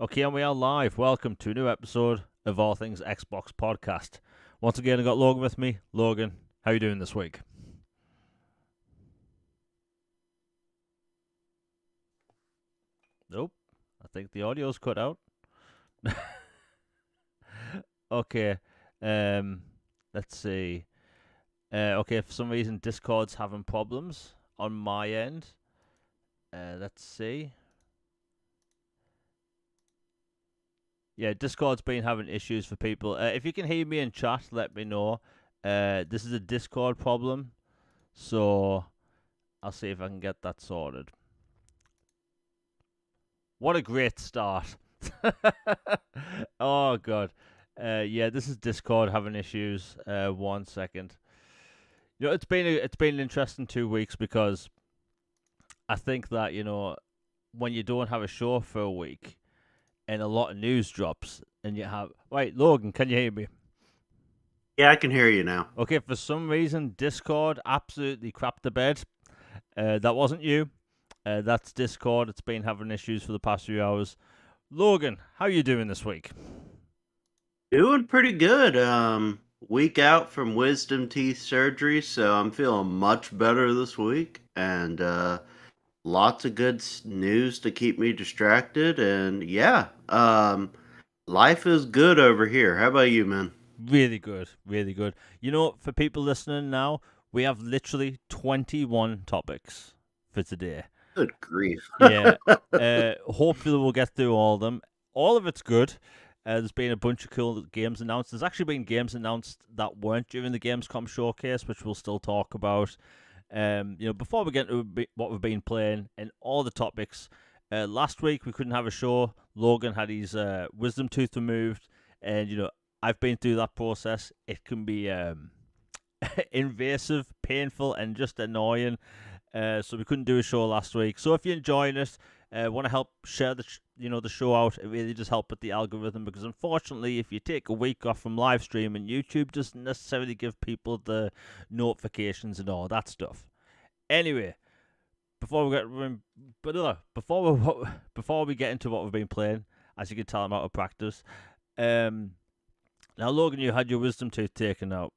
Okay, and we are live. Welcome to a new episode of All Things Xbox Podcast. Once again, I got Logan with me. Logan, how you doing this week? Nope. I think the audio's cut out. Okay. Let's see. Okay, for some reason Discord's having problems on my end. Let's see. Yeah, Discord's been having issues for people. If you can hear me in chat, let me know. This is a Discord problem, so I'll see if I can get that sorted. What a great start. Oh, God. Yeah, this is Discord having issues. 1 second. You know, it's been an interesting 2 weeks because I think that, when you don't have a show for a week and a lot of news drops and you have... Right, Logan, can you hear me? Yeah, I can hear you now. Okay, for some reason, Discord absolutely crapped the bed. That wasn't you. That's Discord. It's been having issues for the past few hours. Logan, how are you doing this week? Doing pretty good. Week out from wisdom teeth surgery, so I'm feeling much better this week, and lots of good news to keep me distracted. And yeah, life is good over here. How about you, man? Really good, really good. You know, for people listening now, we have literally 21 topics for today. Good grief. Yeah. Hopefully we'll get through all of them. All of it's good. There's been a bunch of cool games announced. There's actually been games announced that weren't during the Gamescom showcase, which we'll still talk about. Before we get into what we've been playing and all the topics, last week we couldn't have a show. Logan had his wisdom tooth removed, and I've been through that process. It can be invasive, painful, and just annoying. So we couldn't do a show last week. So if you're enjoying it, want to help share the show out, it really does help with the algorithm, because unfortunately, if you take a week off from live streaming, YouTube doesn't necessarily give people the notifications and all that stuff. Anyway, before we get into what we've been playing, as you can tell, I'm out of practice. Now, Logan, you had your wisdom tooth taken out,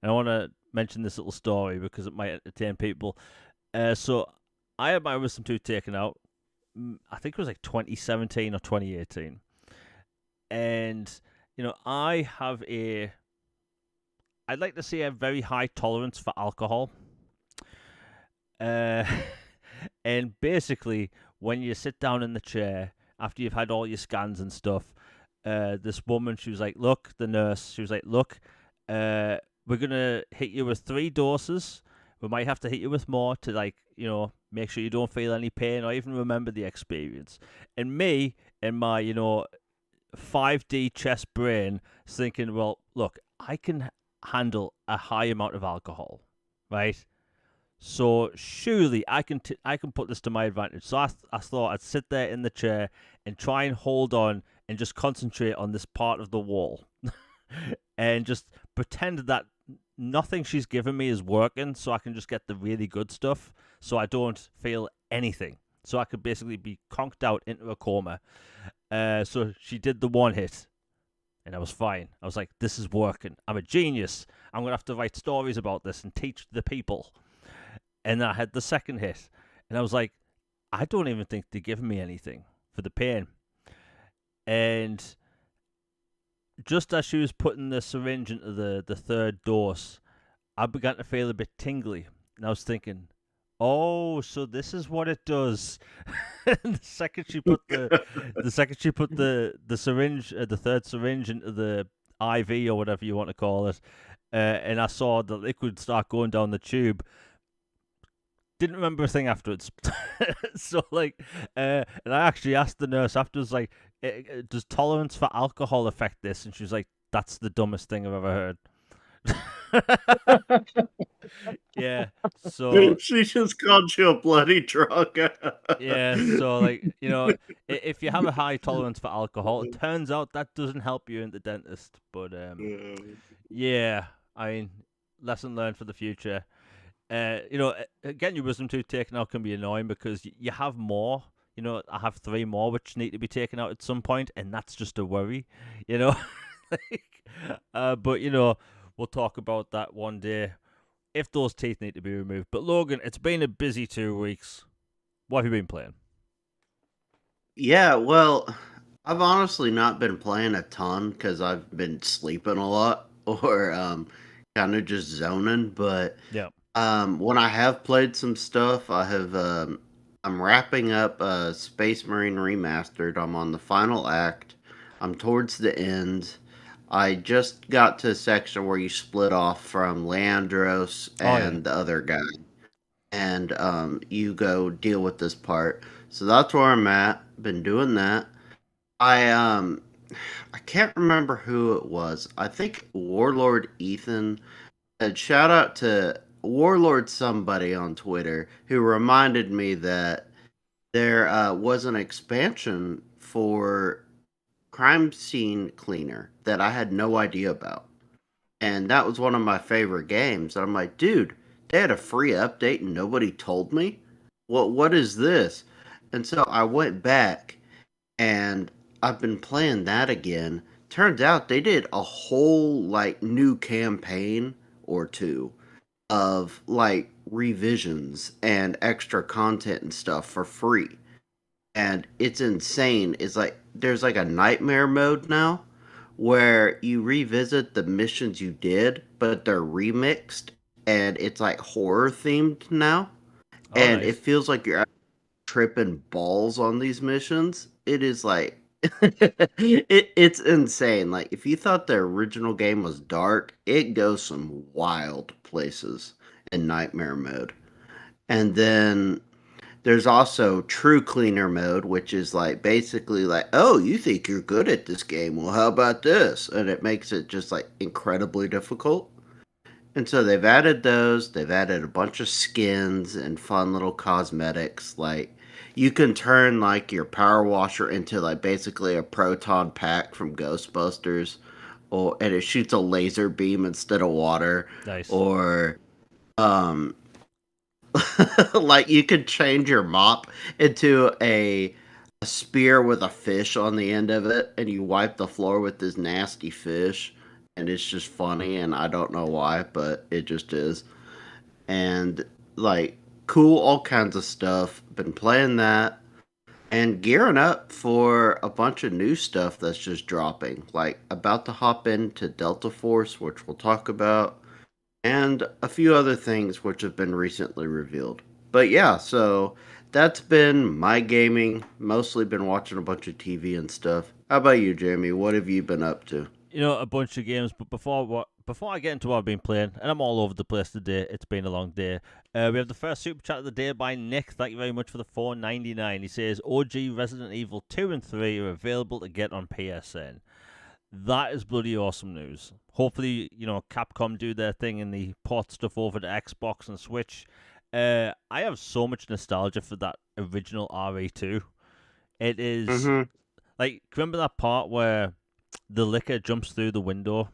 and I want to mention this little story because it might entertain people. So I had my wisdom tooth taken out. I think it was like 2017 or 2018, and I'd like to say a very high tolerance for alcohol. And basically, when you sit down in the chair after you've had all your scans and stuff, this woman, she was like, "Look," the nurse, she was like, "Look, we're gonna hit you with 3 doses. We might have to hit you with more to make sure you don't feel any pain or even remember the experience." And me and my 5D chess brain is thinking, well, look, I can handle a high amount of alcohol, right? So surely I can put this to my advantage. So I thought I'd sit there in the chair and try and hold on and just concentrate on this part of the wall and just pretend that nothing she's given me is working, so I can just get the really good stuff, so I don't feel anything. So I could basically be conked out into a coma. So she did the 1 hit, and I was fine. I was like, this is working. I'm a genius. I'm going to have to write stories about this and teach the people. And I had the 2nd hit, and I was like, I don't even think they're giving me anything for the pain. And just as she was putting the syringe into the 3rd dose, I began to feel a bit tingly. And I was thinking, oh, so this is what it does. And the second she put the syringe, the 3rd syringe into the IV or whatever you want to call it, and I saw the liquid start going down the tube, didn't remember a thing afterwards. So and I actually asked the nurse afterwards, like, does tolerance for alcohol affect this? And she was like, that's the dumbest thing I've ever heard. Yeah, so She just called you a bloody drunk. yeah, so if you have a high tolerance for alcohol, it turns out that doesn't help you in the dentist. But yeah, I mean, lesson learned for the future. Getting your wisdom tooth taken out can be annoying because you have more. I have 3 more which need to be taken out at some point, and that's just a worry, you know. But we'll talk about that one day if those teeth need to be removed. But Logan, it's been a busy 2 weeks. What have you been playing? Yeah, well, I've honestly not been playing a ton because I've been sleeping a lot or kind of just zoning. But Yeah. when I have played some stuff, I'm wrapping up Space Marine Remastered. I'm on the final act. I'm towards the end. I just got to a section where you split off from Leandros Oh yeah. and the other guy, and you go deal with this part. So that's where I'm at. Been doing that. I I can't remember who it was. I think Warlord Ethan. And shout out to Warlord somebody on Twitter who reminded me that there was an expansion for Crime Scene Cleaner that I had no idea about. And that was one of my favorite games. And I'm like, dude, they had a free update and nobody told me? What is this? And so I went back and I've been playing that again. Turns out they did a whole like new campaign or two of like revisions and extra content and stuff for free. And it's insane. It's like there's like a nightmare mode now where you revisit the missions you did, but they're remixed and it's like horror themed now. Oh And it nice. feels like you're tripping balls on these missions. It is like it's insane. Like if you thought the original game was dark, it goes some wild places in nightmare mode. And then there's also true cleaner mode, which is like basically like, oh, you think you're good at this game? Well, how about this? And it makes it just like incredibly difficult. And so they've added those. They've added a bunch of skins and fun little cosmetics. Like you can turn like your power washer into like basically a proton pack from Ghostbusters, or and it shoots a laser beam instead of water. Nice. Or um, like you could change your mop into a spear with a fish on the end of it, and you wipe the floor with this nasty fish, and it's just funny, and I don't know why, but it just is. And like cool, all kinds of stuff. Been playing that and gearing up for a bunch of new stuff that's just dropping. Like about to hop into Delta Force, which we'll talk about, and a few other things which have been recently revealed. But yeah, so that's been my gaming. Mostly been watching a bunch of TV and stuff. How about you, Jamie? What have you been up to? A bunch of games. But before I get into what I've been playing, and I'm all over the place today. It's been a long day. We have the first super chat of the day by Nick. Thank you very much for the 4.99. He says OG Resident Evil 2 and 3 are available to get on PSN. That is bloody awesome news. Hopefully, Capcom do their thing and they port stuff over to Xbox and Switch. I have so much nostalgia for that original RE2. It is Mm-hmm. like, remember that part where the liquor jumps through the window?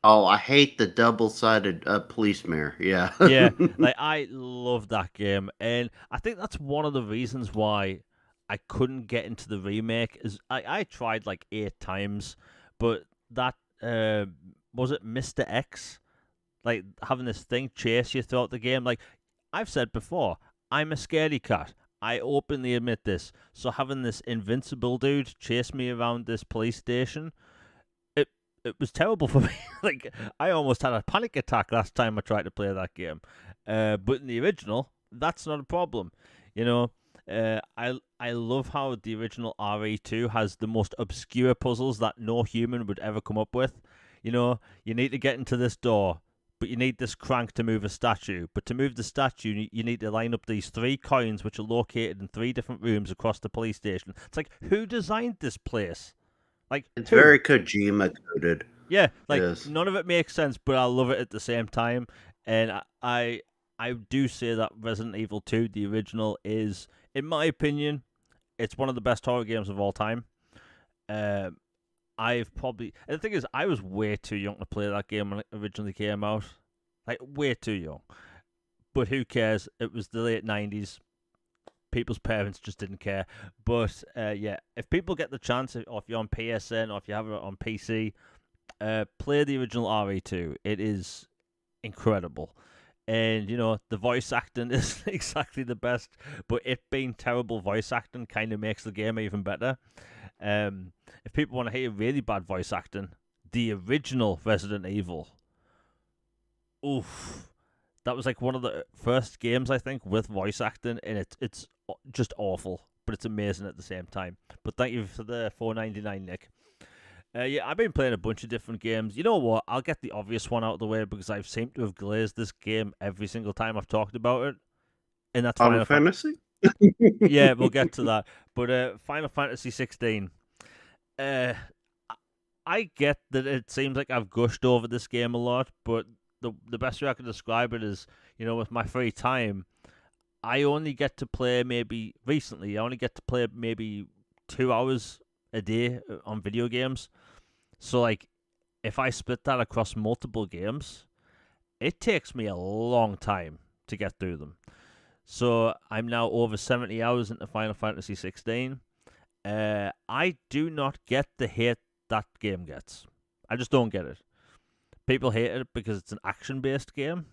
Oh, I hate the double-sided police mirror. Yeah. Yeah, like I love that game, and I think that's one of the reasons why I couldn't get into the remake. Is I tried like 8 times, but that was it Mr. X, like having this thing chase you throughout the game. Like I've said before, I'm a scaredy cat. I openly admit this. So having this invincible dude chase me around this police station, it it was terrible for me. Like I almost had a panic attack last time I tried to play that game. But in the original, that's not a problem. You know, I love how the original RE2 has the most obscure puzzles that no human would ever come up with. You need to get into this door, but you need this crank to move a statue. But to move the statue, you need to line up these 3 coins, which are located in 3 different rooms across the police station. It's like, who designed this place? Like, It's who? very Kojima coded. Yeah, It like is. none of it makes sense, but I love it at the same time. And I do say that Resident Evil 2, the original, is, in my opinion, it's one of the best horror games of all time. Um, I've probably, and the thing is, I was way too young to play that game when it originally came out, like way too young. But who cares? It was the late '90s. people's parents just didn't care. But yeah, if people get the chance, or if you're on PSN, or if you have it on PC, play the original RE2. It is incredible. And, the voice acting is exactly the best, but it being terrible voice acting kind of makes the game even better. If people want to hear really bad voice acting, the original Resident Evil. Oof. That was like one of the first games, I think, with voice acting, and it's just awful, but it's amazing at the same time. But thank you for the $4.99, Nick. Yeah, I've been playing a bunch of different games. You know what? I'll get the obvious one out of the way because I've seemed to have glazed this game every single time I've talked about it, and that's Final Fantasy? Yeah, we'll get to that. But Final Fantasy 16. I get that it seems like I've gushed over this game a lot, but the best way I can describe it is, with my free time, I only get to play recently, I only get to play maybe 2 hours a day on video games. So, like, if I split that across multiple games, it takes me a long time to get through them. So, I'm now over 70 hours into Final Fantasy 16. I do not get the hate that game gets. I just don't get it. People hate it because it's an action-based game.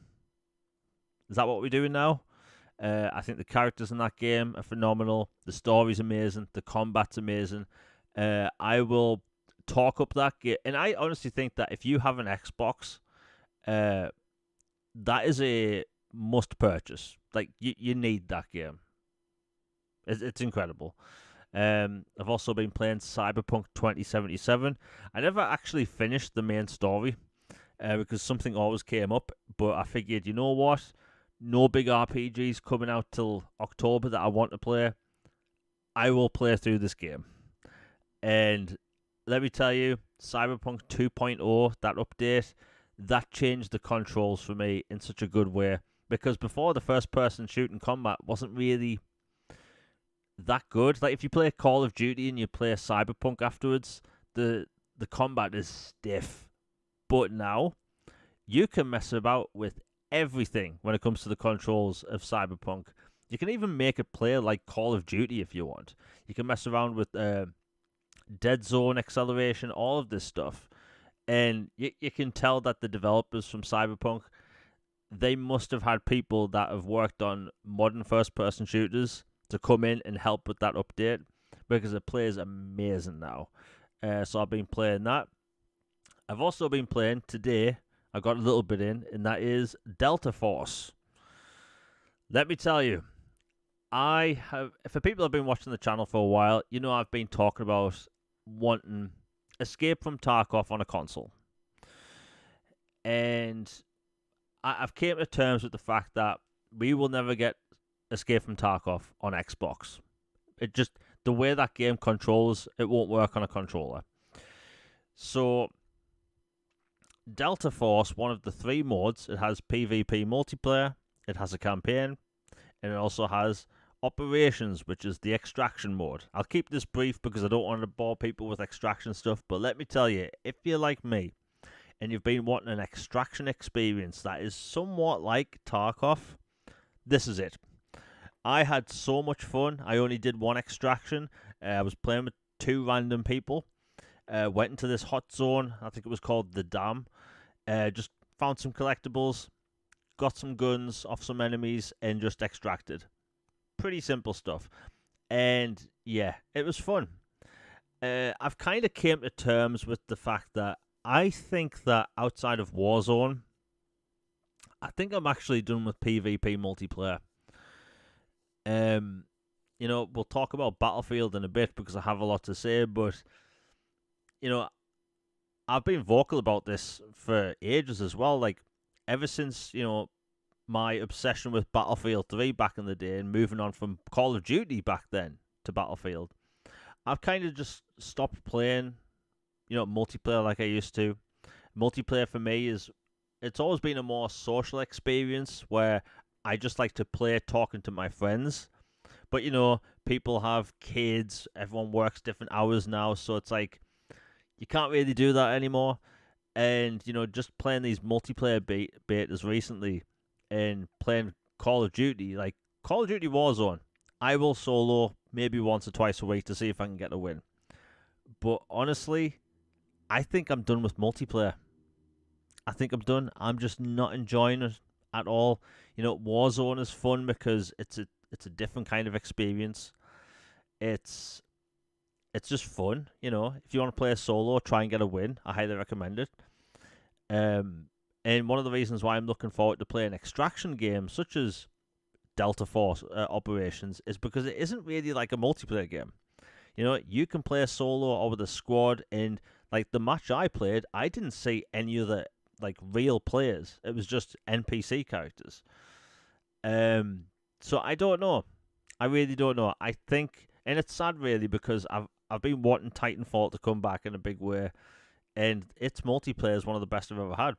Is that what we're doing now? I think the characters in that game are phenomenal. The story's amazing. The combat's amazing. I will talk up that game. And I honestly think that if you have an Xbox, that is a must-purchase. Like, you need that game. It's incredible. I've also been playing Cyberpunk 2077. I never actually finished the main story because something always came up. But I figured, you know what? No big RPGs coming out till October that I want to play. I will play through this game. And let me tell you, Cyberpunk 2.0, that update, that changed the controls for me in such a good way. Because before, the first-person shooting combat wasn't really that good. Like, if you play Call of Duty and you play Cyberpunk afterwards, the combat is stiff. But now, you can mess about with everything when it comes to the controls of Cyberpunk. You can even make it play like Call of Duty if you want. You can mess around with dead zone acceleration, all of this stuff. And you can tell that the developers from Cyberpunk, they must have had people that have worked on modern first-person shooters to come in and help with that update because it plays amazing now. So I've been playing that. I've also been playing today, I got a little bit in, and that is Delta Force. Let me tell you, for people that have been watching the channel for a while, I've been talking about wanting Escape from Tarkov on a console. And I've came to terms with the fact that we will never get Escape from Tarkov on Xbox. It just, the way that game controls, it won't work on a controller. So, Delta Force, one of the 3 modes, it has PvP multiplayer, it has a campaign, and it also has Operations, which is the extraction mode. I'll keep this brief because I don't want to bore people with extraction stuff, but let me tell you, if you're like me, and you've been wanting an extraction experience that is somewhat like Tarkov, this is it. I had so much fun. I only did 1 extraction. I was playing with 2 random people. Went into this hot zone. I think it was called the Dam. Just found some collectibles, got some guns off some enemies, and just extracted. Pretty simple stuff. And yeah, it was fun. I've kind of came to terms with the fact that I think that outside of Warzone, I think I'm actually done with PvP multiplayer. We'll talk about Battlefield in a bit because I have a lot to say, but I've been vocal about this for ages as well. Like, ever since, my obsession with Battlefield 3 back in the day and moving on from Call of Duty back then to Battlefield, I've kind of just stopped playing, multiplayer like I used to. Multiplayer for me it's always been a more social experience where I just like to play talking to my friends. But, people have kids, everyone works different hours now, so it's like, you can't really do that anymore. And, just playing these multiplayer betas recently and playing Call of Duty, like Call of Duty Warzone, I will solo maybe once or twice a week to see if I can get a win. But honestly, I think I'm done with multiplayer. I think I'm done. I'm just not enjoying it at all. Warzone is fun because it's a different kind of experience. It's it's just fun. If you want to play a solo, try and get a win. I highly recommend it. And one of the reasons why I'm looking forward to playing extraction games such as Delta Force Operations is because it isn't really like a multiplayer game. You can play a solo or with a squad, and like the match I played, I didn't see any other like real players. It was just NPC characters. So I don't know. I really don't know. I think, and it's sad really because I've been wanting Titanfall to come back in a big way, and its multiplayer is one of the best I've ever had.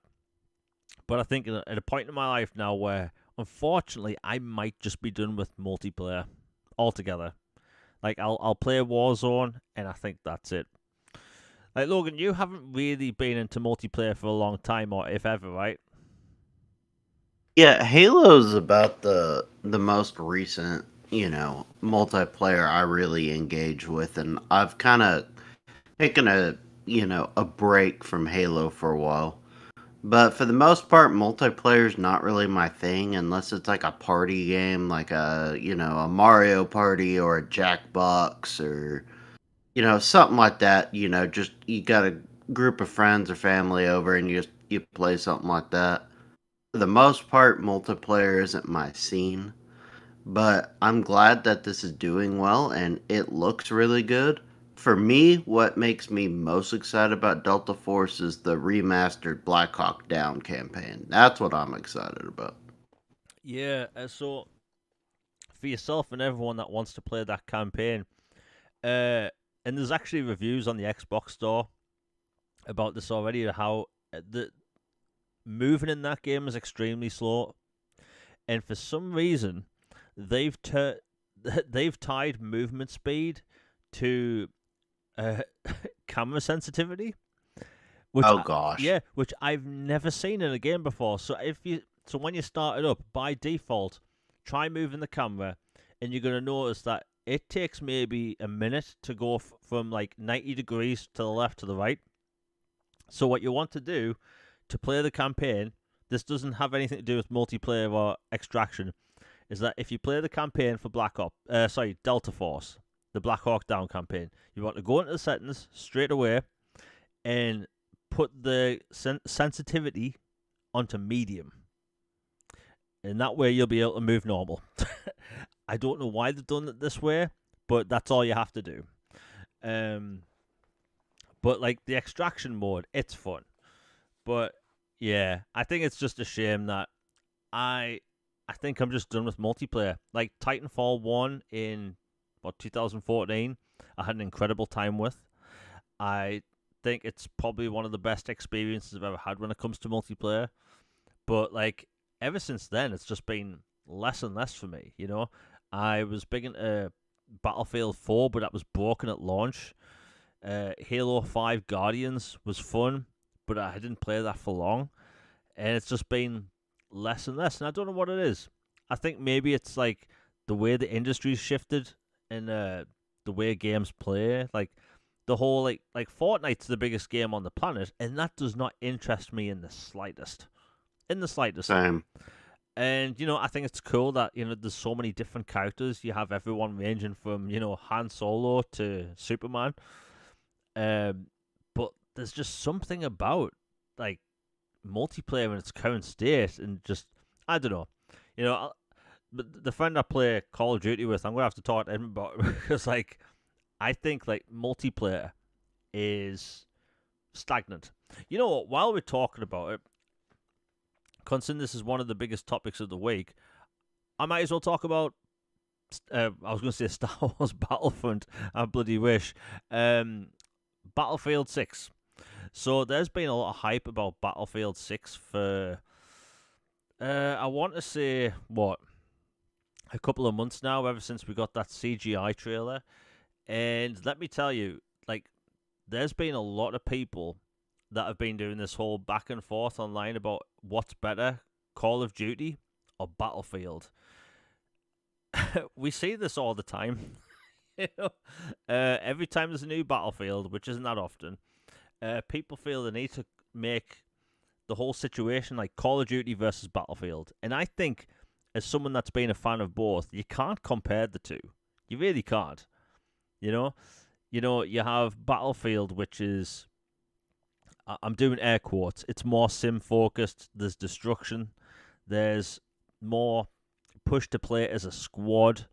But I think at a point in my life now where, unfortunately, I might just be done with multiplayer altogether. Like I'll play Warzone, and I think that's it. Like Logan, you haven't really been into multiplayer for a long time, or if ever, right? Yeah, Halo's about the most recent, multiplayer I really engage with, and I've kind of taken a break from Halo for a while. But for the most part, multiplayer's not really my thing unless it's like a party game, like a Mario Party or a Jackbox or something like that. Just you got a group of friends or family over and you play something like that. For the most part, multiplayer isn't my scene, but I'm glad that this is doing well and it looks really good. For me, what makes me most excited about Delta Force is the remastered Black Hawk Down campaign. That's what I'm excited about. Yeah. So for yourself and everyone that wants to play that campaign, uh, and there's actually reviews on the Xbox store about this already. How the moving in that game is extremely slow, and for some reason, they've they've tied movement speed to uh, camera sensitivity, Oh gosh. which I've never seen in a game before. So when you start it up by default, try moving the camera, and you're gonna notice that it takes maybe a minute to go from like 90 degrees to the left to the right. So what you want to do to play the campaign, this doesn't have anything to do with multiplayer or extraction, is that if you play the campaign for Delta Force, the Black Hawk Down campaign, you want to go into the settings straight away and put the sensitivity onto medium, and that way you'll be able to move normal. I don't know why they've done it this way, but that's all you have to do. Um, but like the extraction mode, it's fun. But yeah, I think it's just a shame that I I think I'm just done with multiplayer. Like Titanfall 1 in 2014, I had an incredible time with. I think it's probably one of the best experiences I've ever had when it comes to multiplayer. But like ever since then, it's just been less and less for me. I was big into Battlefield 4, but that was broken at launch. Halo 5 Guardians was fun, but I didn't play that for long, and it's just been less and less. And I don't know what it is. I think maybe it's like the way the industry's shifted and the way games play. Like the whole like Fortnite's the biggest game on the planet, and that does not interest me in the slightest. In the slightest. Same. And I think it's cool that there's so many different characters. You have everyone ranging from Han Solo to Superman. But there's just something about like multiplayer in its current state, and just I don't know. But the friend I play Call of Duty with, I'm gonna have to talk to him about it because like I think like multiplayer is stagnant. You know what? While we're talking about it, considering this is one of the biggest topics of the week, I might as well talk about. I was going to say Star Wars Battlefront. I bloody wish. Battlefield 6. So there's been a lot of hype about Battlefield 6 for, I want to say, a couple of months now, ever since we got that CGI trailer. And let me tell you, like, there's been a lot of people that have been doing this whole back and forth online about what's better, Call of Duty or Battlefield. we see this all the time. You know, every time there's a new Battlefield, which isn't that often, people feel the need to make the whole situation like Call of Duty versus Battlefield. And I think, as someone that's been a fan of both, you can't compare the two. You really can't. You know, you have Battlefield, which is, I'm doing air quotes. It's more sim focused. There's destruction. There's more push to play as a squad.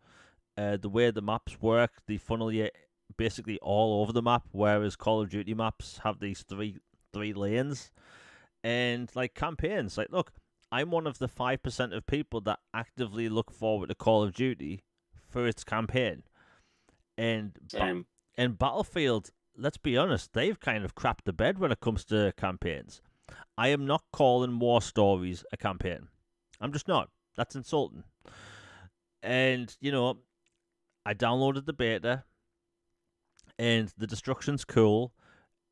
The way the maps work, they funnel you basically all over the map, whereas Call of Duty maps have these three lanes. And like campaigns, like look, I'm one of the 5% of people that actively look forward to Call of Duty for its campaign. And Same. and Battlefield, let's be honest, they've kind of crapped the bed when it comes to campaigns. I am not calling War Stories a campaign. I'm just not. That's insulting. And I downloaded the beta, and the destruction's cool.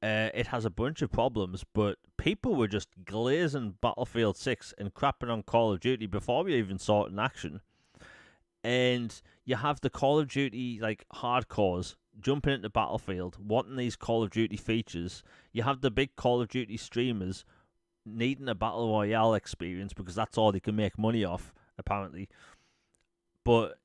It has a bunch of problems, but people were just glazing Battlefield 6 and crapping on Call of Duty before we even saw it in action. And you have the Call of Duty like hardcores jumping into Battlefield, wanting these Call of Duty features. You have the big Call of Duty streamers needing a Battle Royale experience because that's all they can make money off, apparently. But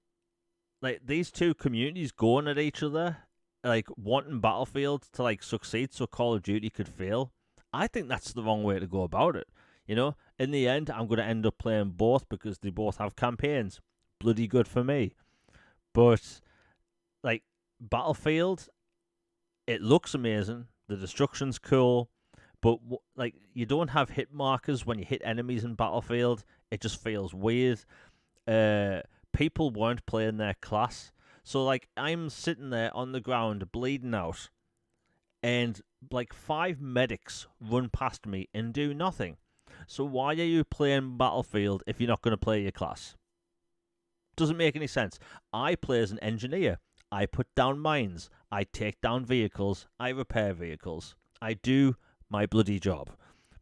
like these two communities going at each other, like wanting Battlefield to like succeed so Call of Duty could fail, I think that's the wrong way to go about it. In the end, I'm going to end up playing both because they both have campaigns. Bloody good for me. But like Battlefield, it looks amazing. The destruction's cool, but like you don't have hit markers when you hit enemies in Battlefield. It just feels weird. People weren't playing their class. So, like, I'm sitting there on the ground bleeding out, and, like, 5 medics run past me and do nothing. So why are you playing Battlefield if you're not going to play your class? Doesn't make any sense. I play as an engineer. I put down mines. I take down vehicles. I repair vehicles. I do my bloody job.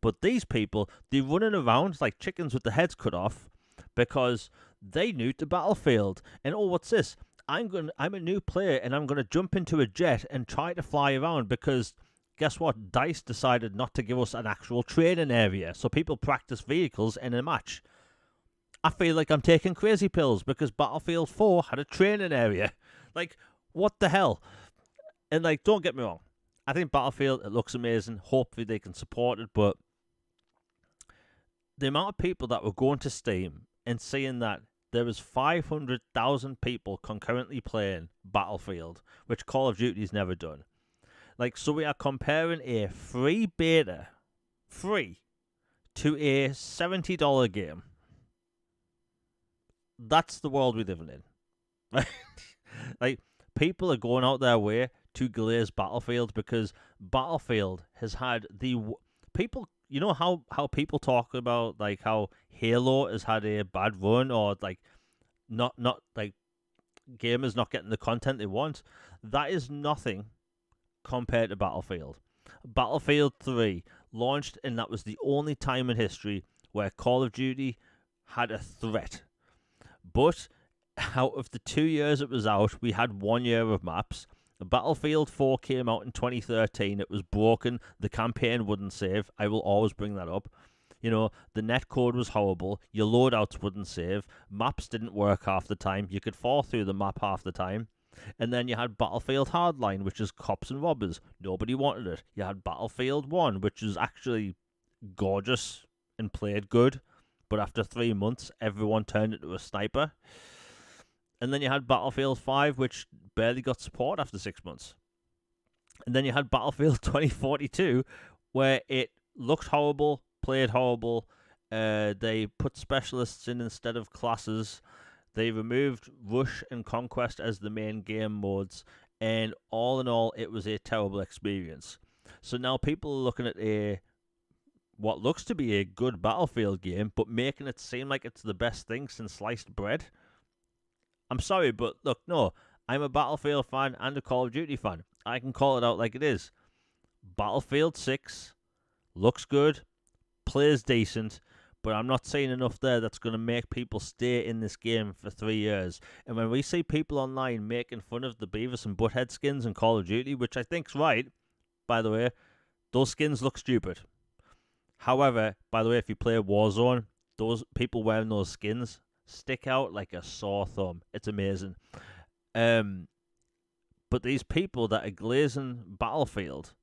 But these people, they're running around like chickens with their heads cut off because they new to Battlefield. And oh, what's this? I'm a new player and I'm gonna jump into a jet and try to fly around because guess what? DICE decided not to give us an actual training area, so people practice vehicles in a match. I feel like I'm taking crazy pills because Battlefield 4 had a training area. Like, what the hell? And like, don't get me wrong, I think Battlefield, it looks amazing. Hopefully they can support it, but the amount of people that were going to Steam and seeing that there was 500,000 people concurrently playing Battlefield, which Call of Duty's never done. Like, so we are comparing a free beta, to a $70 game. That's the world we live in. Right? Like, people are going out their way to glaze Battlefield because Battlefield has had the people. You know how people talk about like how Halo has had a bad run or like not like gamers not getting the content they want. That is nothing compared to Battlefield. Battlefield 3 launched, and that was the only time in history where Call of Duty had a threat. But out of the 2 years it was out, we had 1 year of maps. Battlefield 4 came out in 2013. It was broken. The campaign wouldn't save. I will always bring that up. The netcode was horrible. Your loadouts wouldn't save. Maps didn't work half the time. You could fall through the map half the time. And then you had Battlefield Hardline, which is cops and robbers. Nobody wanted it. You had Battlefield 1, which was actually gorgeous and played good. But after 3 months, everyone turned into a sniper. And then you had Battlefield 5, which barely got support after 6 months. And then you had Battlefield 2042, where it looked horrible, played horrible. They put specialists in instead of classes. They removed Rush and Conquest as the main game modes. And all in all, it was a terrible experience. So now people are looking at what looks to be a good Battlefield game, but making it seem like it's the best thing since sliced bread. I'm sorry, but look, no, I'm a Battlefield fan and a Call of Duty fan. I can call it out like it is. Battlefield 6 looks good, plays decent, but I'm not seeing enough there that's going to make people stay in this game for 3 years. And when we see people online making fun of the Beavis and Butthead skins in Call of Duty, which I think's right, by the way, those skins look stupid. However, by the way, if you play Warzone, those people wearing those skins stick out like a sore thumb. It's amazing. But these people that are glazing Battlefield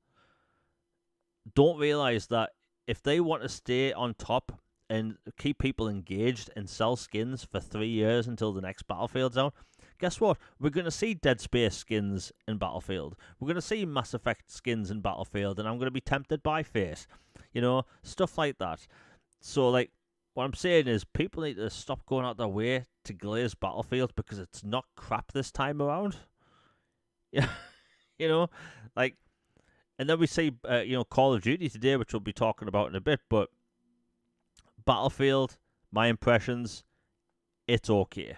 don't realize that if they want to stay on top and keep people engaged and sell skins for 3 years until the next Battlefield's out, guess what? We're going to see Dead Space skins in Battlefield. We're going to see Mass Effect skins in Battlefield, and I'm going to be tempted by Face. You know, stuff like that. So, like, what I'm saying is people need to stop going out their way to glaze Battlefield because it's not crap this time around. Yeah, you know, like, and then we see, Call of Duty today, which we'll be talking about in a bit, but Battlefield, my impressions, it's okay.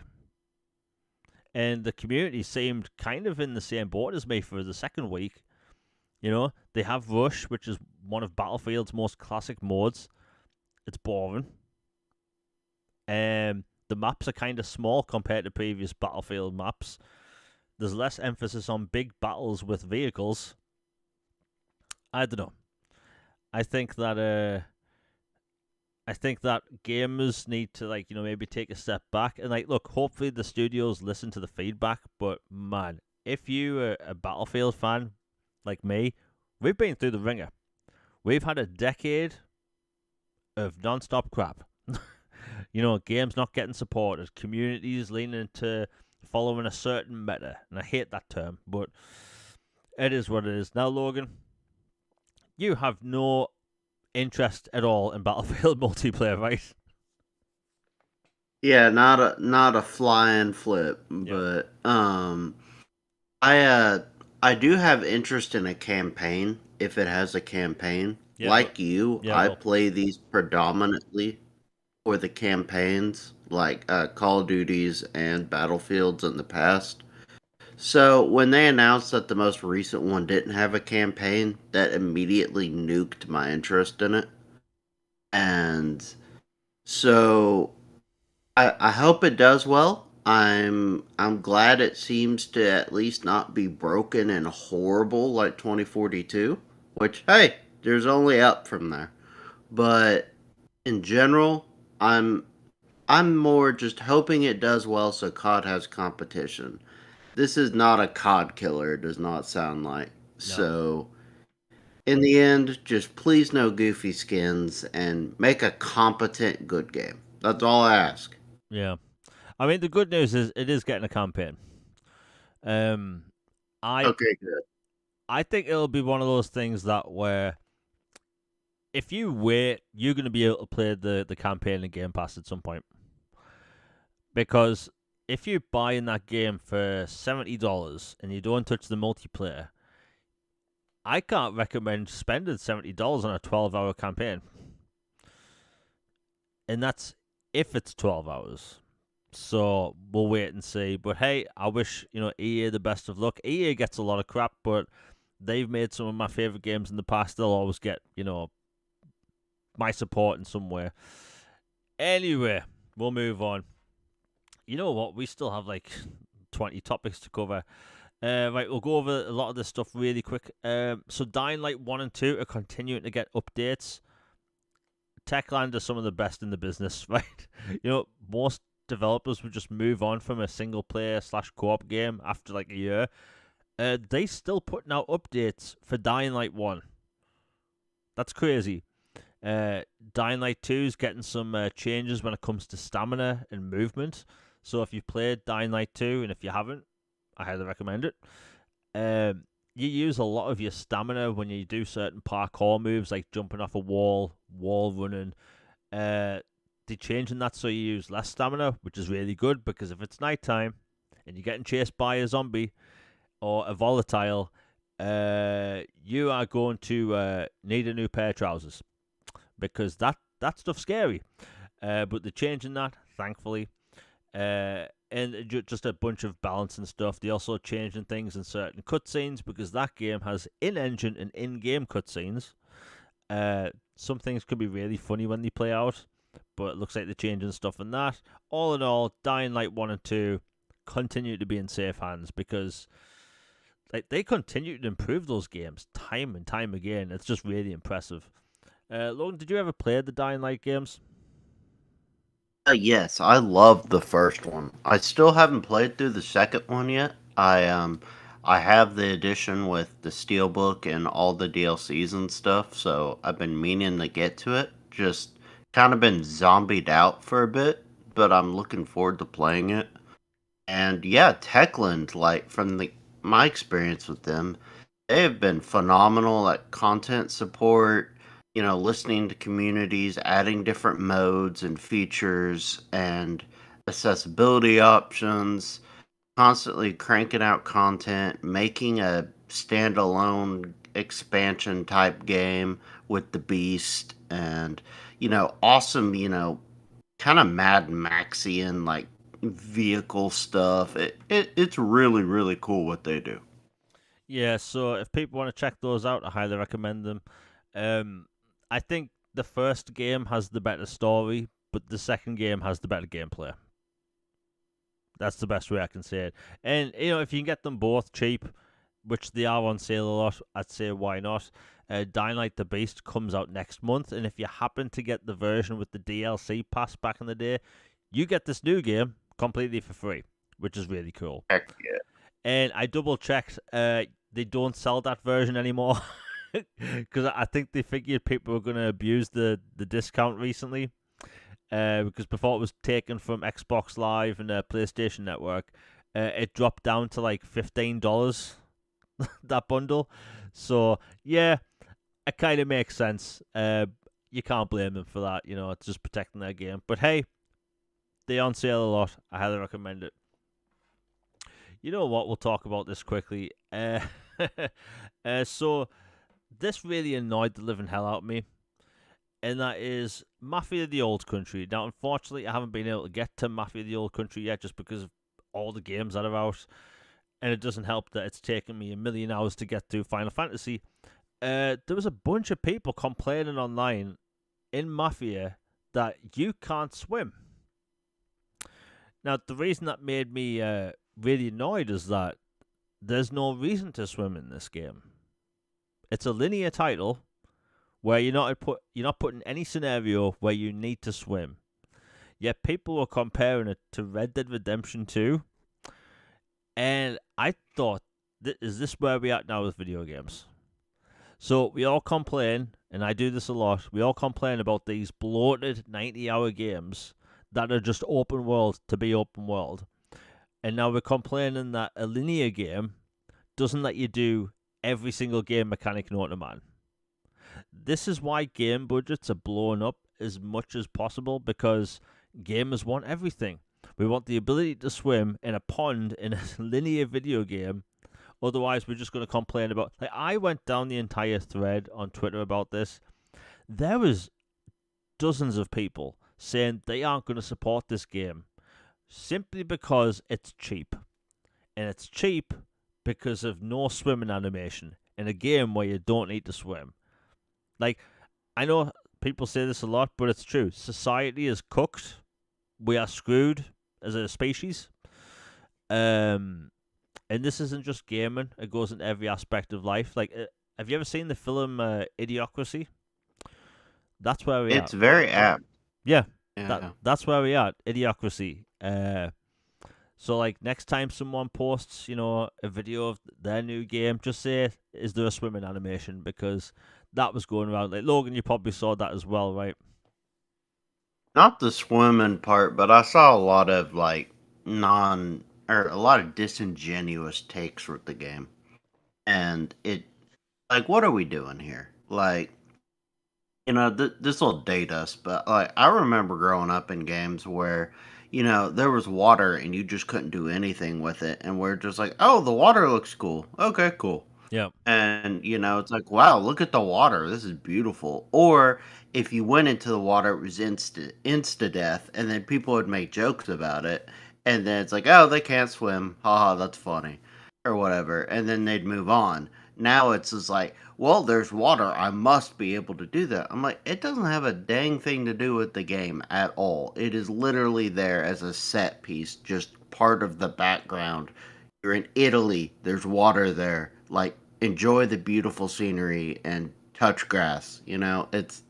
And the community seemed kind of in the same boat as me for the second week. You know, they have Rush, which is one of Battlefield's most classic modes. It's boring. The maps are kind of small compared to previous Battlefield maps. There's less emphasis on big battles with vehicles. I don't know. I think that gamers need to, like, maybe take a step back and, like, look, hopefully the studios listen to the feedback, but man, if you are a Battlefield fan like me, we've been through the ringer. We've had a decade of non-stop crap. Games not getting supported, communities leaning into following a certain meta, and I hate that term, but it is what it is. Now, Logan, you have no interest at all in Battlefield multiplayer, right? Yeah, not a flying flip, Yep. but I do have interest in a campaign if it has a campaign. Yeah, Like you, yeah, I well, play these predominantly for the campaigns, like Call of Duties and Battlefields in the past. So when they announced that the most recent one didn't have a campaign, that immediately nuked my interest in it. And so I hope it does well. I'm glad it seems to at least not be broken and horrible like 2042, which hey, there's only up from there. But in general, I'm more just hoping it does well so COD has competition. This is not a COD killer, it does not sound like. no. So in the end, just please no goofy skins and make a competent good game. That's all I ask. Yeah. I mean, the good news is it is getting a campaign. Um, I Okay, good. I think it'll be one of those things that where if you wait, you're going to be able to play the campaign in Game Pass at some point. Because if you're buying that game for $70 and you don't touch the multiplayer, I can't recommend spending $70 on a 12-hour campaign. And that's if it's 12 hours. So we'll wait and see. But hey, I wish, EA the best of luck. EA gets a lot of crap, but they've made some of my favorite games in the past. They'll always get, my support in some way. Anyway, we'll move on. You know what? We still have like 20 topics to cover. Right, we'll go over a lot of this stuff really quick. So Dying Light 1 and 2 are continuing to get updates. Techland are some of the best in the business, right? Most developers would just move on from a single player / co-op game after like a year. They still putting out updates for Dying Light 1. That's crazy. Dying Light 2 is getting some changes when it comes to stamina and movement. So if you've played Dying Light 2, and if you haven't, I highly recommend it. You use a lot of your stamina when you do certain parkour moves, like jumping off a wall running. They're changing that so you use less stamina, which is really good, because if it's nighttime and you're getting chased by a zombie or a volatile, you are going to need a new pair of trousers, because that stuff's scary. But they're changing that, thankfully. And just a bunch of balance and stuff. They also changing things in certain cutscenes, because that game has in-engine and in-game cutscenes. Some things can be really funny when they play out, but it looks like they're changing stuff in that. All in all, Dying Light 1 and 2 continue to be in safe hands because like they continue to improve those games time and time again. It's just really impressive. Logan, did you ever play the Dying Light games? Yes, I love the first one. I still haven't played through the second one yet. I have the edition with the steelbook and all the DLCs and stuff, so I've been meaning to get to it. Just kind of been zombied out for a bit, but I'm looking forward to playing it. And yeah, Techland, like from my experience with them, they have been phenomenal at content support, listening to communities, adding different modes and features and accessibility options, constantly cranking out content, making a standalone expansion type game with the Beast and, awesome, kind of Mad Maxian like vehicle stuff. It's really, really cool what they do. Yeah, so if people want to check those out, I highly recommend them. Um, I think the first game has the better story, but the second game has the better gameplay. That's the best way I can say it. And if you can get them both cheap, which they are on sale a lot, I'd say why not. Dying Light the Beast comes out next month, and if you happen to get the version with the DLC pass back in the day, you get this new game completely for free, which is really cool. Heck yeah. And I double checked, they don't sell that version anymore because I think they figured people were going to abuse the discount recently. Because before it was taken from Xbox Live and PlayStation Network, it dropped down to like $15 that bundle. So yeah, it kind of makes sense. You can't blame them for that. It's just protecting their game. But hey, they're on sale a lot. I highly recommend it. You know what? We'll talk about this quickly. So this really annoyed the living hell out of me, and that is Mafia The Old Country. Now, unfortunately, I haven't been able to get to Mafia The Old Country yet just because of all the games that are out, and it doesn't help that it's taken me a million hours to get to Final Fantasy. There was a bunch of people complaining online in Mafia that you can't swim. Now, the reason that made me really annoyed is that there's no reason to swim in this game. It's a linear title where you're not putting any scenario where you need to swim. Yet people were comparing it to Red Dead Redemption 2, and I thought, is this where we at now with video games? So we all complain, and I do this a lot. We all complain about these bloated 90-hour games that are just open world to be open world. And now we're complaining that a linear game doesn't let you do every single game mechanic known to man. This is why game budgets are blown up as much as possible, because gamers want everything. We want the ability to swim in a pond in a linear video game. Otherwise, we're just going to complain about... Like, I went down the entire thread on Twitter about this. There was dozens of people saying they aren't going to support this game simply because it's cheap. And it's cheap because of no swimming animation in a game where you don't need to swim. Like, I know people say this a lot, but it's true. Society is cooked. We are screwed as a species. And this isn't just gaming. It goes into every aspect of life. Like, have you ever seen the film Idiocracy? That's where we are. It's very apt. Yeah, Yeah. that's where we are. Idiocracy. So, like, next time someone posts, a video of their new game, just say, is there a swimming animation? Because that was going around. Like, Logan, you probably saw that as well, right? Not the swimming part, but I saw a lot of like a lot of disingenuous takes with the game. And like, what are we doing here? Like, this will date us, but like, I remember growing up in games where, there was water and you just couldn't do anything with it. And we're just like, oh, the water looks cool. Okay, cool. Yeah. And, it's like, wow, look at the water. This is beautiful. Or if you went into the water, it was insta death. And then people would make jokes about it. And then it's like, oh, they can't swim. Haha, that's funny. Or whatever. And then they'd move on. Now it's just like, well, there's water. I must be able to do that. I'm like, it doesn't have a dang thing to do with the game at all. It is literally there as a set piece, just part of the background. You're in Italy. There's water there. Like, enjoy the beautiful scenery and touch grass. It's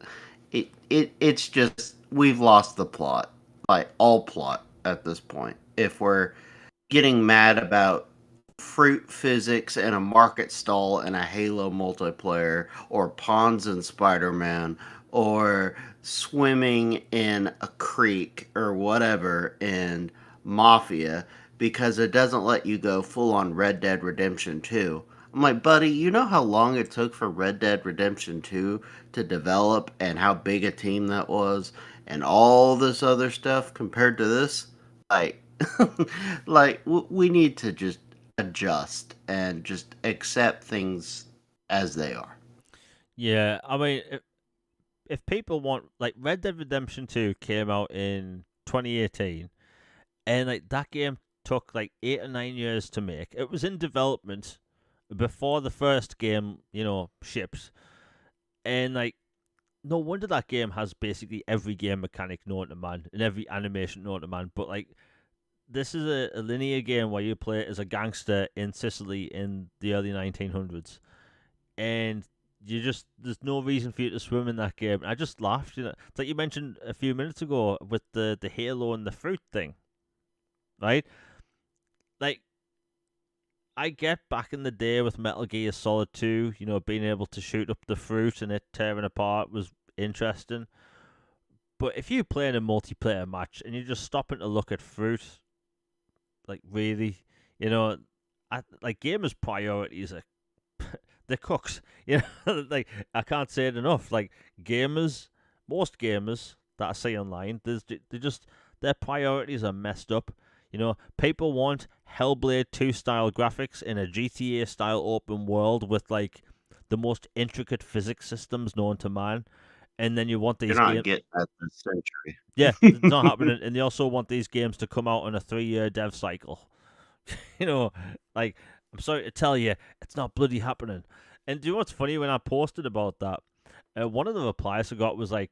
just we've lost the plot, like all plot at this point. If we're getting mad about fruit physics and a market stall and a Halo multiplayer, or pawns in Spider-Man, or swimming in a creek or whatever in Mafia, because it doesn't let you go full on Red Dead Redemption 2. I'm like, buddy, you know how long it took for Red Dead Redemption 2 to develop and how big a team that was and all this other stuff compared to this? Like, we need to just adjust and just accept things as they are. Yeah, I mean, if people want, like, Red Dead Redemption 2 came out in 2018, and like that game took like 8 or 9 years to make. It was in development before the first game, shipped, and like no wonder that game has basically every game mechanic known to man and every animation known to man. But like this is a linear game where you play as a gangster in Sicily in the early 1900s, and there's no reason for you to swim in that game. I just laughed. It's like you mentioned a few minutes ago with the Halo and the fruit thing, right? Like I get back in the day with Metal Gear Solid 2, being able to shoot up the fruit and it tearing apart was interesting. But if you play in a multiplayer match and you're just stopping to look at fruit, like really, you know, like gamers' priorities are they're cooks. Like I can't say it enough. Like gamers, most gamers that I see online, their priorities are messed up. People want Hellblade 2 style graphics in a GTA style open world with like the most intricate physics systems known to man. And then you want You're these not games. getting that this century. Yeah, it's not happening. And they also want these games to come out on a 3-year dev cycle. you know, like, I'm sorry to tell you, it's not bloody happening. And do you know what's funny? When I posted about that, one of the replies I got was like,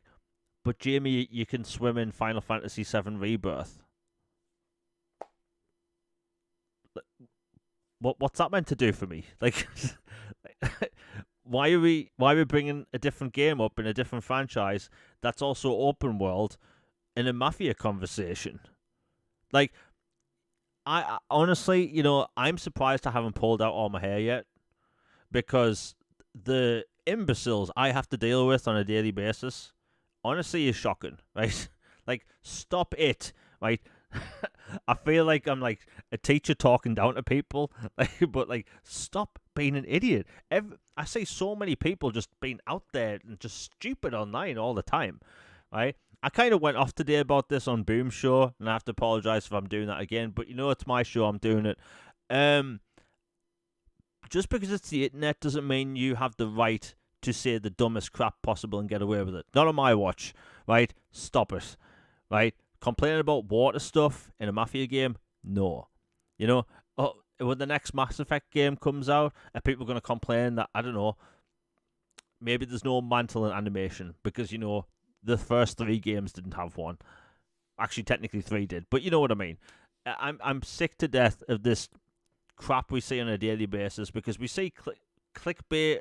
but Jamie, you can swim in Final Fantasy VII Rebirth. What's that meant to do for me? Like, why are we bringing a different game up in a different franchise that's also open world in a Mafia conversation? Like, I honestly, I'm surprised I haven't pulled out all my hair yet, because the imbeciles I have to deal with on a daily basis, honestly, is shocking, right? Like, stop it, right? I feel like I'm like a teacher talking down to people, but like, stop being an idiot. I see so many people just being out there and just stupid online all the time, right? I kind of went off today about this on Boom's show, and I have to apologize if I'm doing that again. But it's my show, I'm doing it. Just because it's the internet doesn't mean you have the right to say the dumbest crap possible and get away with it. Not on my watch, right? Stop it, right? Complaining about water stuff in a Mafia game? No. When the next Mass Effect game comes out, are people going to complain that, I don't know, maybe there's no mantle in animation because, the first 3 games didn't have one. Actually, technically 3 did, but you know what I mean. I'm sick to death of this crap we see on a daily basis, because we see clickbait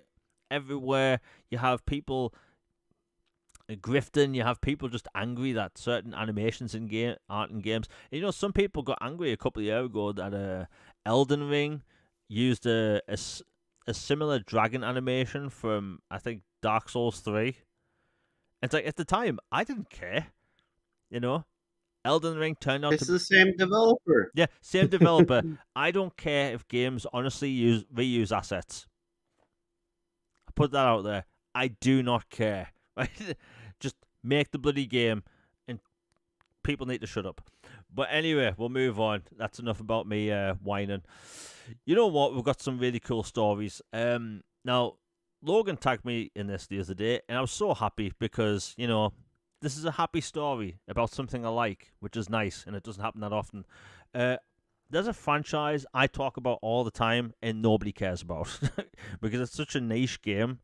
everywhere. You have people grifting. You have people just angry that certain animations in game aren't in games. And, some people got angry a couple of years ago that Elden Ring used a similar dragon animation from, I think, Dark Souls 3. It's like, at the time, I didn't care. Elden Ring turned out It's to... the same developer. Yeah, same developer. I don't care if games honestly reuse assets. I put that out there. I do not care. Right? Just make the bloody game, and people need to shut up. But anyway, we'll move on. That's enough about me whining. You know what? We've got some really cool stories. Now, Logan tagged me in this the other day, and I was so happy because, this is a happy story about something I like, which is nice, and it doesn't happen that often. there's a franchise I talk about all the time and nobody cares about because it's such a niche game,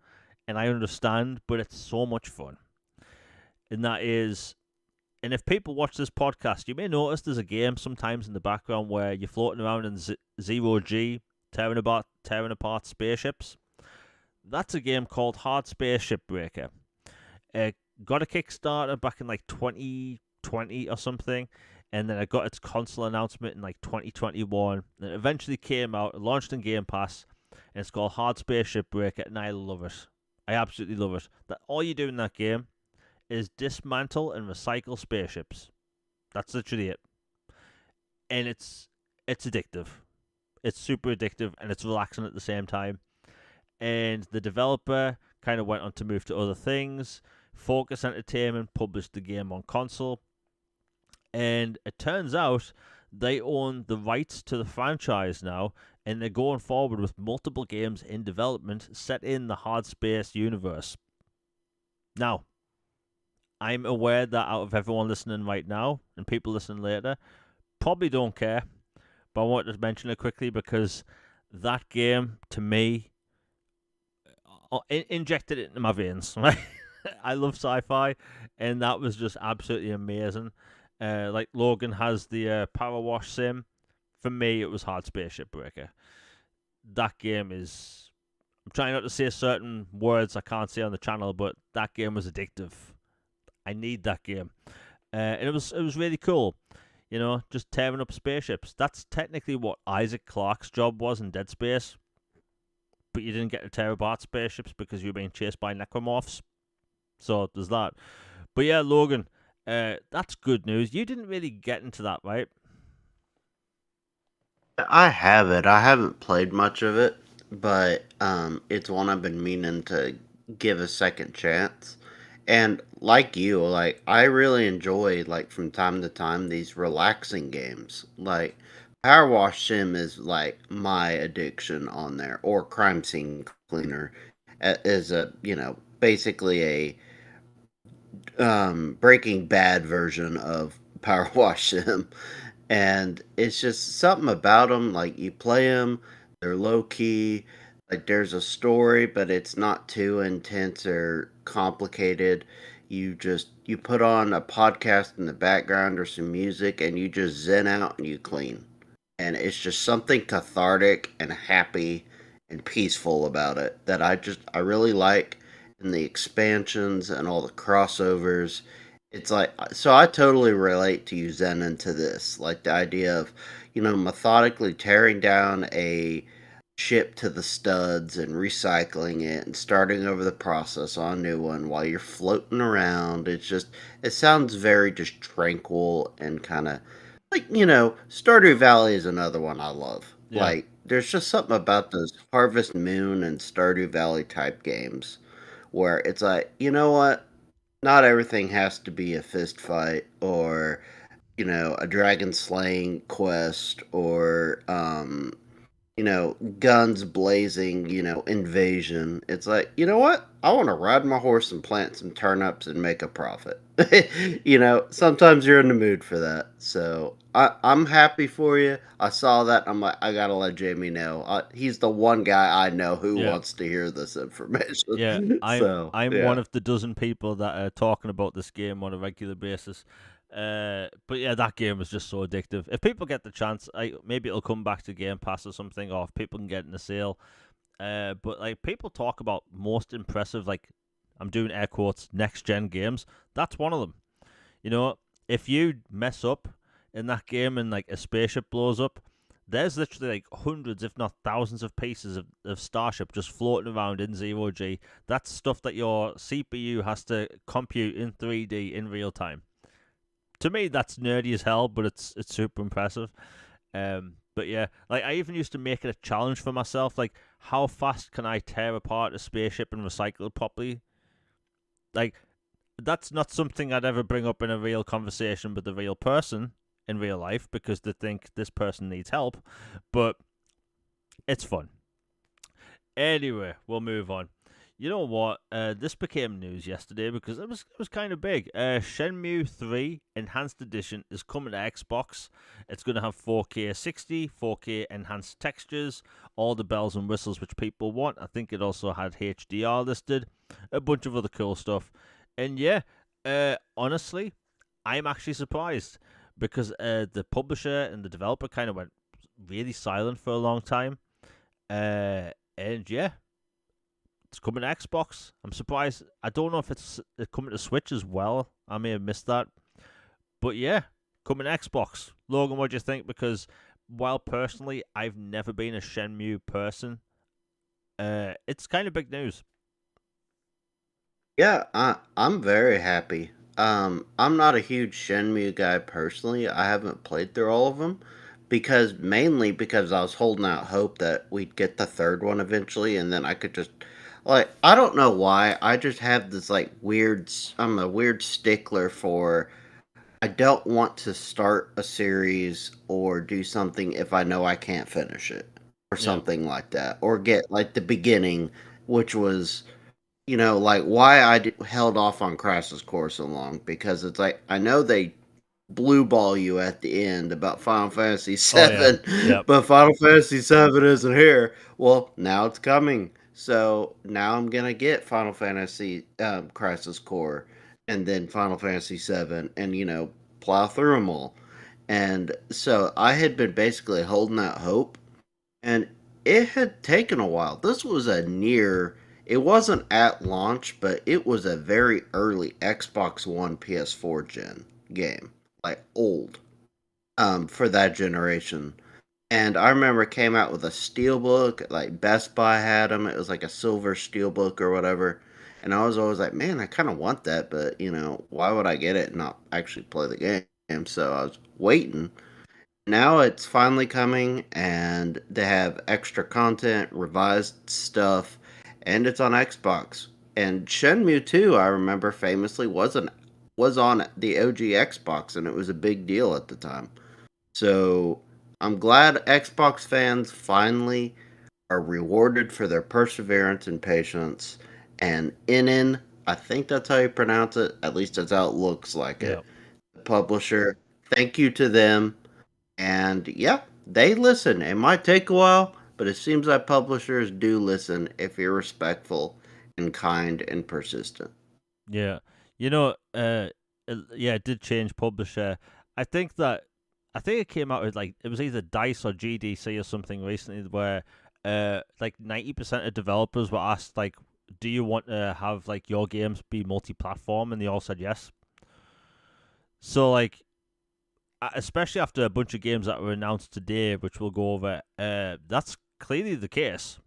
and I understand, but it's so much fun. And that is, and if people watch this podcast, you may notice there's a game sometimes in the background where you're floating around in zero G, tearing apart spaceships. That's a game called Hardspace Shipbreaker. It got a Kickstarter back in like 2020 or something, and then it got its console announcement in like 2021. And it eventually came out, launched in Game Pass, and it's called Hardspace Shipbreaker, and I love it. I absolutely love it. That all you do in that game is dismantle and recycle spaceships. That's literally it. And it's addictive. It's super addictive and it's relaxing at the same time. And the developer kind of went on to move to other things. Focus Entertainment published the game on console. And it turns out they own the rights to the franchise now, and they're going forward with multiple games in development set in the Hardspace universe. Now, I'm aware that out of everyone listening right now and people listening later, probably don't care, but I wanted to mention it quickly because that game, to me, injected it into my veins. Right? I love sci-fi, and that was just absolutely amazing. Like Logan has the Power Wash sim. For me, it was Hardspace Shipbreaker. That game is. I'm trying not to say certain words I can't say on the channel, but that game was addictive. I need that game, and it was really cool. You know, just tearing up spaceships. That's technically what Isaac Clarke's job was in Dead Space, but you didn't get to tear apart spaceships because you were being chased by necromorphs. So there's that. But yeah, Logan, that's good news. You didn't really get into that, right? I have it. I haven't played much of it, but it's one I've been meaning to give a second chance. And like you, like I really enjoy like from time to time these relaxing games. Like Power Wash Sim is like my addiction on there, or Crime Scene Cleaner is a basically a Breaking Bad version of Power Wash Sim, and it's just something about them. Like you play them, they're low key. Like there's a story, but it's not too intense or complicated. You put on a podcast in the background or some music, and you just zen out and you clean. And it's just something cathartic and happy and peaceful about it that I really like. And the expansions and all the crossovers, it's like, so I totally relate to you, Zen, into this. Like the idea of, methodically tearing down a ship to the studs and recycling it and starting over the process on a new one while you're floating around. It sounds very just tranquil and kind of like, Stardew Valley is another one I love. Yeah. Like, there's just something about those Harvest Moon and Stardew Valley type games where it's like, you know what? Not everything has to be a fist fight or, a dragon slaying quest or, guns blazing, invasion. It's like, you know what? I want to ride my horse and plant some turnips and make a profit. Sometimes you're in the mood for that. So I'm happy for you. I saw that. I'm like, I got to let Jamie know. He's the one guy I know who Yeah. wants to hear this Yeah, information. I'm So, I'm one yeah. of the dozen people that are talking about this game on a regular basis. But yeah, that game was just so addictive. If people get the chance, maybe it'll come back to Game Pass or something, or if people can get it in a sale. But like people talk about most impressive, like I'm doing air quotes, next gen games. That's one of them. You know, if you mess up in that game and like a spaceship blows up, there's literally like hundreds, if not thousands, of pieces of Starship just floating around in zero G. That's stuff that your CPU has to compute in 3D in real time. To me, that's nerdy as hell, but it's super impressive. But yeah, like I even used to make it a challenge for myself. Like, how fast can I tear apart a spaceship and recycle it properly? Like, that's not something I'd ever bring up in a real conversation with a real person in real life because they think this person needs help. But it's fun. Anyway, we'll move on. You know what? This became news yesterday because it was kind of big. Shenmue 3 Enhanced Edition is coming to Xbox. It's going to have 4K 60, 4K enhanced textures, all the bells and whistles which people want. I think it also had HDR listed, a bunch of other cool stuff. And yeah, honestly, I'm actually surprised because the publisher and the developer kind of went really silent for a long time. And yeah, it's coming to Xbox. I'm surprised. I don't know if it's coming to Switch as well. I may have missed that. But yeah, coming to Xbox. Logan, what do you think? Because while personally I've never been a Shenmue person, it's kind of big news. Yeah, I'm very happy. I'm not a huge Shenmue guy personally. I haven't played through all of them because mainly because I was holding out hope that we'd get the third one eventually, and then I could just like I don't know why I just have this like weird. I'm a weird stickler for. I don't want to start a series or do something if I know I can't finish it or Yeah. something like that, or get like the beginning, which was like why held off on Crisis Core so long because it's like I know they blue ball you at the end about Final Fantasy Oh yeah. VII, Yep. but Final Fantasy VII isn't here. Well, now it's coming, so now I'm gonna get Final Fantasy Crisis Core and then Final Fantasy VII, and plow through them all. And so I had been basically holding out hope, and it had taken a while. This was a near. It wasn't at launch, but it was a very early Xbox One PS4 gen game, like old, for that generation. And I remember it came out with a steelbook, like Best Buy had them. It was like a silver steelbook or whatever. And I was always like, man, I kind of want that, but why would I get it and not actually play the game? So I was waiting. Now it's finally coming, and they have extra content, revised stuff, and it's on Xbox. And Shenmue 2, I remember famously was on the OG Xbox, and it was a big deal at the time. So I'm glad Xbox fans finally are rewarded for their perseverance and patience. And Inen, I think that's how you pronounce it. At least that's how it looks like Yeah. it. The publisher, thank you to them. And yeah, they listen. It might take a while, but it seems like publishers do listen if you're respectful and kind and persistent. Yeah. You know, yeah, it did change publisher. I think that I think it came out with like it was either Dice or GDC or something recently where like 90% of developers were asked like, do you want to have like your games be multi-platform, and they all said yes. So like especially after a bunch of games that were announced today, which we'll go over, that's clearly the case.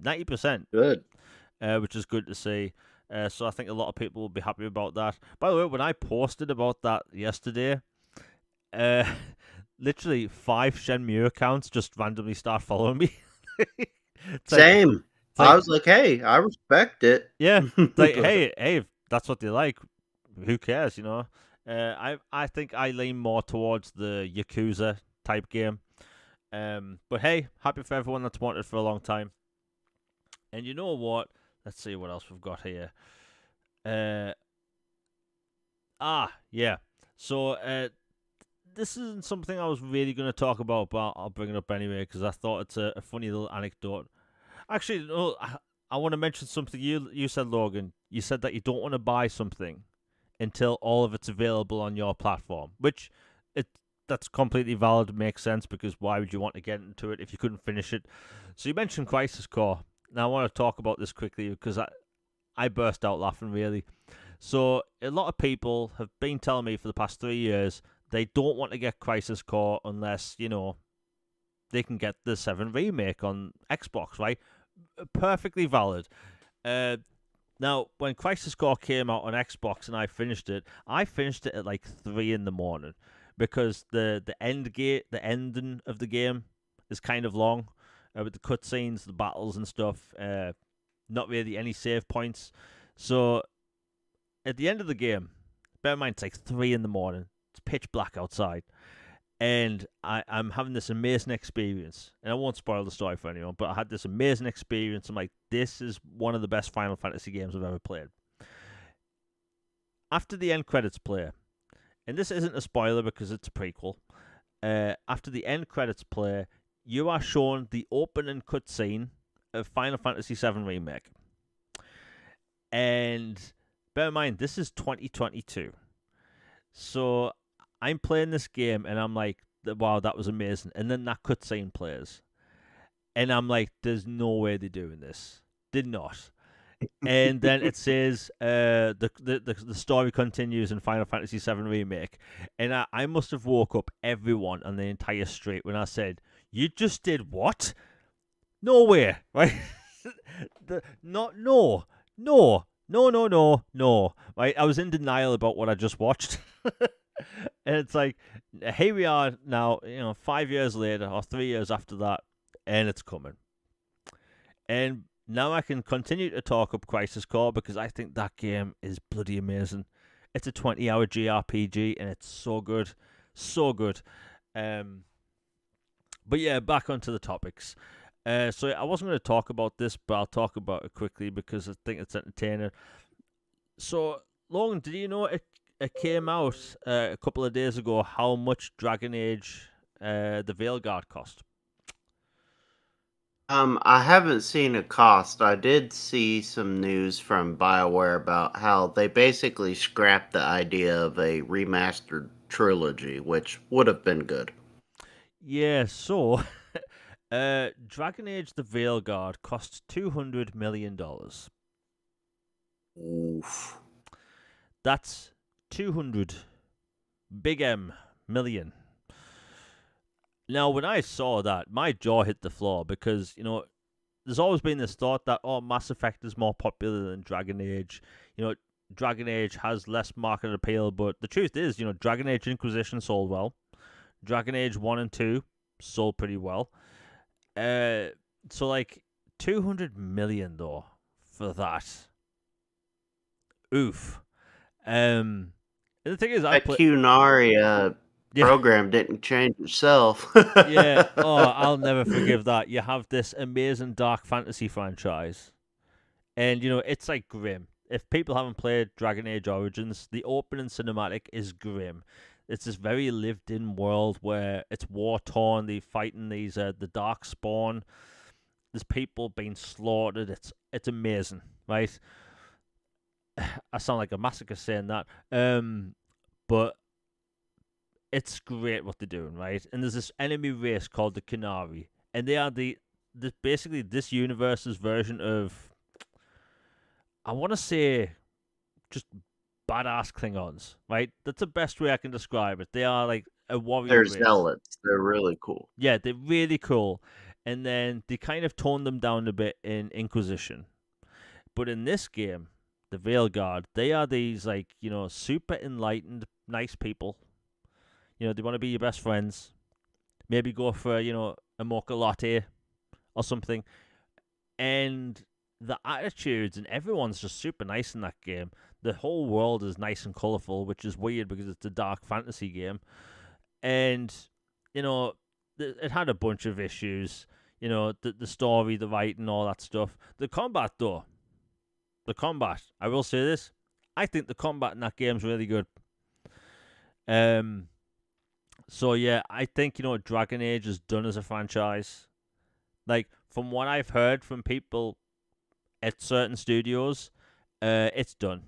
90%, Good. which is good to see. So I think a lot of people will be happy about that. By the way, when I posted about that yesterday, uh, literally 5 Shenmue accounts just randomly start following me. it's like Same. it's I like was like, hey, I respect it. yeah, it's like But hey, if that's what they like, who cares, you know? I think I lean more towards the Yakuza type game. But hey, happy for everyone that's wanted for a long time. And you know what? Let's see what else we've got here. Uh, yeah. So this isn't something I was really going to talk about, but I'll bring it up anyway because I thought it's a funny little anecdote. Actually, no, I want to mention something you said, Logan. You said that you don't want to buy something until all of it's available on your platform, which it that's completely valid, makes sense because why would you want to get into it if you couldn't finish it? So you mentioned Crisis Core. Now I want to talk about this quickly because I burst out laughing really. So a lot of people have been telling me for the past 3 years they don't want to get Crisis Core unless they can get the 7 remake on Xbox, right? Perfectly valid. Uh, Now, when Crisis Core came out on Xbox and I finished it at like 3 in the morning because the ending of the game is kind of long with the cutscenes, the battles and stuff. Not really any save points. So at the end of the game, bear in mind it's like 3 in the morning. It's pitch black outside, And I'm having this amazing experience. And I won't spoil the story for anyone, but I had this amazing experience. I'm like, this is one of the best Final Fantasy games I've ever played. After the end credits play, and this isn't a spoiler because it's a prequel, after the end credits play, you are shown the opening cutscene of Final Fantasy VII Remake. And bear in mind, this is 2022. So I'm playing this game and I'm like, wow, that was amazing. And then that cutscene plays. And I'm like, there's no way they're doing this. Did not. And then it says the story continues in Final Fantasy VII Remake. And I must have woke up everyone on the entire street when I said, you just did what? No way, right? No. Right? I was in denial about what I just watched. And it's like, here we are now, 5 years later or 3 years after that, and it's coming. And now I can continue to talk up Crisis Core because I think that game is bloody amazing. It's a 20-hour JRPG and it's so good. So good. But yeah, back onto the topics. So I wasn't going to talk about this, but I'll talk about it quickly because I think it's entertaining. So, Logan, did you know it came out a couple of days ago how much Dragon Age the Veilguard cost? I haven't seen a cost. I did see some news from BioWare about how they basically scrapped the idea of a remastered trilogy, which would have been good. Yeah, so Dragon Age the Veilguard cost $200 million. Oof. That's 200 big M million. Now, when I saw that, my jaw hit the floor because, there's always been this thought that, Mass Effect is more popular than Dragon Age. Dragon Age has less market appeal, but the truth is, Dragon Age Inquisition sold well. Dragon Age 1 and 2 sold pretty well. So, like, 200 million, though, for that. Oof. And the thing is, I That Qunari program didn't change itself. Yeah, I'll never forgive that. You have this amazing dark fantasy franchise, and it's like grim. If people haven't played Dragon Age Origins, the opening cinematic is grim. It's this very lived-in world where it's war-torn. They're fighting these the dark spawn. There's people being slaughtered. It's amazing, right? I sound like a masochist saying that, but it's great what they're doing, right? And there's this enemy race called the Qunari, and they are basically this universe's version of, I want to say, just badass Klingons, right? That's the best way I can describe it. They are like a warrior They're race. zealots. They're really cool. Yeah, they're really cool. And then they kind of toned them down a bit in Inquisition. But in this game, the Veilguard, they are these like, super enlightened, nice people. They want to be your best friends. Maybe go for, a mocha latte or something. And the attitudes and everyone's just super nice in that game. The whole world is nice and colourful, which is weird because it's a dark fantasy game. And, it had a bunch of issues. The story, the writing, all that stuff. The combat, though. I will say this. I think the combat in that game is really good. So yeah, I think Dragon Age is done as a franchise. Like from what I've heard from people at certain studios, it's done.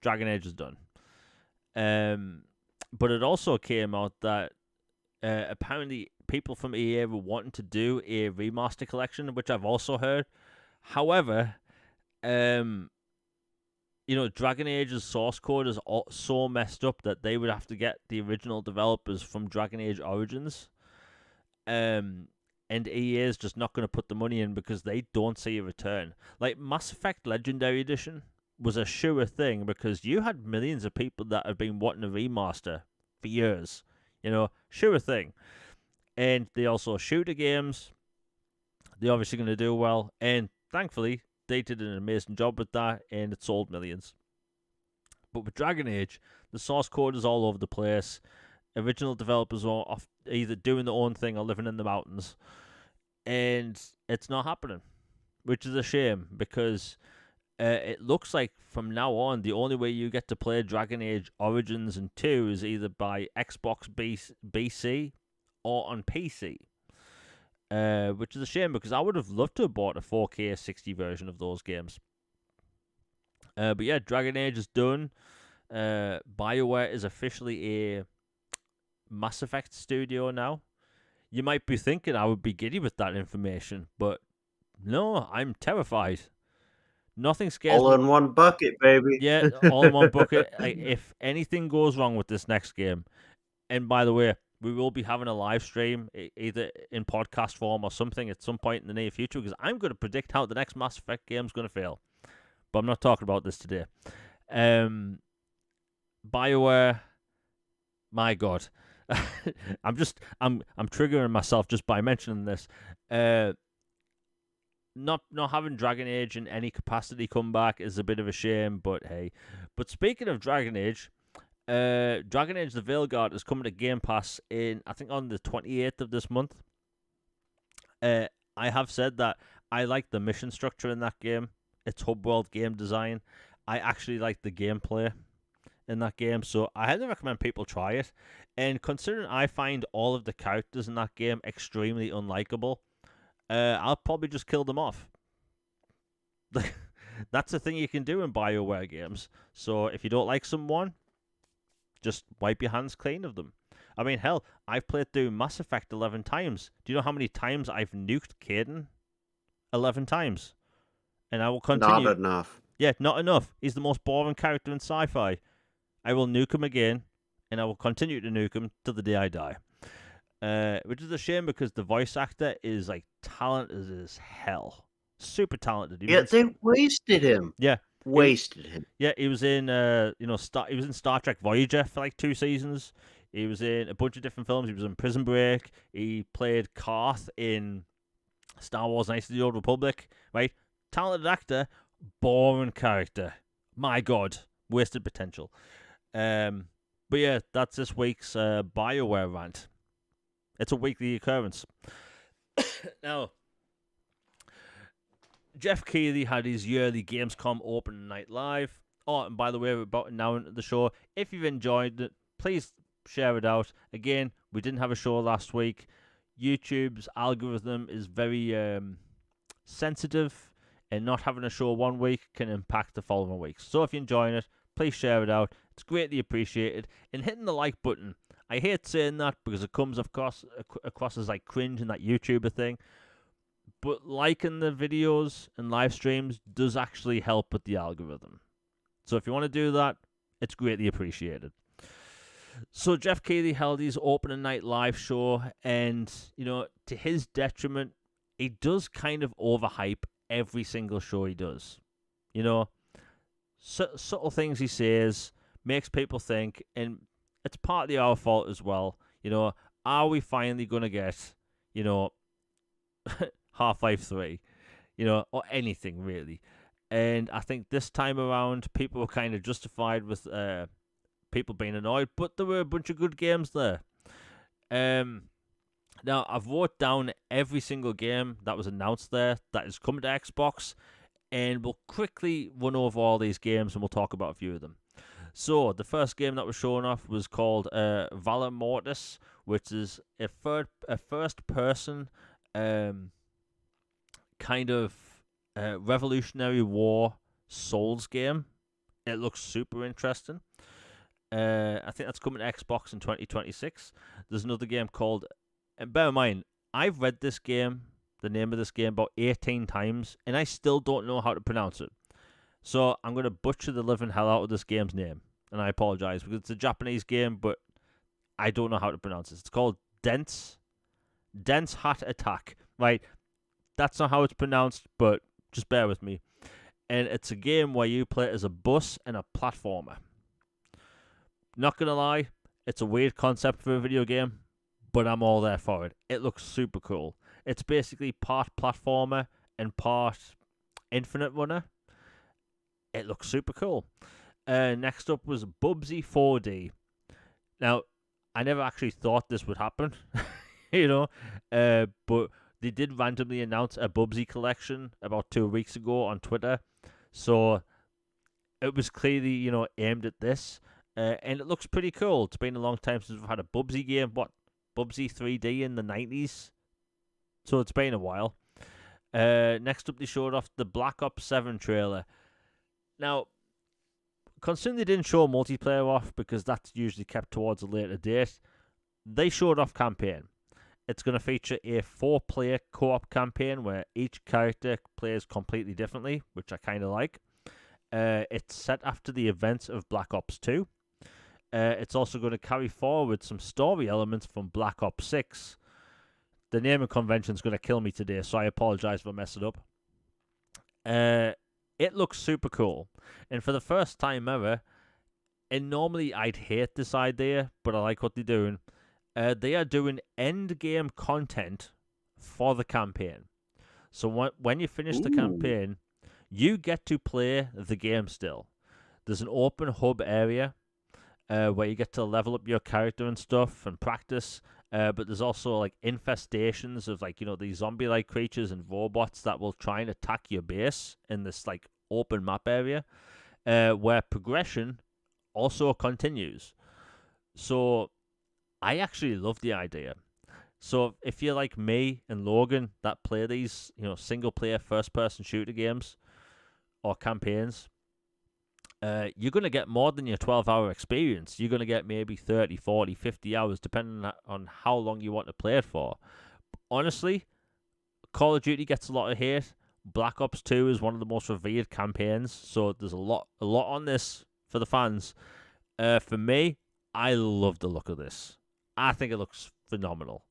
Dragon Age is done. But it also came out that apparently people from EA were wanting to do a remaster collection, which I've also heard. However, Dragon Age's source code is so messed up that they would have to get the original developers from Dragon Age Origins. And EA is just not going to put the money in because they don't see a return. Like Mass Effect Legendary Edition was a sure thing because you had millions of people that have been wanting a remaster for years. Sure thing. And they also shooter games. They're obviously going to do well. And thankfully, they did an amazing job with that, and it sold millions. But with Dragon Age, the source code is all over the place. Original developers are off either doing their own thing or living in the mountains, and it's not happening, which is a shame because it looks like from now on the only way you get to play Dragon Age Origins and 2 is either by Xbox BC or on PC. Which is a shame because I would have loved to have bought a 4K 60 version of those games. But yeah, Dragon Age is done. BioWare is officially a Mass Effect studio now. You might be thinking I would be giddy with that information, but no, I'm terrified. Nothing scares All me. in one bucket, baby. Yeah, all in one bucket. If anything goes wrong with this next game, and by the way, we will be having a live stream either in podcast form or something at some point in the near future because I'm going to predict how the next Mass Effect game is going to fail. But I'm not talking about this today. BioWare, my God. I'm triggering myself just by mentioning this. Not having Dragon Age in any capacity come back is a bit of a shame, but hey. But speaking of Dragon Age, Dragon Age: The Veilguard is coming to Game Pass I think on the 28th of this month. I have said that I like the mission structure in that game. It's hub world game design. I actually like the gameplay in that game, so I highly recommend people try it. And considering I find all of the characters in that game extremely unlikable, I'll probably just kill them off. That's the thing you can do in BioWare games. So if you don't like someone, just wipe your hands clean of them. I mean, hell, I've played through Mass Effect 11 times. Do you know how many times I've nuked Caden? 11 times. And I will continue. Not enough. Yeah, not enough. He's the most boring character in sci-fi. I will nuke him again, and I will continue to nuke him till the day I die. Which is a shame because the voice actor is like talented as hell. Super talented. They wasted him. Yeah. Wasted him. Yeah, he was in he was in Star Trek Voyager for like 2 seasons. He was in a bunch of different films. He was in Prison Break. He played Karth in Star Wars Knights of the Old Republic. Right? Talented actor, boring character. My God, wasted potential. But yeah, that's this week's BioWare rant. It's a weekly occurrence. Now, Jeff Keighley had his yearly Gamescom open night live. Oh, and by the way, we're about now into the show. If you've enjoyed it, please share it out. Again, we didn't have a show last week. YouTube's algorithm is very sensitive, and not having a show one week can impact the following week. So if you're enjoying it, please share it out. It's greatly appreciated. And hitting the like button. I hate saying that because it comes across as like cringe and that YouTuber thing. But liking the videos and live streams does actually help with the algorithm. So if you want to do that, it's greatly appreciated. So Jeff Keighley held his opening night live show, and, you know, to his detriment, he does kind of overhype every single show he does. You know, subtle things he says makes people think, and it's partly our fault as well. You know, are we finally going to get, you know, Half-Life 3, you know, or anything really? And I think this time around, people were kind of justified with people being annoyed, but there were a bunch of good games there. Now, I've wrote down every single game that was announced there that is coming to Xbox, and we'll quickly run over all these games and we'll talk about a few of them. So, the first game that was shown off was called Valor Mortis, which is a first-person kind of Revolutionary War Souls game. It looks super interesting. I think that's coming to Xbox in 2026. There's another game called... And bear in mind, I've read this game, the name of this game, about 18 times, and I still don't know how to pronounce it. So I'm going to butcher the living hell out of this game's name, and I apologize, because it's a Japanese game, but I don't know how to pronounce it. It's called Dense Hat Attack. Right, that's not how it's pronounced, but just bear with me. And it's a game where you play as a bus and a platformer. Not going to lie, it's a weird concept for a video game, but I'm all there for it. It looks super cool. It's basically part platformer and part Infinite Runner. It looks super cool. Next up was Bubsy 4D. Now, I never actually thought this would happen, you know. But they did randomly announce a Bubsy collection about 2 weeks ago on Twitter, so it was clearly, aimed at this, and it looks pretty cool. It's been a long time since we've had a Bubsy game. What, Bubsy 3D in the 90s? So it's been a while. Next up, they showed off the Black Ops 7 trailer. Now, considering they didn't show multiplayer off because that's usually kept towards a later date, they showed off campaign. It's going to feature a 4-player co-op campaign where each character plays completely differently, which I kind of like. It's set after the events of Black Ops 2. It's also going to carry forward some story elements from Black Ops 6. The naming convention is going to kill me today, so I apologize if I mess it up. It looks super cool. And for the first time ever, and normally I'd hate this idea, but I like what they're doing. They are doing end game content for the campaign. So when you finish the campaign, you get to play the game still. There's an open hub area where you get to level up your character and stuff and practice. But there's also like infestations of these zombie-like creatures and robots that will try and attack your base in this like open map area, where progression also continues. So I actually love the idea. So if you're like me and Logan that play these, single-player first-person shooter games or campaigns, you're going to get more than your 12-hour experience. You're going to get maybe 30, 40, 50 hours, depending on how long you want to play it for. Honestly, Call of Duty gets a lot of hate. Black Ops 2 is one of the most revered campaigns, so there's a lot on this for the fans. For me, I love the look of this. I think it looks phenomenal.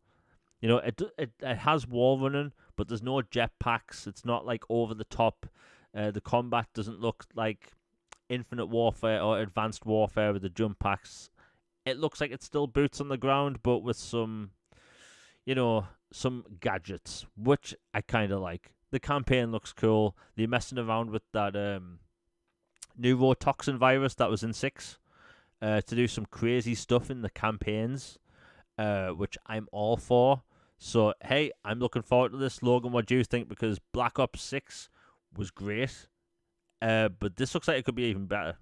It has wall running, but there's no jetpacks. It's not like over the top. The combat doesn't look like Infinite Warfare or Advanced Warfare with the jump packs. It looks like it's still boots on the ground, but with some gadgets, which I kind of like. The campaign looks cool. They're messing around with that neurotoxin virus that was in 6 to do some crazy stuff in the campaigns, which I'm all for. So, hey, I'm looking forward to this. Logan, what do you think? Because Black Ops 6 was great. But this looks like it could be even better.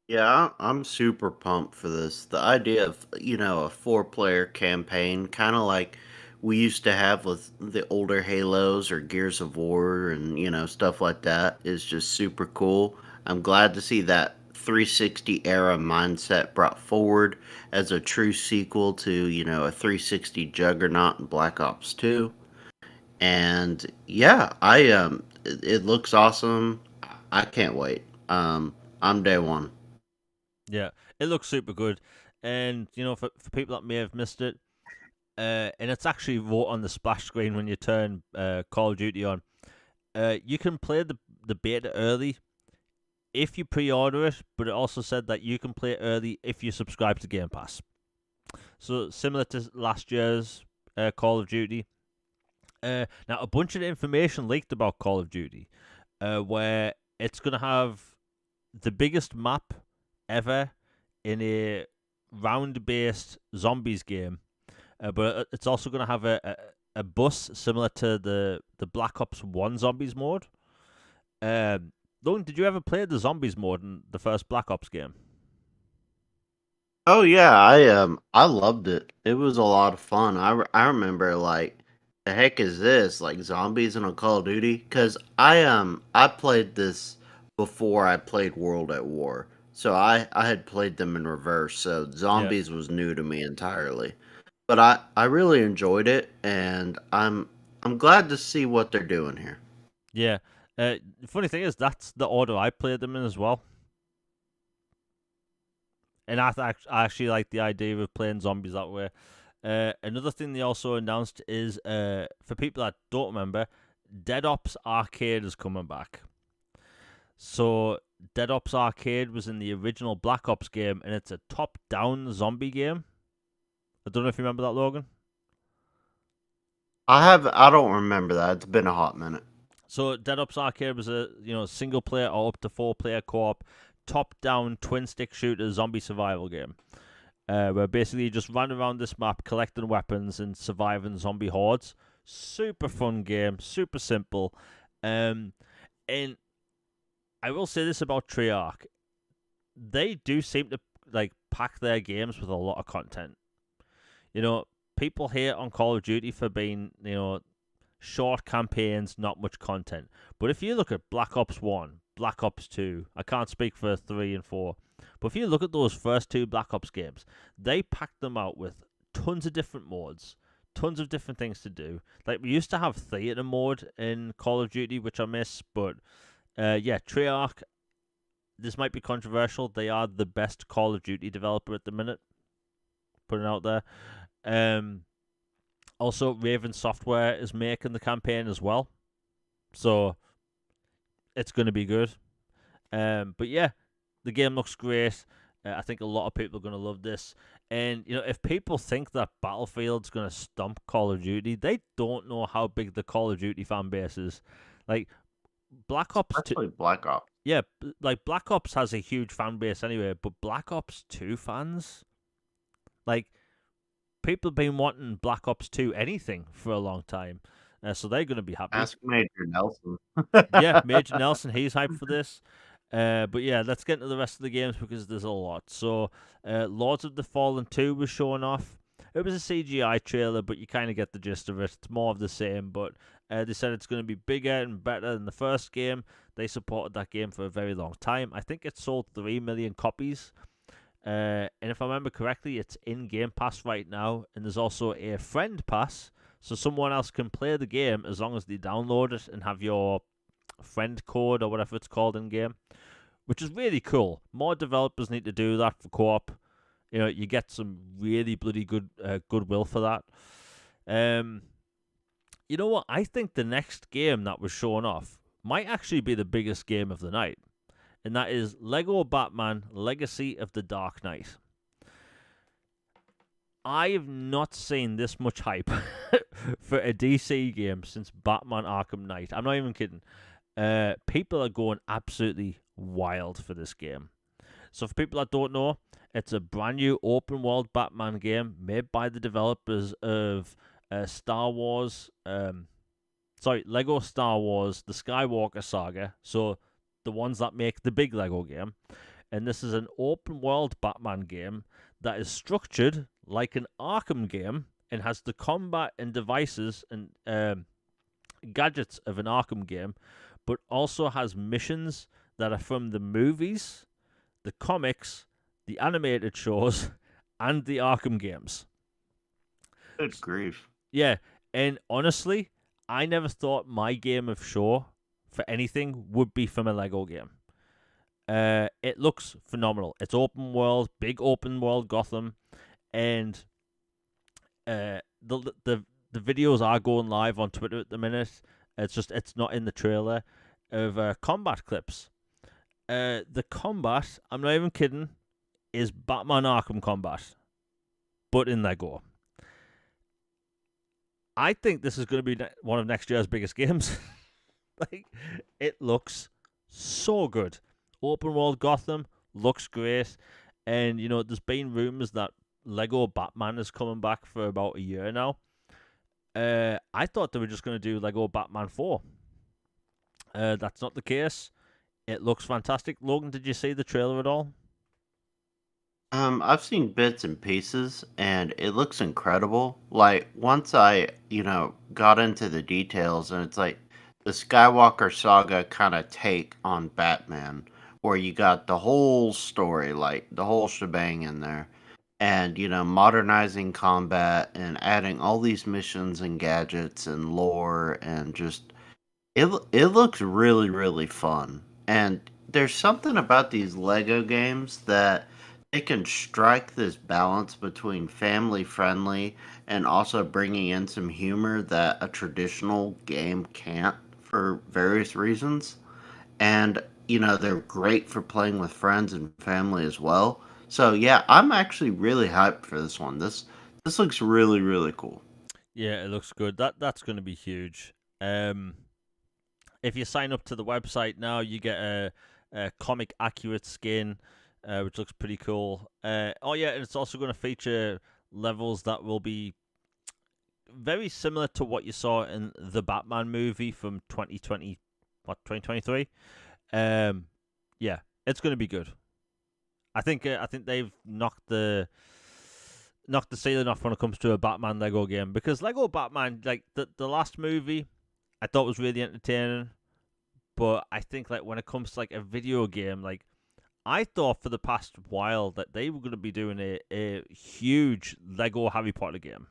Yeah, I'm super pumped for this. The idea of, a 4-player campaign, kind of like we used to have with the older Halos or Gears of War and, stuff like that, is just super cool. I'm glad to see that 360 era mindset brought forward as a true sequel to, a 360 juggernaut in Black Ops 2. And yeah, it looks awesome. I can't wait. I'm day one. Yeah, it looks super good. And, for people that may have missed it, and it's actually wrote on the splash screen when you turn Call of Duty on, you can play the beta early if you pre-order it, but it also said that you can play it early if you subscribe to Game Pass. So similar to last year's Call of Duty. Now, a bunch of information leaked about Call of Duty, where it's going to have the biggest map ever in a round-based zombies game, but it's also going to have a bus similar to the Black Ops 1 zombies mode. Logan, did you ever play the zombies mode in the first Black Ops game? Oh yeah, I loved it. It was a lot of fun. I remember like the heck is this like zombies in a Call of Duty? Because I played this before I played World at War, so I had played them in reverse. So Yeah. zombies was new to me entirely. But I really enjoyed it, and I'm glad to see what they're doing here. Yeah. The funny thing is, that's the order I played them in as well. And I actually like the idea of playing zombies that way. Another thing they also announced is, for people that don't remember, Dead Ops Arcade is coming back. So, Dead Ops Arcade was in the original Black Ops game, and it's a top-down zombie game. I don't know if you remember that, Logan. I don't remember that. It's been a hot minute. So, Dead Ops Arcade was a single player or up to 4-player co-op, top-down twin stick shooter zombie survival game. where basically you just run around this map collecting weapons and surviving zombie hordes. Super fun game, super simple. And I will say this about Treyarch. They do seem to like pack their games with a lot of content. You know, people hate on Call of Duty for being, short campaigns, not much content. But if you look at Black Ops 1, Black Ops 2, I can't speak for 3 and 4, but if you look at those first two Black Ops games, they packed them out with tons of different modes, tons of different things to do. Like, we used to have theater mode in Call of Duty, which I miss, but yeah, Treyarch, this might be controversial. They are the best Call of Duty developer at the minute. Putting it out there. Also, Raven Software is making the campaign as well, so it's going to be good. But yeah, the game looks great. I think a lot of people are going to love this. And if people think that Battlefield's going to stomp Call of Duty, they don't know how big the Call of Duty fan base is. Like Black Ops 2, Especially Black Ops. yeah, like Black Ops has a huge fan base anyway, but Black Ops 2 fans, like, people have been wanting Black Ops 2 anything for a long time, so they're going to be happy. Ask Major Nelson. Yeah, Major Nelson, he's hyped for this. But yeah, let's get into the rest of the games because there's a lot. So, Lords of the Fallen 2 was shown off. It was a CGI trailer, but you kind of get the gist of it. It's more of the same, but they said it's going to be bigger and better than the first game. They supported that game for a very long time. I think it sold 3 million copies. And if I remember correctly, it's in Game Pass right now, and there's also a friend pass, so someone else can play the game as long as they download it and have your friend code or whatever it's called in game, which is really cool. More developers need to do that for co-op. You get some really bloody good goodwill for that. You know what? I think the next game that was shown off might actually be the biggest game of the night, and that is Lego Batman Legacy of the Dark Knight. I have not seen this much hype for a DC game since Batman Arkham Knight. I'm not even kidding. People are going absolutely wild for this game. So for people that don't know, it's a brand new open world Batman game made by the developers of Star Wars. Lego Star Wars, the Skywalker Saga. So the ones that make the big Lego game. And this is an open world Batman game that is structured like an Arkham game and has the combat and devices and gadgets of an Arkham game, but also has missions that are from the movies, the comics, the animated shows, and the Arkham games. Good grief. Yeah, and honestly, I never thought my game of show for anything would be from a Lego game. It looks phenomenal. It's open world, big open world Gotham, and the videos are going live on Twitter at the minute. It's not in the trailer of combat clips. The combat, I'm not even kidding, is Batman Arkham combat, but in Lego. I think this is going to be one of next year's biggest games. Like, it looks so good. Open world Gotham looks great, and there's been rumors that Lego Batman is coming back for about a year now. I thought they were just going to do Lego Batman 4. That's not the case. It looks fantastic. Logan, did you see the trailer at all? I've seen bits and pieces, and it looks incredible. Like, once I, got into the details, and it's like the Skywalker saga kind of take on Batman, where you got the whole story, like the whole shebang in there, and, modernizing combat and adding all these missions and gadgets and lore, and just, it looks really, really fun. And there's something about these Lego games that it can strike this balance between family friendly and also bringing in some humor that a traditional game can't for various reasons. And, they're great for playing with friends and family as well. So yeah, I'm actually really hyped for this one. This looks really, really cool. Yeah, it looks good. That's going to be huge. If you sign up to the website now, you get a comic accurate skin. which looks pretty cool. Oh yeah, and it's also going to feature levels that will be very similar to what you saw in the Batman movie from 2023. Yeah, it's going to be good. I think they've knocked the ceiling off when it comes to a Batman Lego game, because Lego Batman, like the last movie, I thought was really entertaining, but I think like when it comes to like a video game, like I thought for the past while that they were going to be doing a huge Lego Harry Potter game.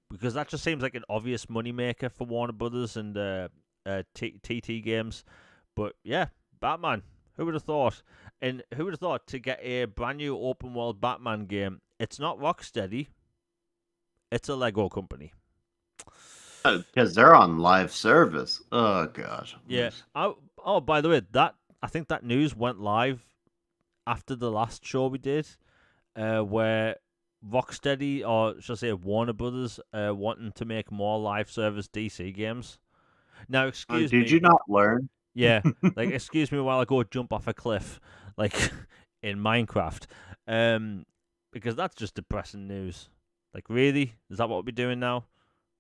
Because that just seems like an obvious moneymaker for Warner Brothers and TT Games. But yeah, Batman. Who would have thought? And who would have thought to get a brand new open world Batman game? It's not Rocksteady. It's a Lego company. Because they're on live service. Oh gosh. Yeah. Oh, by the way, I think that news went live after the last show we did, where Rocksteady, or should I say Warner Brothers, wanting to make more live service DC games. Now, excuse me. Did you not learn? Yeah, like excuse me while I go jump off a cliff, like in Minecraft, because that's just depressing news. Like, really, is that what we're doing now?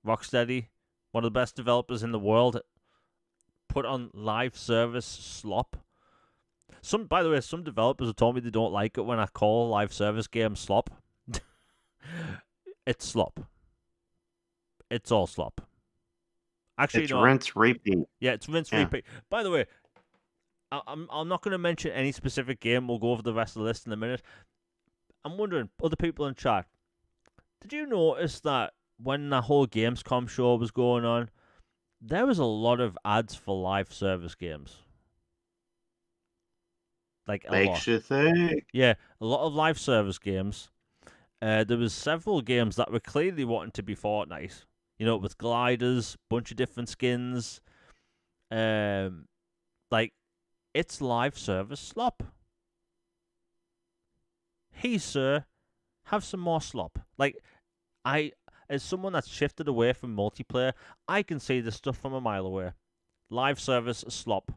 Rocksteady, one of the best developers in the world, put on live service slop. By the way, some developers have told me they don't like it when I call live service games slop. It's slop. It's all slop. Actually, it's rinse repeat. Yeah, it's rinse repeat. By the way, I'm not going to mention any specific game. We'll go over the rest of the list in a minute. I'm wondering, other people in chat, did you notice that when the whole Gamescom show was going on, there was a lot of ads for live service games? Like a lot. Makes you think. Yeah, a lot of live service games. There was several games that were clearly wanting to be Fortnite. You know, with gliders, bunch of different skins. Like, it's live service slop. Hey, sir, have some more slop. Like, as someone that's shifted away from multiplayer, I can see this stuff from a mile away. Live service slop.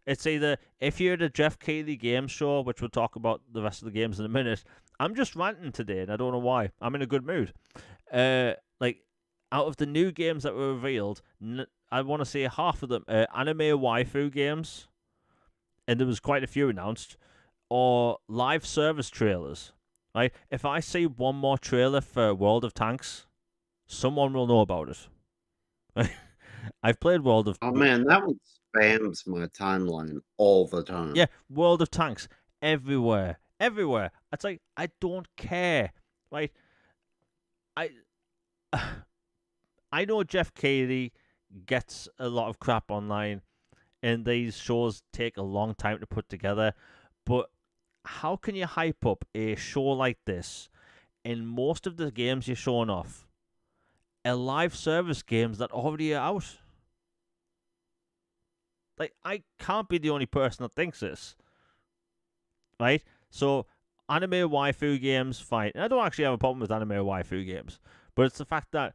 It's either, if you're at a Jeff Keighley game show, which we'll talk about the rest of the games in a minute, I'm just ranting today, and I don't know why. I'm in a good mood. Like, out of the new games that were revealed, I want to say half of them anime waifu games, and there was quite a few announced, or live service trailers. Right? If I see one more trailer for World of Tanks, someone will know about it. I've played World of... Oh man, that one spams my timeline all the time. Yeah, World of Tanks. Everywhere. Everywhere. It's like, I don't care. Right? I know Jeff Keighley gets a lot of crap online, and these shows take a long time to put together, but how can you hype up a show like this, and most of the games you're showing off are live service games that already are out? Like, I can't be the only person that thinks this. Right? So, anime waifu games, fine. And I don't actually have a problem with anime waifu games, but it's the fact that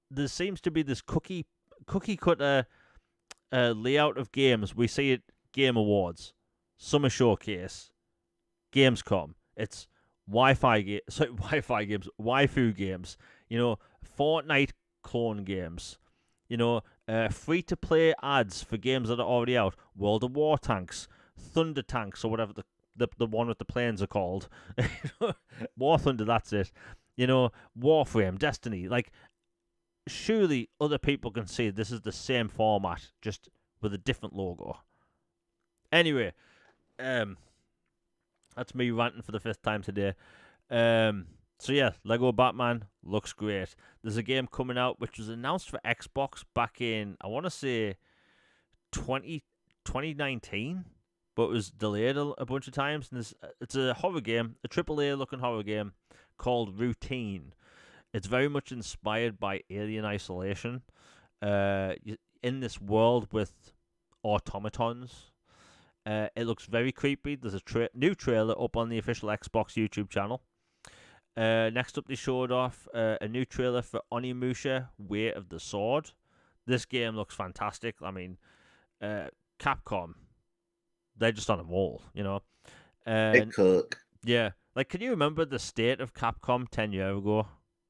there seems to be this cookie cutter layout of games. We see it Game Awards, Summer Showcase, Gamescom. It's waifu games, waifu games. You know, Fortnite clone games. You know, free to play ads for games that are already out. World of War Tanks, Thunder Tanks, or whatever the one with the planes are called. War Thunder. That's it. You know, Warframe, Destiny, like. Surely other people can see this is the same format, just with a different logo. Anyway, that's me ranting for the 5th time today. So yeah, Lego Batman looks great. There's a game coming out which was announced for Xbox back in, I want to say, 2019, but it was delayed a bunch of times. And it's a horror game, a AAA looking horror game called Routine. It's very much inspired by Alien Isolation. In this world with automatons. It looks very creepy. There's a new trailer up on the official Xbox YouTube channel. Next up, they showed off a new trailer for Onimusha, Way of the Sword. This game looks fantastic. I mean, Capcom, they're just on a roll, you know. They And cook. yeah, like, can you remember the state of Capcom 10 years ago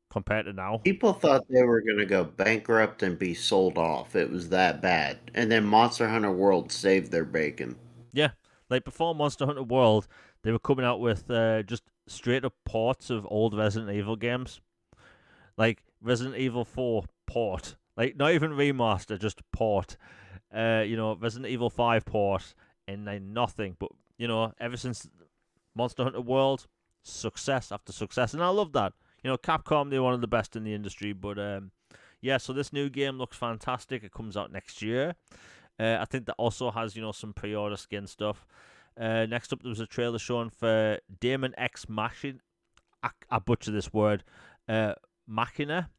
compared to now? People thought they were going to go bankrupt and be sold off. It was that bad. And then Monster Hunter World saved their bacon. Yeah, like before Monster Hunter World, they were coming out with just straight up ports of old Resident Evil games, like Resident Evil 4 port, like not even remaster, just port. Resident Evil 5 port, and then nothing. But ever since Monster Hunter World, success after success, and I love that. Capcom, they're one of the best in the industry, but yeah. So this new game looks fantastic. It comes out next year. I think that also has some pre-order skin stuff. Next up, there was a trailer shown for Damon X Machina. I butcher this word. Machina.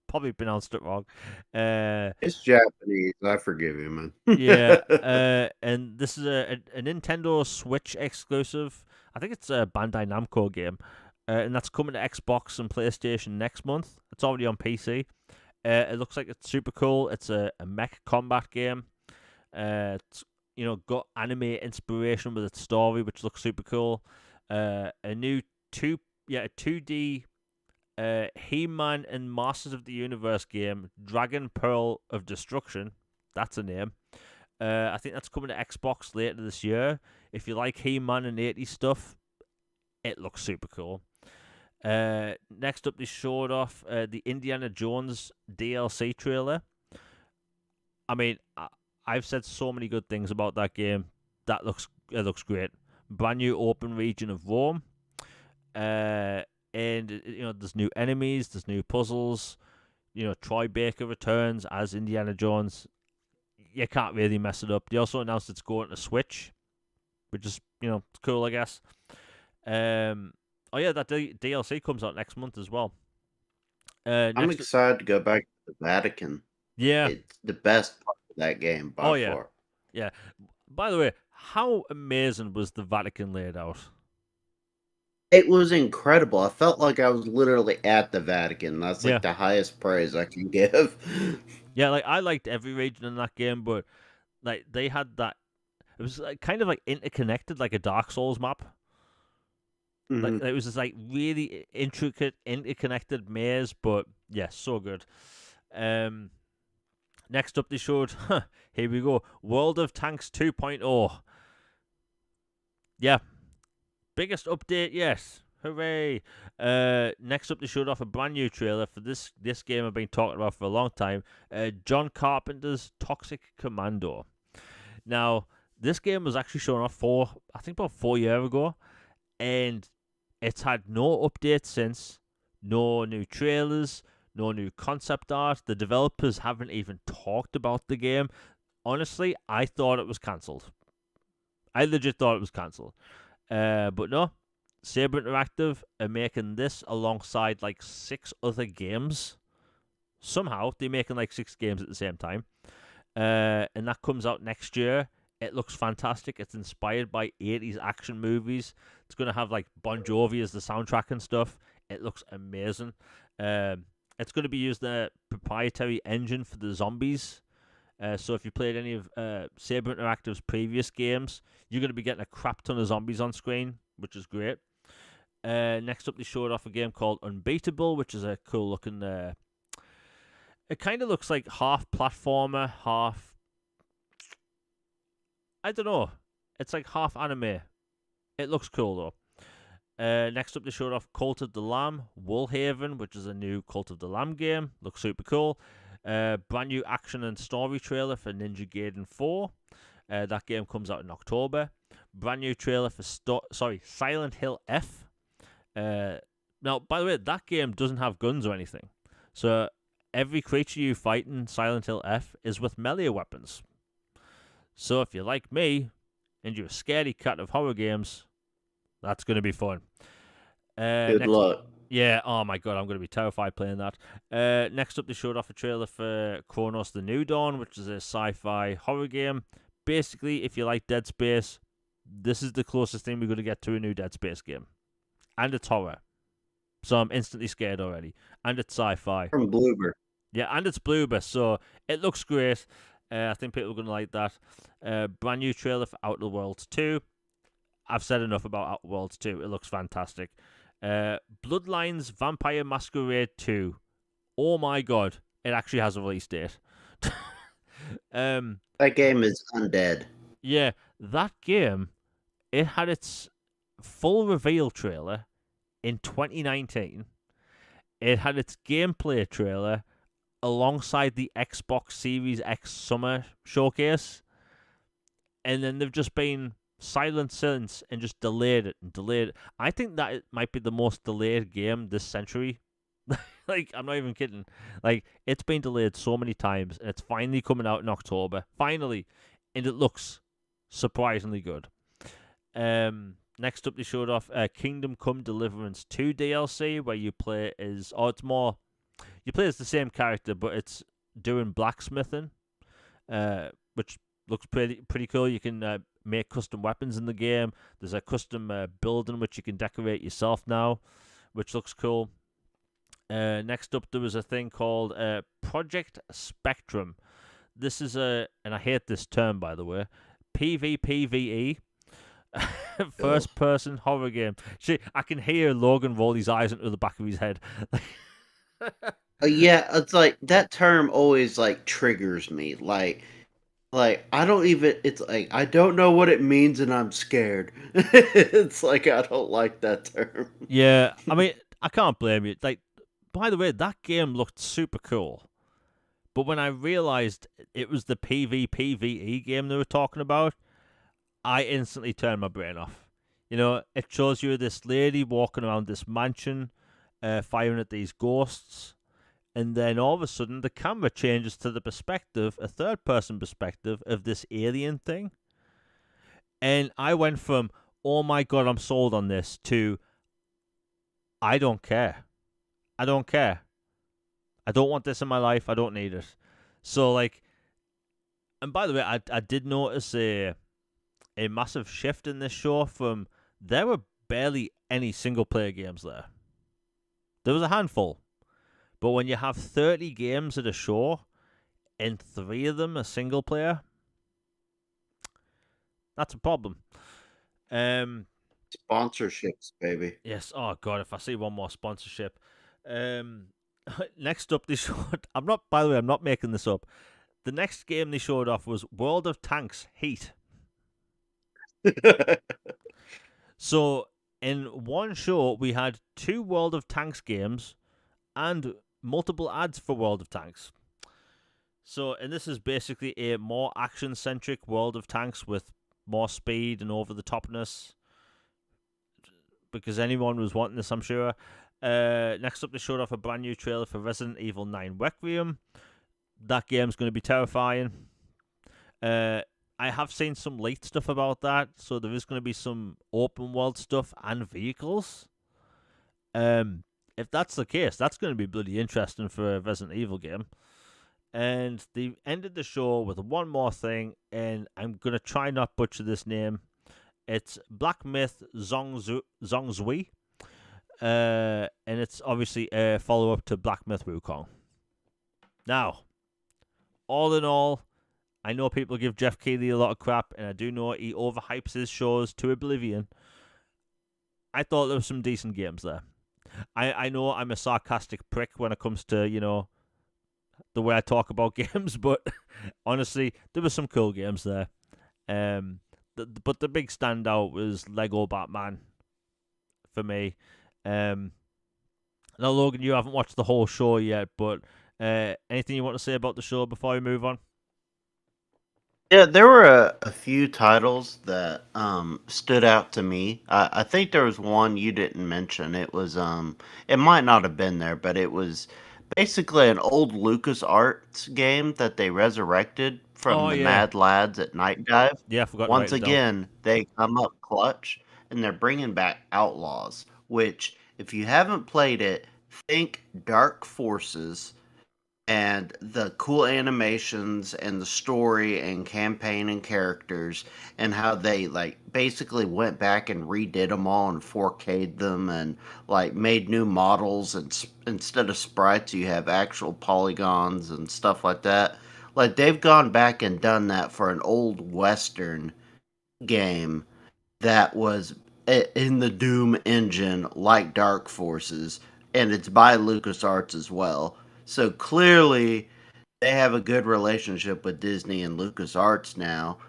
Probably pronounced it wrong. It's Japanese. I forgive you, man. Yeah, and this is a Nintendo Switch exclusive. I think it's a Bandai Namco game, and that's coming to Xbox and PlayStation next month. It's already on PC. It looks like it's super cool. It's a mech combat game. It's got anime inspiration with its story, which looks super cool. A new 2D He-Man and Masters of the Universe game, Dragon Pearl of Destruction. That's a name. I think that's coming to Xbox later this year. If you like He-Man and 80s stuff, it looks super cool. Next up, they showed off the Indiana Jones DLC trailer. I mean, I've said so many good things about that game. It looks great. Brand new open region of Rome, and there's new enemies, there's new puzzles. Troy Baker returns as Indiana Jones. You can't really mess it up. They also announced it's going to Switch, which is it's cool, I guess. Oh yeah, that DLC comes out next month as well. I'm excited to go back to the Vatican. Yeah. It's the best part of that game by far. Yeah. By the way, how amazing was the Vatican laid out? It was incredible. I felt like I was literally at the Vatican. That's like the highest praise I can give. Yeah, like I liked every region in that game, but like they had that. It was like kind of like interconnected, like a Dark Souls map. Mm-hmm. Like it was this like really intricate, interconnected maze, but yeah, so good. Next up, they showed. Here we go. World of Tanks 2.0. Yeah, biggest update yet. Hooray! Next up, they showed off a brand new trailer for this game I've been talking about for a long time. John Carpenter's Toxic Commando. Now, this game was actually shown off about 4 years ago, and it's had no updates since. No new trailers, no new concept art. The developers haven't even talked about the game. Honestly, I thought it was cancelled. I legit thought it was cancelled. But no, Saber Interactive are making this alongside like 6 other games. Somehow, they're making like 6 games at the same time. And that comes out next year. It looks fantastic. It's inspired by 80s action movies. It's going to have like Bon Jovi as the soundtrack and stuff. It looks amazing. It's going to be using a proprietary engine for the zombies. So if you played any of Saber Interactive's previous games, you're going to be getting a crap ton of zombies on screen, which is great. Next up, they showed off a game called Unbeatable, which is a cool looking. It kind of looks like half platformer, half. I don't know. It's like half anime. It looks cool though. Next up, they showed off Cult of the Lamb, Woolhaven, which is a new Cult of the Lamb game. Looks super cool. Brand new action and story trailer for Ninja Gaiden 4. That game comes out in October. Brand new trailer for Silent Hill F. Now, by the way, that game doesn't have guns or anything. So every creature you fight in Silent Hill F is with melee weapons. So if you're like me and you're a scaredy cat of horror games, that's going to be fun. Good luck. Yeah, oh my god, I'm going to be terrified playing that. Next up, they showed off a trailer for Chronos The New Dawn, which is a sci-fi horror game. Basically, if you like Dead Space, this is the closest thing we're going to get to a new Dead Space game. And it's horror. So I'm instantly scared already. And it's sci-fi. From Bloober. Yeah, and it's Bloober, so it looks great. I think people are going to like that. Brand new trailer for Outer Worlds 2. I've said enough about Outer Worlds 2. It looks fantastic. Bloodlines Vampire Masquerade 2. Oh my god, it actually has a release date. um, That game is undead. yeah, that game, it had its full reveal trailer in 2019. It had its gameplay trailer alongside the Xbox Series X Summer Showcase, and then they've just been silent since and just delayed it and delayed it. I think that it might be the most delayed game this century. Like, I'm not even kidding. Like, it's been delayed so many times, and it's finally coming out in October. Finally. And it looks surprisingly good. Next up, they showed off Kingdom Come Deliverance 2 DLC, where you play as... Oh, it's more... You play as the same character, but it's doing blacksmithing, which looks pretty cool. You can make custom weapons in the game. There's a custom building which you can decorate yourself now, which looks cool. Next up, there was a thing called Project Spectrum. This is and I hate this term, by the way, PvPvE, first-person horror game. See, I can hear Logan roll his eyes into the back of his head. Yeah, it's like that term always like triggers me. Like I don't even. It's like I don't know what it means, and I'm scared. It's like I don't like that term. Yeah, I mean, I can't blame you. Like, by the way, that game looked super cool. But when I realized it was the PvPvE game they were talking about, I instantly turned my brain off. You know, it shows you this lady walking around this mansion, firing at these ghosts, and then all of a sudden the camera changes to the perspective, a third-person perspective of this alien thing. And I went from, oh my god, I'm sold on this, to, I don't care. I don't care. I don't want this in my life. I don't need it. So, like, and by the way, I did notice a massive shift in this show from, there were barely any single-player games there. There was a handful. But when you have 30 games at a show, and 3 of them are single-player, that's a problem. Sponsorships, baby. Yes. Oh god, if I see one more sponsorship. Next up, they showed. By the way, I'm not making this up. The next game they showed off was World of Tanks Heat. So in one show, we had 2 World of Tanks games and multiple ads for World of Tanks. So, and this is basically a more action-centric World of Tanks with more speed and over-the-topness, because anyone was wanting this, I'm sure. Next up, they showed off a brand new trailer for Resident Evil 9 Requiem. That game's going to be terrifying. I have seen some leaked stuff about that, so there is going to be some open world stuff and vehicles. If that's the case, that's going to be bloody interesting for a Resident Evil game. And they ended the show with one more thing, and I'm going to try not butcher this name. It's Black Myth Zongzui. And it's obviously a follow-up to Black Myth Wukong. Now, all in all, I know people give Jeff Keighley a lot of crap, and I do know he overhypes his shows to oblivion. I thought there were some decent games there. I know I'm a sarcastic prick when it comes to, you know, the way I talk about games, but honestly, there were some cool games there. But the big standout was Lego Batman for me. Now, Logan, you haven't watched the whole show yet, but anything you want to say about the show before we move on? Yeah, there were a few titles that stood out to me. I think there was one you didn't mention. It was it might not have been there, but it was basically an old LucasArts game that they resurrected from the Yeah. Mad Lads at Night Dive. Yeah, I forgot. Once again, they come up clutch and they're bringing back Outlaws, which if you haven't played it, think Dark Forces and the cool animations and the story and campaign and characters and how they like basically went back and redid them all and 4K'd them and like made new models, and instead of sprites you have actual polygons and stuff like that. Like they've gone back and done that for an old western game that was in the Doom engine like Dark Forces, and it's by LucasArts as well. So clearly, they have a good relationship with Disney and LucasArts now.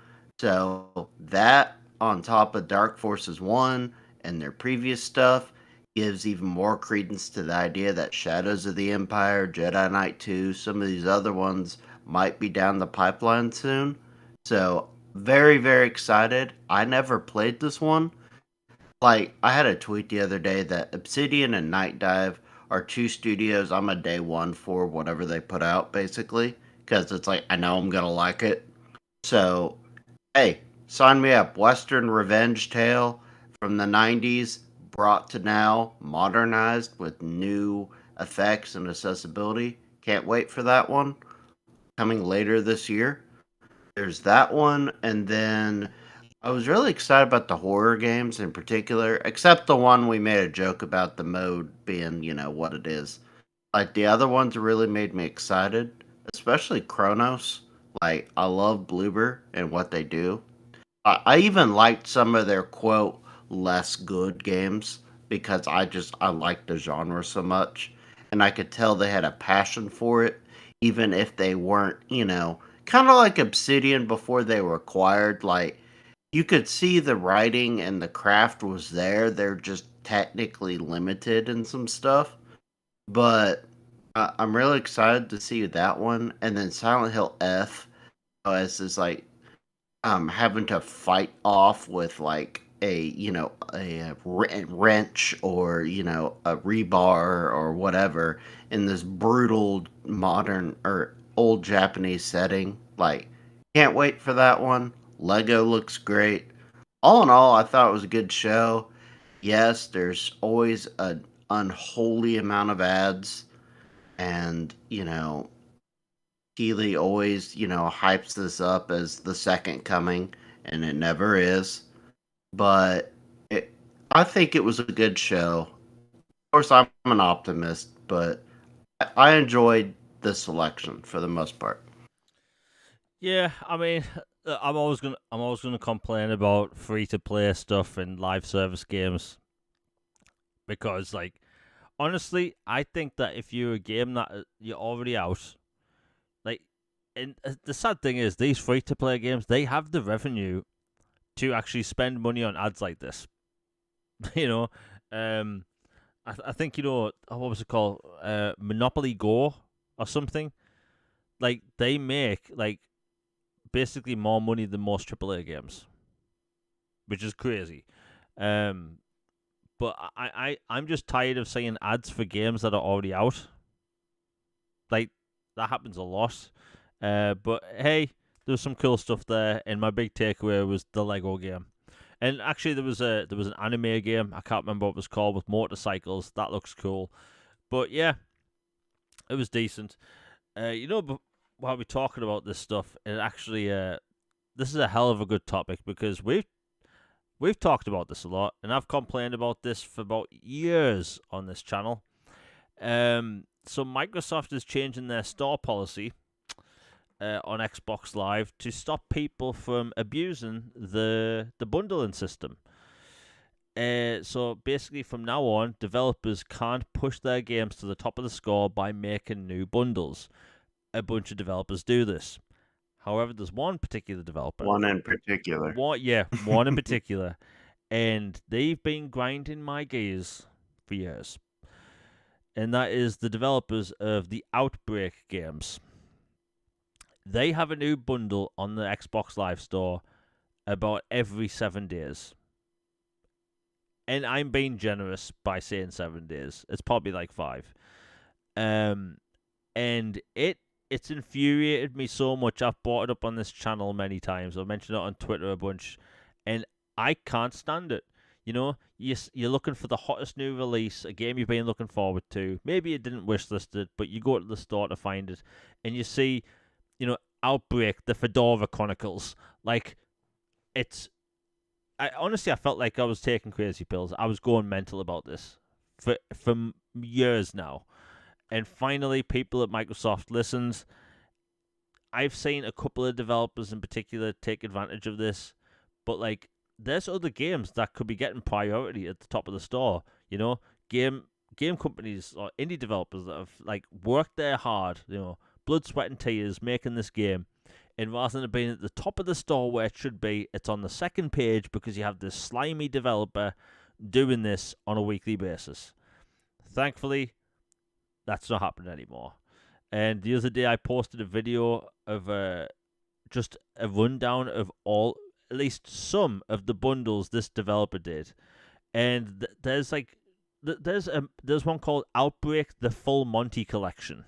So that on top of Dark Forces 1 and their previous stuff gives even more credence to the idea that Shadows of the Empire, Jedi Knight 2, some of these other ones might be down the pipeline soon. So very, very excited. I never played this one. Like, I had a tweet the other day that Obsidian and Night Dive are two studios I'm a day one for whatever they put out, basically. Because it's like, I know I'm going to like it. So, hey, sign me up. Western Revenge Tale from the 90s, brought to now, modernized with new effects and accessibility. Can't wait for that one. Coming later this year. There's that one, and then I was really excited about the horror games in particular, except the one we made a joke about the mode being, what it is. Like the other ones really made me excited, especially Chronos. Like I love Bloober and what they do. I even liked some of their quote less good games because I liked the genre so much, and I could tell they had a passion for it, even if they weren't, kind of like Obsidian before they were acquired. Like you could see the writing and the craft was there. They're just technically limited in some stuff, but I'm really excited to see that one, and then Silent Hill F as is like having to fight off with like a wrench or a rebar or whatever in this brutal modern or old Japanese setting. Like, can't wait for that one. Lego looks great. All in all, I thought it was a good show. Yes, there's always an unholy amount of ads, and Keeley always, hypes this up as the second coming, and it never is. But I think it was a good show. Of course, I'm an optimist, but I enjoyed the selection for the most part. Yeah, I mean, I'm always gonna complain about free to play stuff and live service games because, like, honestly, I think that if you're a game that you're already out, like, and the sad thing is, these free to play games they have the revenue to actually spend money on ads like this. you know, um, I think what was it called, Monopoly Go or something. Like they make like basically more money than most AAA games, which is crazy. Um, but I'm just tired of seeing ads for games that are already out. Like that happens a lot. But hey, there's some cool stuff there, and my big takeaway was the Lego game. And actually, there was an anime game. I can't remember what it was called with motorcycles. That looks cool. But yeah, it was decent. But while we're talking about this stuff, it actually this is a hell of a good topic because we've talked about this a lot, and I've complained about this for about years on this channel. So Microsoft is changing their store policy on Xbox Live to stop people from abusing the bundling system. So basically, from now on, developers can't push their games to the top of the score by making new bundles. A bunch of developers do this. However, there's one particular developer. One in particular. One in particular, and they've been grinding my gears for years. And that is the developers of the Outbreak games. They have a new bundle on the Xbox Live Store about every 7 days. And I'm being generous by saying 7 days. It's probably like 5. And it's infuriated me so much. I've brought it up on this channel many times. I've mentioned it on Twitter a bunch, and I can't stand it. You're looking for the hottest new release, a game you've been looking forward to. Maybe you didn't wishlist it, but you go to the store to find it, and you see, Outbreak, the Fedora Chronicles. Like, I felt like I was taking crazy pills. I was going mental about this for years now. And finally, people at Microsoft listened. I've seen a couple of developers in particular take advantage of this, but like there's other games that could be getting priority at the top of the store. You know, game game companies or indie developers that have like worked there hard, blood, sweat, and tears making this game, and rather than it being at the top of the store where it should be, it's on the second page because you have this slimy developer doing this on a weekly basis. Thankfully, that's not happening anymore. And the other day, I posted a video of just a rundown of all, at least some of the bundles this developer did. And there's like, there's one called Outbreak: The Full Monty Collection.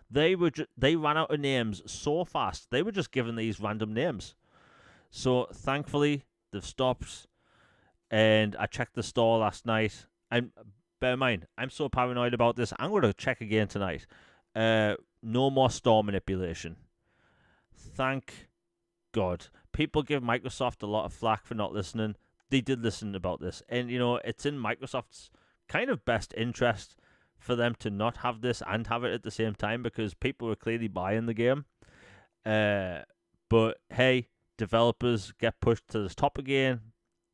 They ran out of names so fast. They were just given these random names. So thankfully they've stopped. And I checked the store last night. Bear in mind, I'm so paranoid about this. I'm going to check again tonight. No more store manipulation. Thank God. People give Microsoft a lot of flack for not listening. They did listen about this, and it's in Microsoft's kind of best interest for them to not have this and have it at the same time because people are clearly buying the game. But hey, developers get pushed to the top again.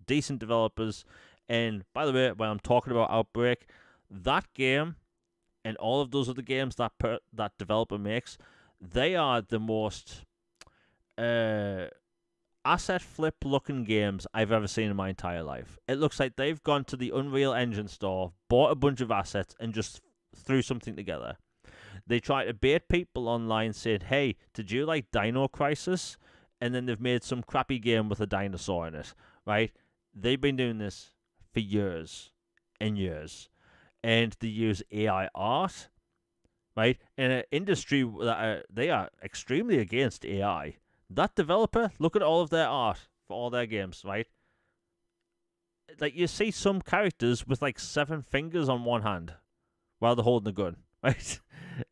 Decent developers. And by the way, when I'm talking about Outbreak, that game and all of those other games that that developer makes, they are the most asset flip looking games I've ever seen in my entire life. It looks like they've gone to the Unreal Engine store, bought a bunch of assets, and just threw something together. They try to bait people online saying, hey, did you like Dino Crisis? And then they've made some crappy game with a dinosaur in it, right? They've been doing this for years and years. And they use AI art, right? In an industry that they are extremely against AI. That developer, look at all of their art for all their games, right? Like, you see some characters with like 7 fingers on one hand while they're holding a gun, right?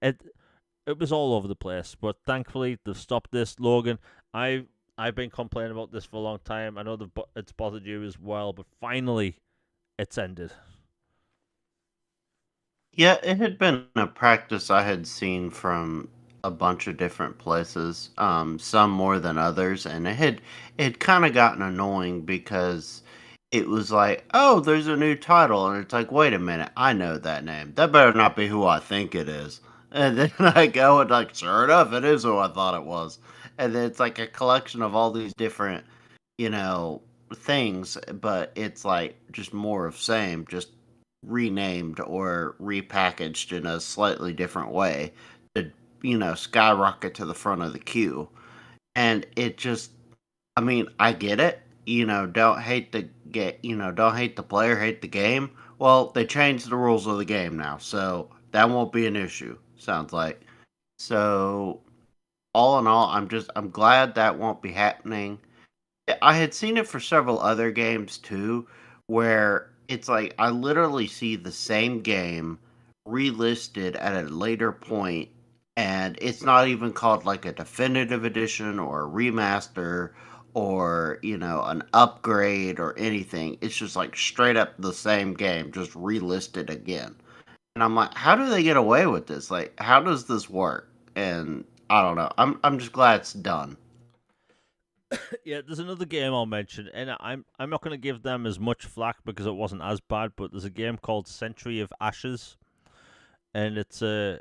It was all over the place, but thankfully they've stopped this. Logan, I've been complaining about this for a long time. I know it's bothered you as well, but finally it's ended. Yeah, it had been a practice I had seen from a bunch of different places, some more than others, and it kind of gotten annoying because it was like, oh, there's a new title, and it's like, wait a minute, I know that name. That better not be who I think it is. And then I go and like, sure enough, it is who I thought it was. And then it's like a collection of all these different, you know, things, but it's like just more of same, just renamed or repackaged in a slightly different way to, skyrocket to the front of the queue. And it just, I mean, I get it. Don't hate don't hate the player, hate the game. Well, they changed the rules of the game now, so that won't be an issue, sounds like. So, all in all, I'm glad that won't be happening. I had seen it for several other games too, where it's like I literally see the same game relisted at a later point, and it's not even called like a definitive edition or a remaster or, an upgrade or anything. It's just like straight up the same game, just relisted again. And I'm like, how do they get away with this? Like, how does this work? And I don't know. I'm just glad it's done. Yeah, there's another game I'll mention, and I'm not going to give them as much flack because it wasn't as bad. But there's a game called Century of Ashes, and it's a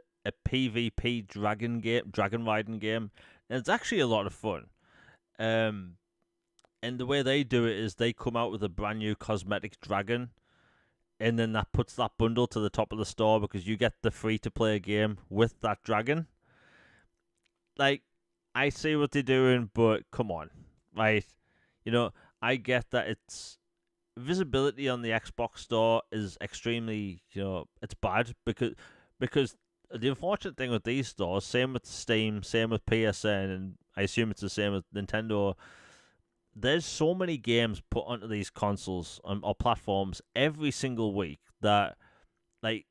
PvP dragon riding game, and it's actually a lot of fun. Um, and the way they do it is they come out with a brand new cosmetic dragon, and then that puts that bundle to the top of the store because you get the free to play game with that dragon. Like, I see what they're doing, but come on, right? I get that it's visibility on the Xbox store is extremely, it's bad because the unfortunate thing with these stores, same with Steam, same with PSN, and I assume it's the same with Nintendo. There's so many games put onto these consoles or platforms every single week that, like,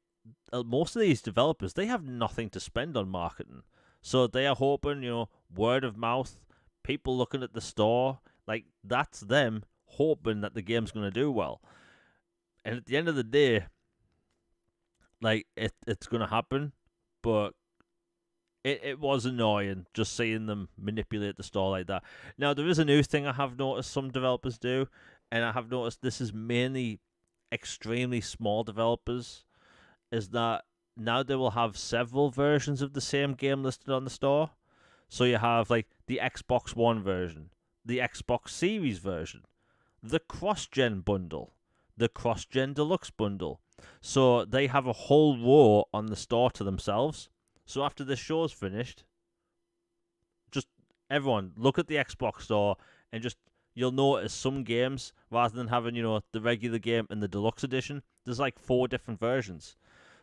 most of these developers, they have nothing to spend on marketing. So they are hoping, word of mouth, people looking at the store, like, that's them hoping that the game's going to do well. And at the end of the day, like, it's going to happen, but it was annoying just seeing them manipulate the store like that. Now, there is a new thing I have noticed some developers do, and I have noticed this is mainly extremely small developers, is that now they will have several versions of the same game listed on the store. So you have like the Xbox One version, the Xbox Series version, the cross-gen bundle, the cross-gen deluxe bundle. So they have a whole row on the store to themselves. So after the show's finished, just everyone look at the Xbox store and just you'll notice some games, rather than having, the regular game and the deluxe edition, there's like 4 different versions.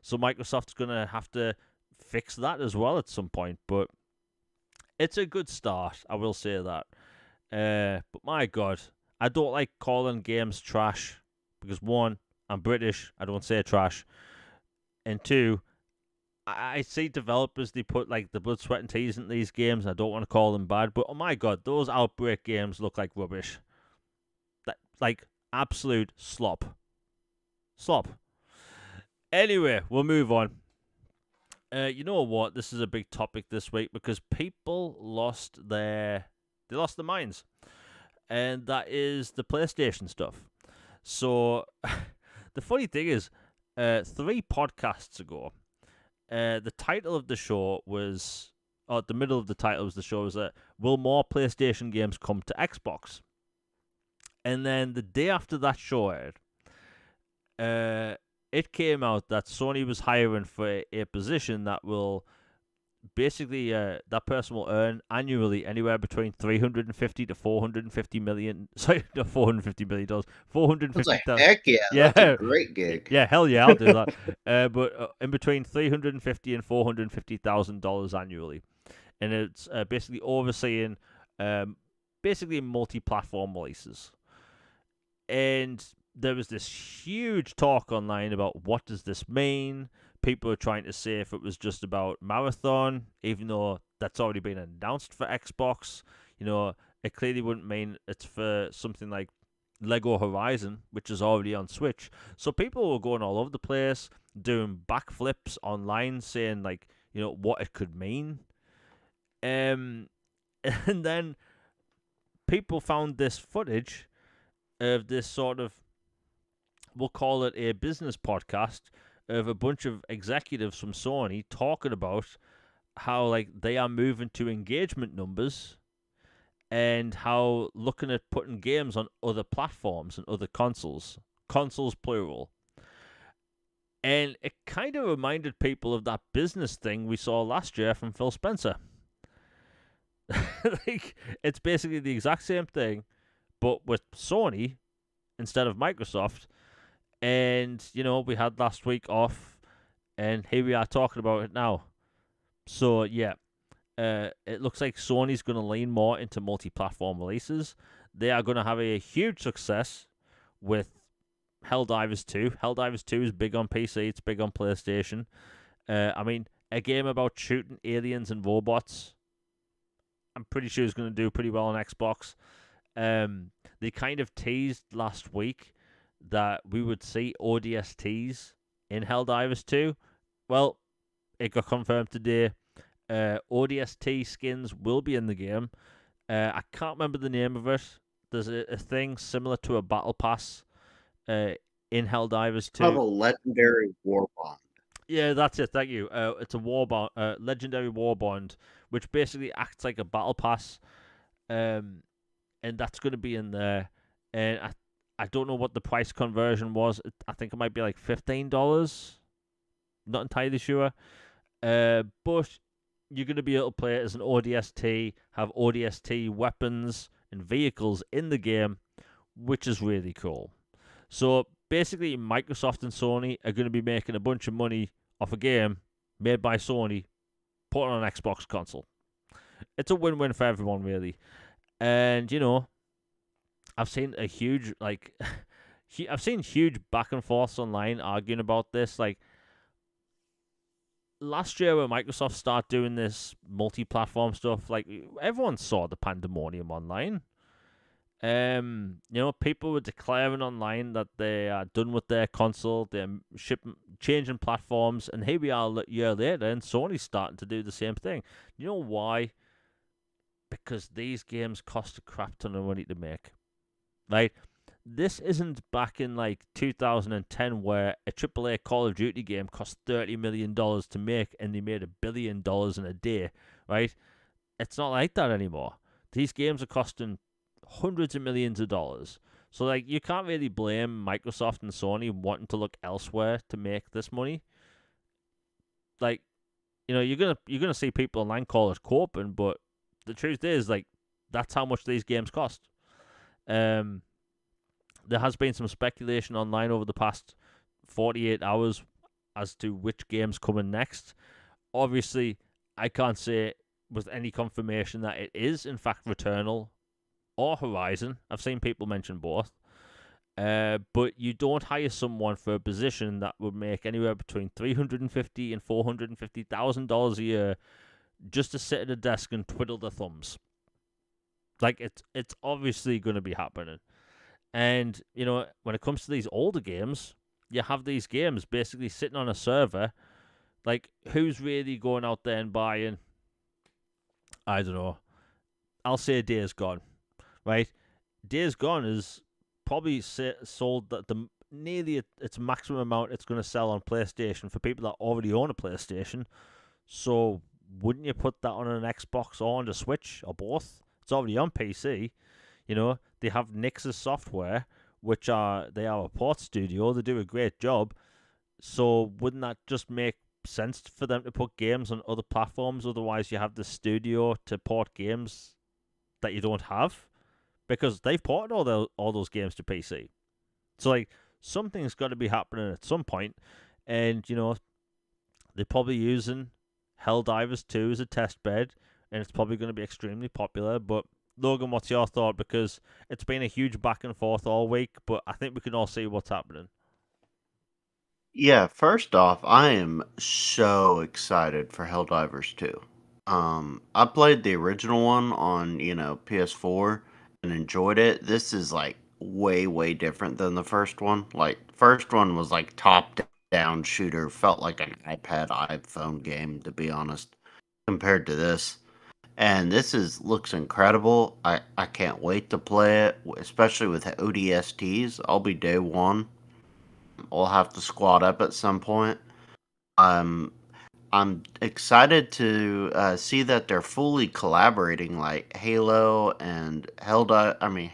So Microsoft's gonna have to fix that as well at some point. But it's a good start, I will say that. But my God, I don't like calling games trash because 1, I'm British, I don't say trash, and 2, I see developers, they put like the blood, sweat, and tears in these games. I don't want to call them bad, but oh my God, those Outbreak games look like rubbish. Like absolute slop. Anyway, we'll move on. You know what? This is a big topic this week because people lost their minds, and that is the PlayStation stuff. So the funny thing is, 3 podcasts ago, the title of the show was, or the middle of the title of the show was that will more PlayStation games come to Xbox? And then the day after that show aired, it came out that Sony was hiring for a position that will basically, that person will earn annually anywhere between 350 to 450 million. Sorry, not $450 million. That's a 450,000. heck yeah. That's a great gig. Yeah, hell yeah, I'll do that. But in between $350 and $450,000 annually, and it's basically overseeing basically multi-platform releases. And there was this huge talk online about what does this mean. People are trying to say if it was just about Marathon, even though that's already been announced for Xbox. It clearly wouldn't mean it's for something like Lego Horizon, which is already on Switch. So people were going all over the place, doing backflips online, saying like, what it could mean. And then people found this footage of this sort of, we'll call it a business podcast, of a bunch of executives from Sony talking about how like they are moving to engagement numbers and how looking at putting games on other platforms and other consoles plural. And it kind of reminded people of that business thing we saw last year from Phil Spencer. Like, it's basically the exact same thing, but with Sony instead of Microsoft. And, we had last week off, and here we are talking about it now. So, yeah, it looks like Sony's going to lean more into multi-platform releases. They are going to have a huge success with Helldivers 2. Helldivers 2 is big on PC. It's big on PlayStation. A game about shooting aliens and robots, I'm pretty sure it's going to do pretty well on Xbox. They kind of teased last week that we would see ODSTs in Helldivers 2. Well, it got confirmed today. ODST skins will be in the game. I can't remember the name of it. There's a thing similar to a battle pass in Helldivers 2. Called a legendary war bond. Yeah, that's it. Thank you. It's a war bond, legendary war bond, which basically acts like a battle pass, and that's going to be in there. And I don't know what the price conversion was. I think it might be like $15. Not entirely sure. But you're going to be able to play it as an ODST, have ODST weapons and vehicles in the game, which is really cool. So basically, Microsoft and Sony are going to be making a bunch of money off a game made by Sony, put on an Xbox console. It's a win-win for everyone, really. And, I've seen a huge, I've seen huge back and forths online arguing about this. Like, last year when Microsoft started doing this multi-platform stuff, like, everyone saw the pandemonium online. People were declaring online that they are done with their console, they're changing platforms, and here we are a year later, and Sony's starting to do the same thing. You know why? Because these games cost a crap ton of money to make. Right? This isn't back in like 2010 where a AAA Call of Duty game cost $30 million to make and they made $1 billion in a day, right? It's not like that anymore. These games are costing hundreds of millions of dollars. So like you can't really blame Microsoft and Sony wanting to look elsewhere to make this money. Like, you're gonna see people online call it coping, but the truth is like that's how much these games cost. Um there has been some speculation online over the past 48 hours as to which game's coming next. Obviously, I can't say with any confirmation that it is, in fact, Returnal or Horizon. I've seen people mention both. But you don't hire someone for a position that would make anywhere between $350,000 and $450,000 a year just to sit at a desk and twiddle their thumbs. Like it's obviously going to be happening. And, when it comes to these older games, you have these games basically sitting on a server. Like, who's really going out there and buying, I don't know, I'll say Days Gone, right? Days Gone is probably sold at the nearly its maximum amount it's going to sell on PlayStation for people that already own a PlayStation. So, wouldn't you put that on an Xbox or on the Switch or both? It's already on PC. They have Nix's software, they are a port studio. They do a great job. So wouldn't that just make sense for them to put games on other platforms? Otherwise, you have the studio to port games that you don't have because they've ported all those games to PC. So like something's got to be happening at some point, and they're probably using Helldivers 2 as a test bed, and it's probably going to be extremely popular, but Logan, what's your thought? Because it's been a huge back and forth all week, but I think we can all see what's happening. Yeah, first off, I am so excited for Helldivers 2. I played the original one on, PS4 and enjoyed it. This is like way, way different than the first one. Like, first one was like top down shooter, felt like an iPad, iPhone game, to be honest, compared to this. And this is looks incredible. I can't wait to play it, especially with ODSTs. I'll be day one. I'll have to squad up at some point. Um, I'm excited to see that they're fully collaborating, like Halo and Helldivers,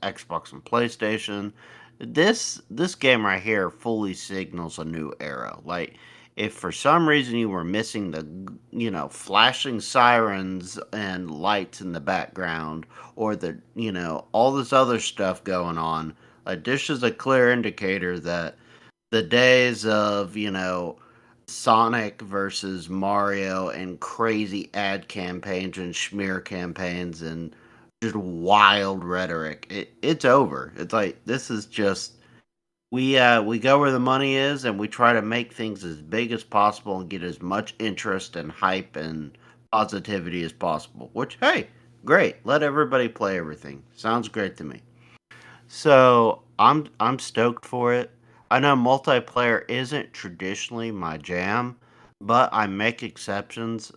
Xbox and PlayStation. This game right here fully signals a new era. Like, if for some reason you were missing the flashing sirens and lights in the background, or the all this other stuff going on, like this is a clear indicator that the days of Sonic versus Mario and crazy ad campaigns and smear campaigns and just wild rhetoric. It's over. It's like this is just we go where the money is and we try to make things as big as possible and get as much interest and hype and positivity as possible. Which, hey, great. Let everybody play everything. Sounds great to me. So I'm stoked for it. I know multiplayer isn't traditionally my jam, but I make exceptions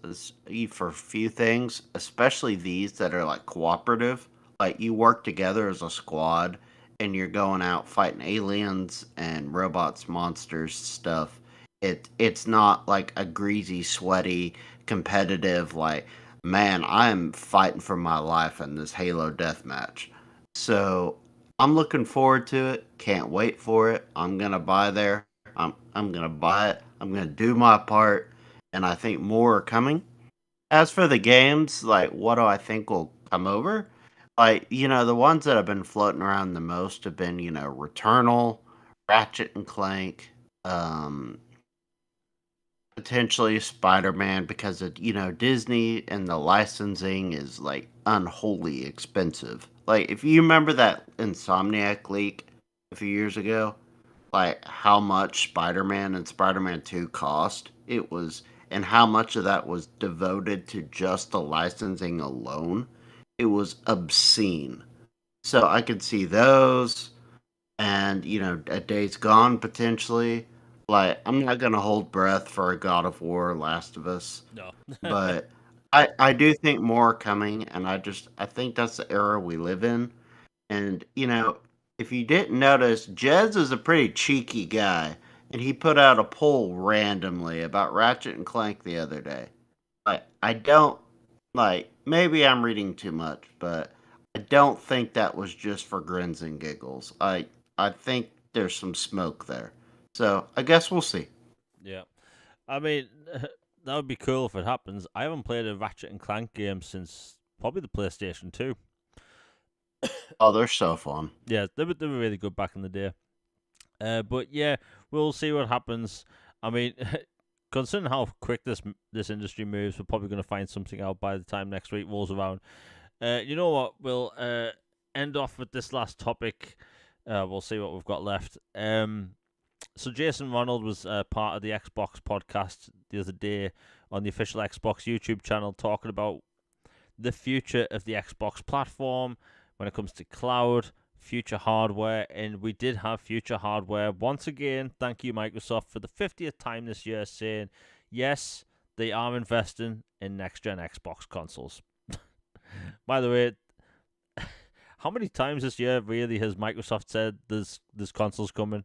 for a few things, especially these that are like cooperative. Like you work together as a squad and you're going out fighting aliens and robots, monsters, stuff. It's not like a greasy, sweaty, competitive like, man, I'm fighting for my life in this Halo deathmatch. So I'm looking forward to it. Can't wait for it. I'm gonna buy there. I'm gonna buy it. I'm gonna do my part, and I think more are coming. As for the games, like what do I think will come over? Like the ones that have been floating around the most have been Returnal, Ratchet and Clank, um, potentially Spider-Man because of Disney and the licensing is like unholy expensive. Like if you remember that Insomniac leak a few years ago, like how much Spider-Man and Spider-Man 2 cost, it was and how much of that was devoted to just the licensing alone. it was obscene. So I could see those, and a Days Gone potentially. Like, I'm not gonna hold breath for a God of War, Last of Us, No. but I do think more are coming, and I think that's the era we live in. And if you didn't notice, Jez is a pretty cheeky guy, and he put out a poll randomly about Ratchet and Clank the other day. I don't like. Maybe I'm reading too much, but I don't think that was just for grins and giggles. I think there's some smoke there. So I guess we'll see. Yeah. I mean, that would be cool if it happens. I haven't played a Ratchet and Clank game since probably the PlayStation 2. Oh, they're so fun. Yeah, they were really good back in the day. But yeah, we'll see what happens. I mean, considering how quick this industry moves, we're probably going to find something out by the time next week rolls around. You know what? We'll end off with this last topic. We'll see what we've got left. So Jason Ronald was part of the Xbox podcast the other day on the official Xbox YouTube channel, talking about the future of the Xbox platform when it comes to cloud, future hardware, and we did have future hardware once again. Thank you, Microsoft, for the 50th time this year, saying yes, they are investing in next-gen Xbox consoles. By the way, how many times this year really has Microsoft said there's consoles coming?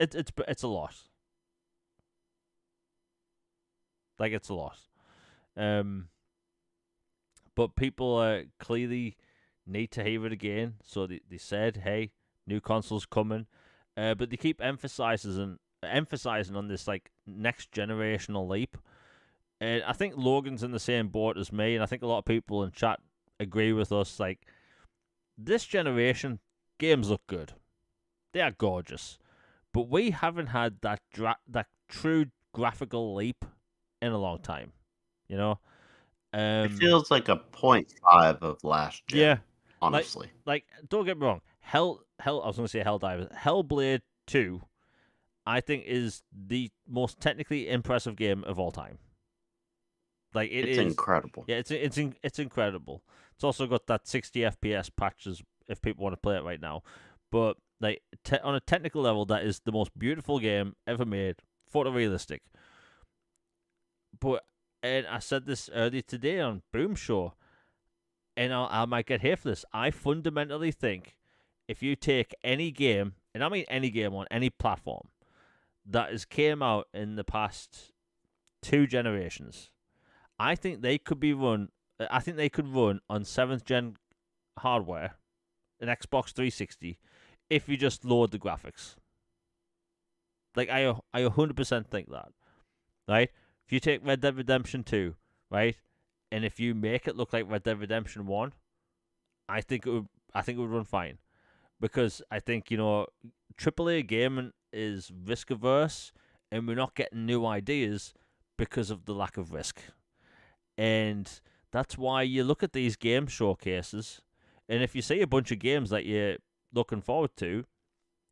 It's a lot. Like, it's a lot. But people clearly need to hear it again. So they said, hey, new consoles coming. But they keep emphasizing on this like next generational leap. And I think Logan's in the same boat as me, and I think a lot of people in chat agree with us. Like, this generation, games look good. They are gorgeous. But we haven't had that true graphical leap in a long time. You know? It feels like a point five of last gen. Yeah. Honestly. Like don't get me wrong. I was gonna say Helldivers. Hellblade 2, I think, is the most technically impressive game of all time. Like, it's incredible. Yeah, it's incredible. It's also got that 60 FPS patches if people want to play it right now. But like on a technical level, that is the most beautiful game ever made, photorealistic. But and I said this earlier today on Boom Show, and I might get hate for this. I fundamentally think if you take any game, and I mean any game on any platform that has came out in the past 2 generations, I think they could be run. I think they could run on 7th gen hardware, an Xbox 360, if you just load the graphics. Like, I 100% think that, right? If you take Red Dead Redemption 2, right, and if you make it look like Red Dead Redemption 1, I think it would run fine, because I think AAA gaming is risk averse, and we're not getting new ideas because of the lack of risk. And that's why you look at these game showcases, and if you see a bunch of games that you're looking forward to,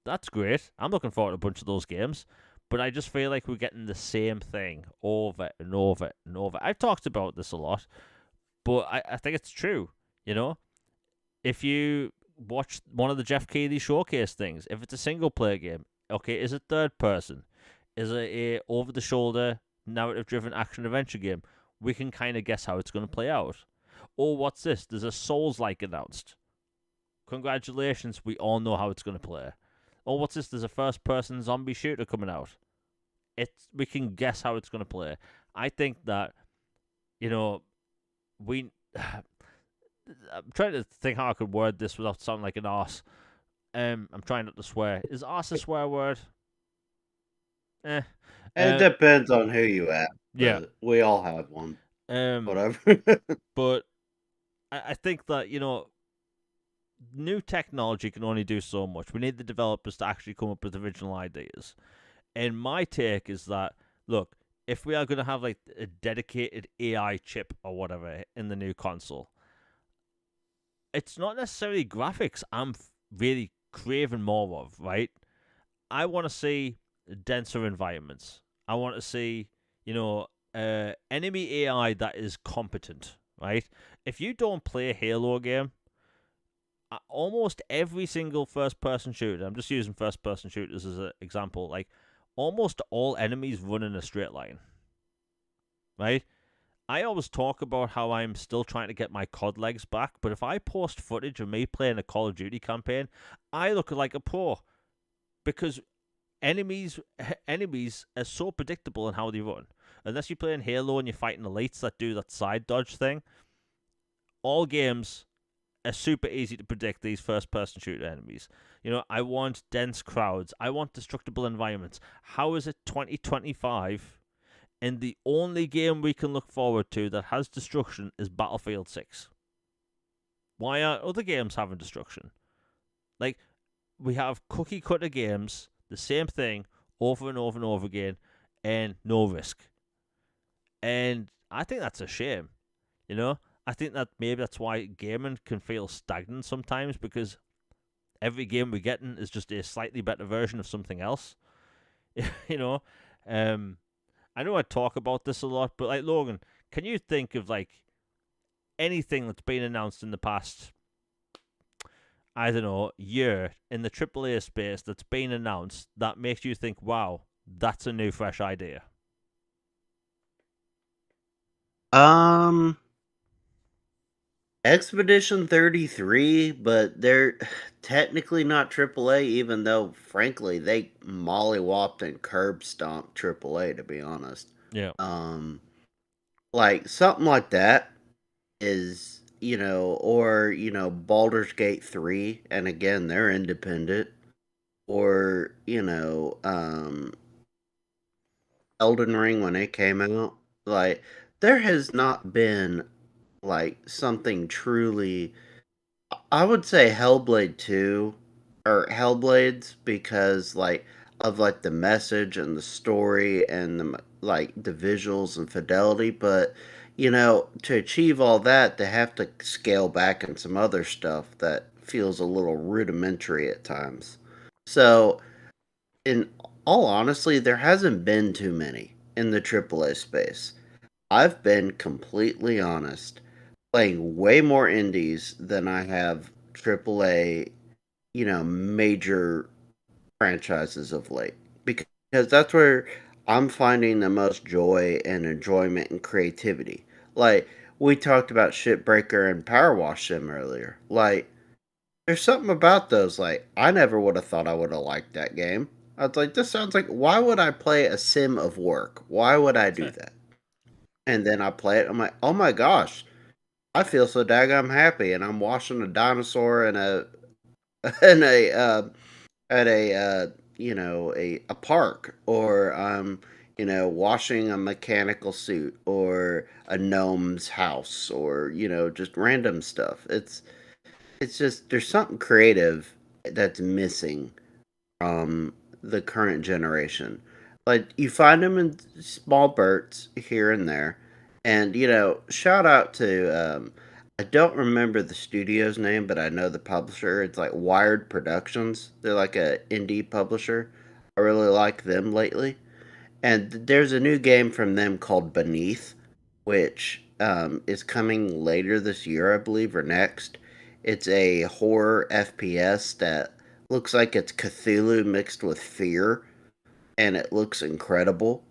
that's great. I'm looking forward to a bunch of those games, but I just feel like we're getting the same thing over and over and over. I've talked about this a lot, but I think it's true. If you watch one of the Jeff Keighley showcase things, if it's a single player game, okay, is it third person? Is it a over the shoulder narrative driven action adventure game? We can kind of guess how it's going to play out. Or what's this? There's a Souls-like announced. Congratulations, we all know how it's going to play. Or what's this? There's a first-person zombie shooter coming out. We can guess how it's going to play. I think that, we... I'm trying to think how I could word this without sounding like an arse. I'm trying not to swear. Is arse a swear word? It depends on who you ask. Yeah. We all have one. Whatever. But I think that, new technology can only do so much. We need the developers to actually come up with original ideas. And my take is that, look, if we are going to have like a dedicated AI chip or whatever in the new console, it's not necessarily graphics I'm really craving more of, right? I want to see denser environments. I want to see, enemy AI that is competent, right? If you don't play a Halo game, almost every single first person shooter, I'm just using first person shooters as an example, like almost all enemies run in a straight line, right? I always talk about how I'm still trying to get my COD legs back, but if I post footage of me playing a Call of Duty campaign, I look like a pro because enemies enemies are so predictable in how they run. Unless you play in Halo and you're fighting elites that do that side dodge thing, all games are super easy to predict these first person shooter enemies. You know, I want dense crowds. I want destructible environments. How is it 2025 and the only game we can look forward to that has destruction is Battlefield 6? Why aren't other games having destruction? Like, we have cookie cutter games, the same thing over and over and over again, and no risk. And I think that's a shame. You know, I think that maybe that's why gaming can feel stagnant sometimes because every game we're getting is just a slightly better version of something else. you know, um, I know I talk about this a lot, but like Logan, can you think of like anything that's been announced in the past, I don't know, year in the AAA space that's been announced that makes you think, wow, that's a new fresh idea? Um, Expedition 33, but they're technically not AAA, even though, frankly, they mollywopped and curb stomped AAA, to be honest. Yeah. Um, like, something like that is, or, Baldur's Gate 3, and again, they're independent, or, Elden Ring when it came out. Like, there has not been, like, something truly. I would say Hellblade 2 or Hellblades because of the message and the story and the visuals and fidelity, but to achieve all that they have to scale back in some other stuff that feels a little rudimentary at times. So, in all honesty, there hasn't been too many in the AAA space. I've been completely honest, playing way more indies than I have AAA, major franchises of late. Because that's where I'm finding the most joy and enjoyment and creativity. Like, we talked about Shipbreaker and Power Wash Sim earlier. Like, there's something about those, like, I never would have thought I would have liked that game. I was like, this sounds like, why would I play a sim of work? Why would I do that? And then I play it, I'm like, oh my gosh, I feel so daggum happy, and I'm washing a dinosaur in a in a at a a park, or I'm washing a mechanical suit or a gnome's house, or just random stuff. It's just there's something creative that's missing from the current generation. Like, you find them in small bursts here and there, and shout out to I don't remember the studio's name, but I know the publisher. It's like Wired Productions. They're like a indie publisher. I really like them lately. And there's a new game from them called Beneath, which is coming later this year, I believe, or next. It's a horror FPS that looks like it's Cthulhu mixed with fear, and it looks incredible.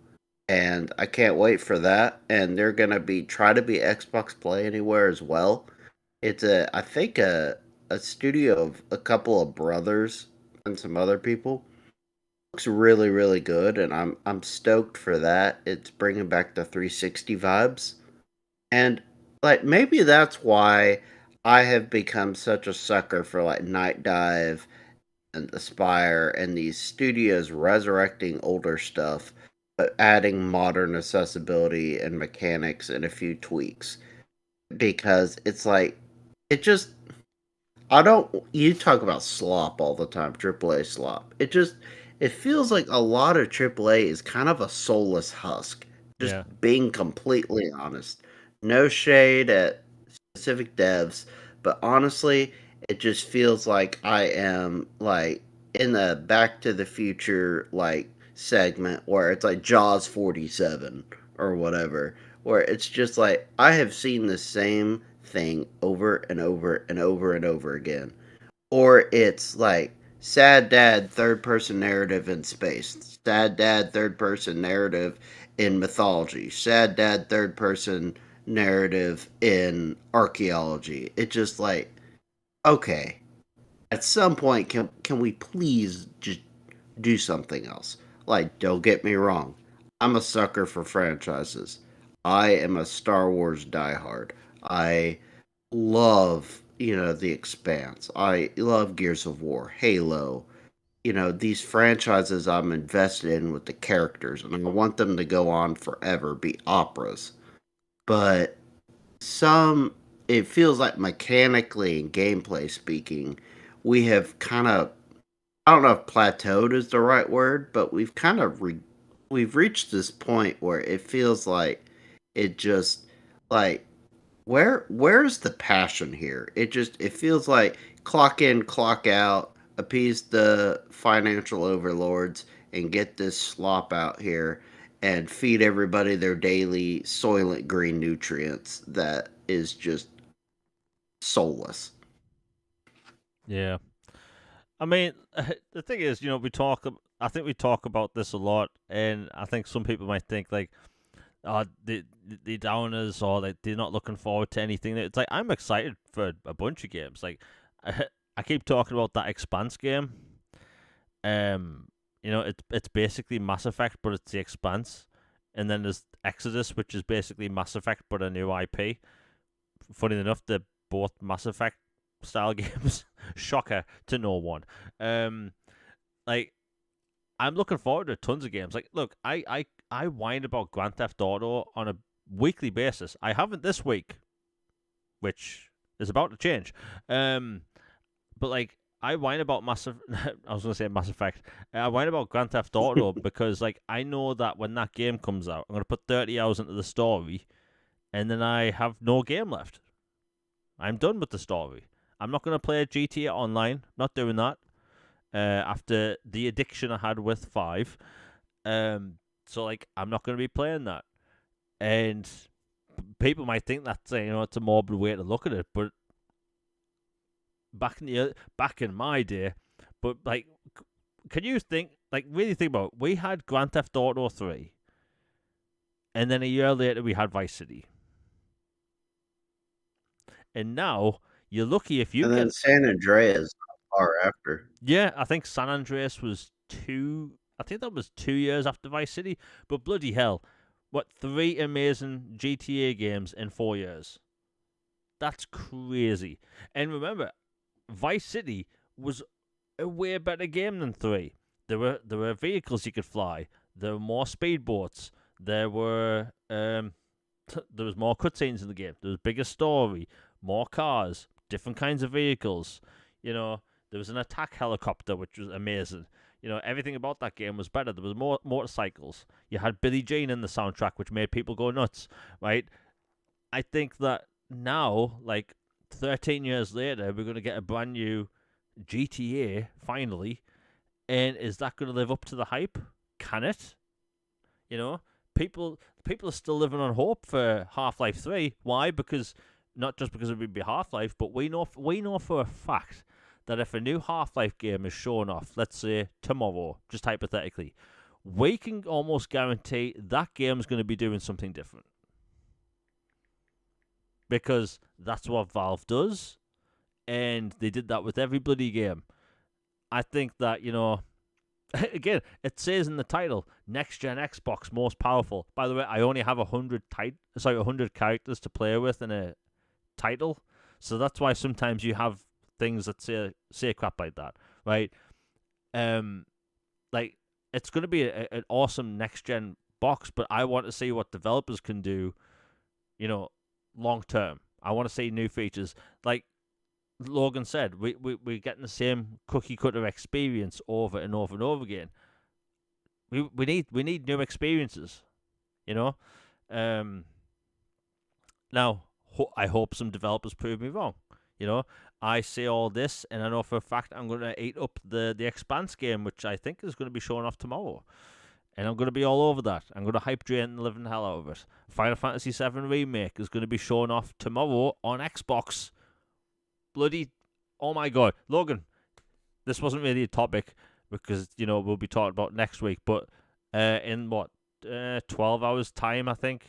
And I can't wait for that. And they're gonna be try to be Xbox Play Anywhere as well. It's I think a studio of a couple of brothers and some other people. Looks really, really good, and I'm stoked for that. It's bringing back the 360 vibes, and like maybe that's why I have become such a sucker for like Night Dive and Aspire and these studios resurrecting older stuff, but adding modern accessibility and mechanics and a few tweaks. Because it's like it just I don't. You talk about slop all the time, AAA slop. It feels like a lot of AAA is kind of a soulless husk. Just Yeah. being completely honest. No shade at specific devs, but honestly, it just feels like I am like in the Back to the Future like segment where it's like Jaws 47 or whatever, where it's just like I have seen the same thing over and over and over and over again. Or it's like sad dad third person narrative in space, sad dad third person narrative in mythology, sad dad third person narrative in archaeology. It's just like, okay, at some point can we please just do something else? Like, don't get me wrong, I'm a sucker for franchises. I am a Star Wars diehard. I love, The Expanse. I love Gears of War, Halo. These franchises I'm invested in with the characters, and I want them to go on forever, be operas. But some, it feels like mechanically and gameplay speaking, we have kind of, I don't know if plateaued is the right word, but we've kind of we've reached this point where it feels like it just like where's the passion here? It feels like clock in, clock out, appease the financial overlords and get this slop out here and feed everybody their daily soylent green nutrients that is just soulless. Yeah. I mean, the thing is, I think we talk about this a lot, and I think some people might think like, oh, the downers, or like they're not looking forward to anything. It's like I'm excited for a bunch of games. Like, I keep talking about that Expanse game. It's basically Mass Effect, but it's the Expanse, and then there's Exodus, which is basically Mass Effect but a new IP. Funny enough, they're both Mass Effect style games. Shocker to no one. Like I'm looking forward to tons of games. Like, look, I whine about Grand Theft Auto on a weekly basis. I haven't this week, which is about to change. But like I whine about Massive. I was gonna say Mass Effect. I whine about Grand Theft Auto because like I know that when that game comes out, I'm gonna put 30 hours into the story, and then I have no game left. I'm done with the story. I'm not gonna play GTA Online. Not doing that. After the addiction I had with 5. So like I'm not going to be playing that. And people might think that's it's a morbid way to look at it, but back in my day, but like, can you really think about it? We had Grand Theft Auto 3, and then a year later we had Vice City, and now you're lucky if you And get. then San Andreas not far after. Yeah, I think San Andreas was two. I think that was 2 years after Vice City. But bloody hell, what 3 amazing GTA games in 4 years? That's crazy. And remember, Vice City was a way better game than 3. There were vehicles you could fly. There were more speedboats. There were there was more cutscenes in the game. There was bigger story, more cars, different kinds of vehicles. There was an attack helicopter, which was amazing. Everything about that game was better. There was more motorcycles. You had Billie Jean in the soundtrack, which made people go nuts, right? I think that now, like 13 years later, we're going to get a brand new GTA finally. And is that going to live up to the hype? Can it? You know, people are still living on hope for Half-Life 3. Why? Because not just because it would be Half-Life, but we know for a fact that if a new Half-Life game is shown off, let's say tomorrow, just hypothetically, we can almost guarantee that game's going to be doing something different. Because that's what Valve does, and they did that with every bloody game. I think that, again, it says in the title, next gen Xbox most powerful. By the way, I only have 100 characters to play with in a title, so that's why sometimes you have things that say crap like that, right? Like it's going to be an awesome next gen box, but I want to see what developers can do, long term. I want to see new features. Like Logan said, we're getting the same cookie cutter experience over and over and over again. We need new experiences, Now, I hope some developers prove me wrong. I say all this, and I know for a fact I'm going to eat up the Expanse game, which I think is going to be showing off tomorrow. and I'm going to be all over that. I'm going to hype drain the living hell out of it. Final Fantasy VII Remake is going to be shown off tomorrow on Xbox. Bloody, oh my god. Logan, this wasn't really a topic because, we'll be talking about next week, but in 12 hours time, I think.